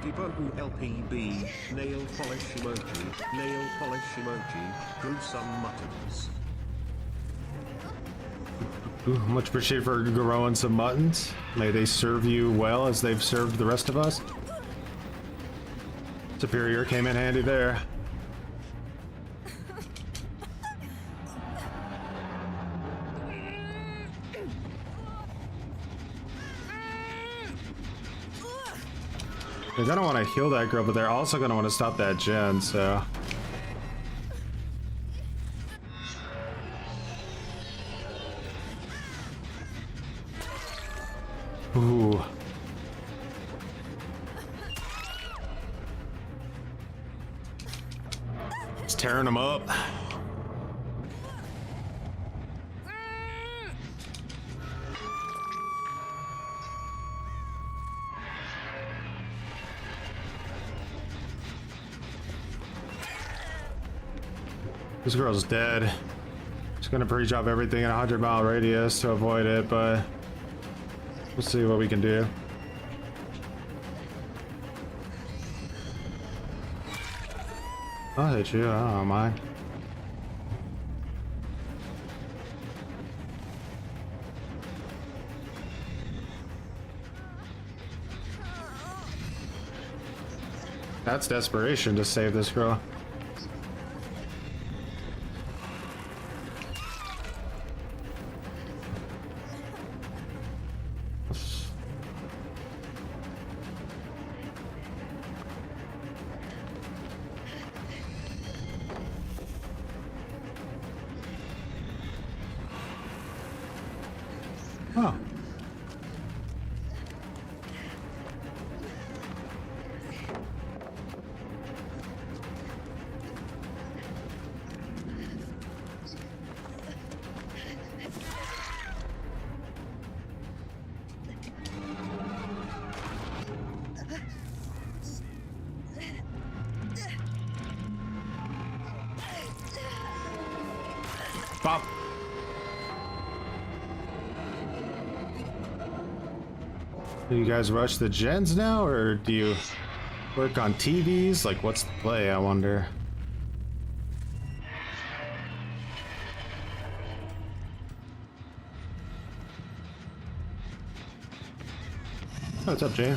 Gibohu LPB, nail polish emoji, gruesome muttons. Ooh, much appreciated for growing some muttons. May they serve you well as they've served the rest of us. Superior came in handy there. They're gonna want to heal that girl, but they're also gonna want to stop that gen, so. Ooh. tearing them up. This girl's dead. Just gonna pre-drop everything in a 100-mile radius to avoid it, but we'll see what we can do. I'll hit you, I don't mind. That's desperation to save this girl. Oh. Pop. Do you guys rush the gens now, or do you work on TVs? Like, what's the play, I wonder? Oh, what's up, Jay?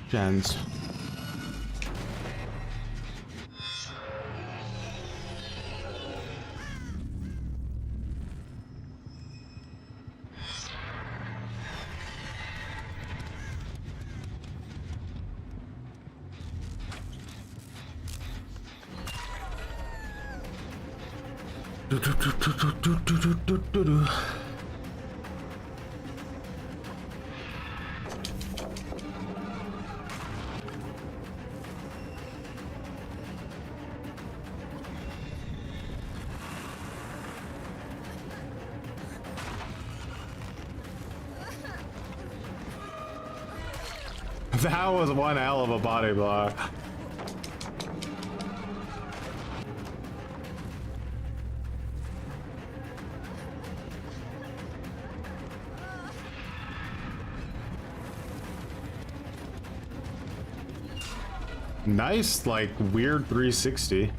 Gens. That was one hell of a body block. Nice, like, weird 360.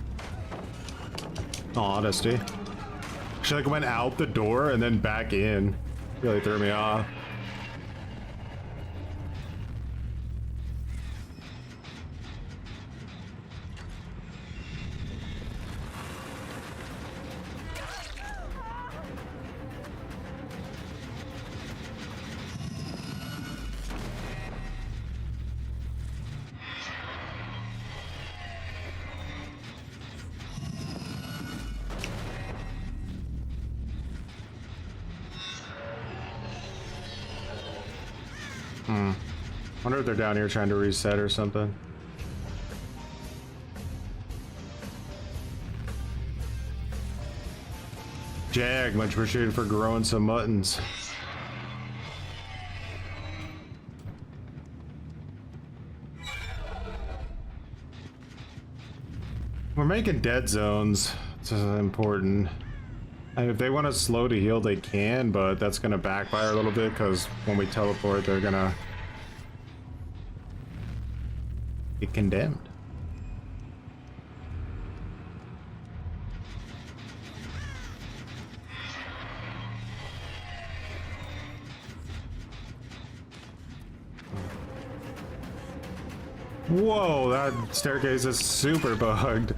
Oh, honesty. She like went out the door and then back in. Really threw me off. Wonder if they're down here trying to reset or something. Jag, much appreciated for growing some muttons. We're making dead zones. This is important. And if they want to slow to heal, they can, but that's gonna backfire a little bit because when we teleport, they're gonna get condemned. Whoa, that staircase is super bugged.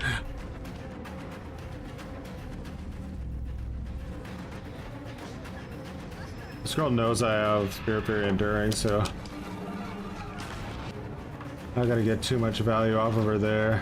This girl knows I have Spirit Fairy Enduring, so I gotta get too much value off of her there.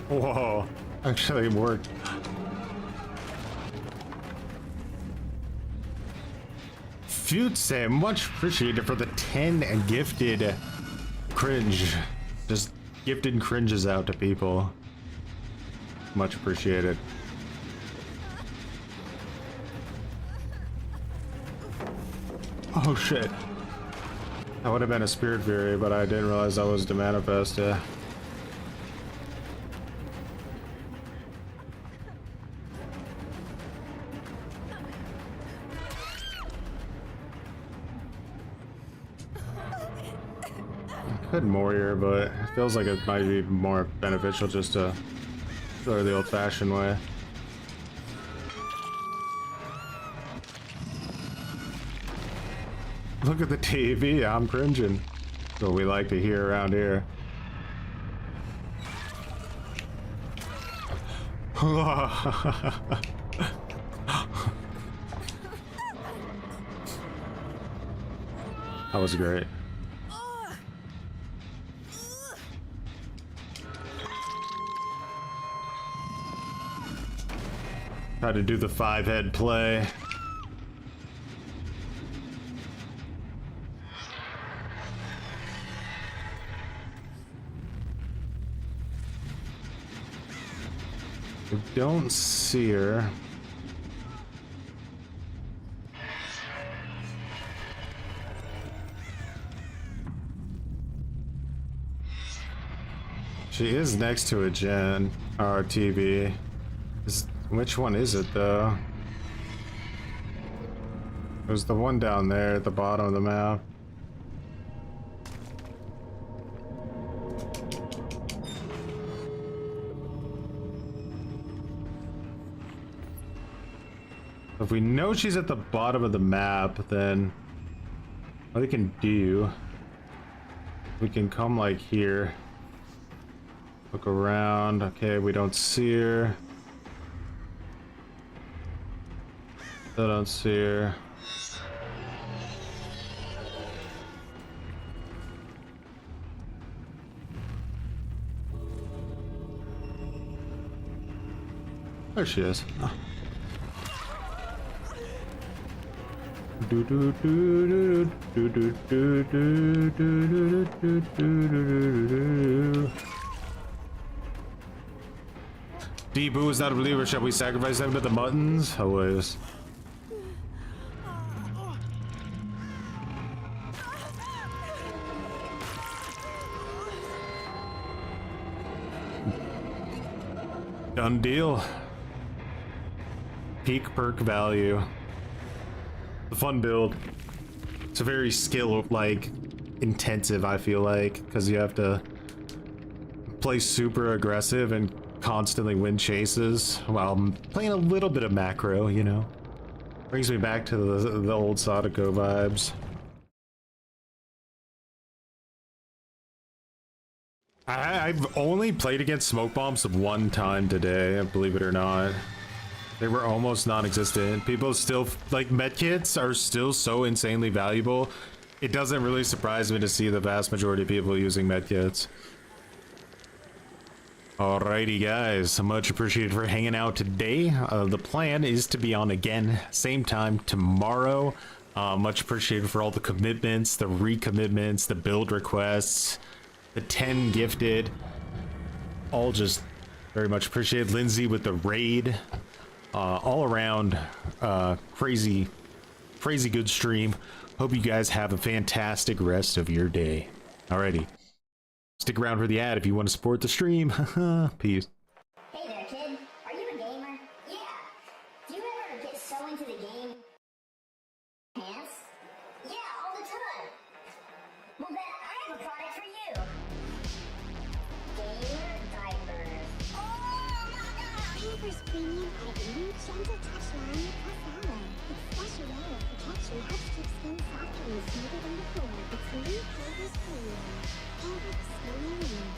Whoa, actually it worked. Futse, much appreciated for the 10 and gifted cringe. Just gifted cringes out to people. Much appreciated. Oh shit. That would have been a Spirit Fury, but I didn't realize that was to manifest, yeah. Could Warrior, but it feels like it might be more beneficial just to go the old-fashioned way. Look at the TV, I'm cringing. That's what we like to hear around here. That was great. Try to do the 5-head play. I don't see her. She is next to a gen or TV. Which one is it though? There's the one down there at the bottom of the map. If we know she's at the bottom of the map, then what we can do, we can come like here, look around. Okay, we don't see her. I don't see her. There she is. Oh. Deepu is not a believer. Shall we sacrifice them to the muttons? Always. Done deal. Peak perk value. The fun build. It's a very skill like intensive, I feel like, because you have to play super aggressive and constantly win chases while playing a little bit of macro, you know. Brings me back to the old Sadako vibes. I've only played against smoke bombs one time today, believe it or not. They were almost non-existent. People still, like, medkits are still so insanely valuable. It doesn't really surprise me to see the vast majority of people using medkits. Alrighty guys, much appreciated for hanging out today. The plan is to be on again, same time tomorrow. Much appreciated for all the commitments, the recommitments, the build requests, the 10 gifted. All just very much appreciated. Lindsay with the raid. All around crazy good stream. Hope you guys have a fantastic rest of your day. Alrighty. Stick around for the ad if you want to support the stream. Peace. Hey there, kid. Are you a gamer? Yeah. Do you ever get so into the game? Pants? Yeah, all the time. Well, then I have a product for you. Gamer diapers. Oh my god! Pampers Premium Pedigree Gentle Touch Line Plus Aloe. Its special layer of protection helps keep skin softer and smoother than before. It's new Pampers Premium. Pampers Premium.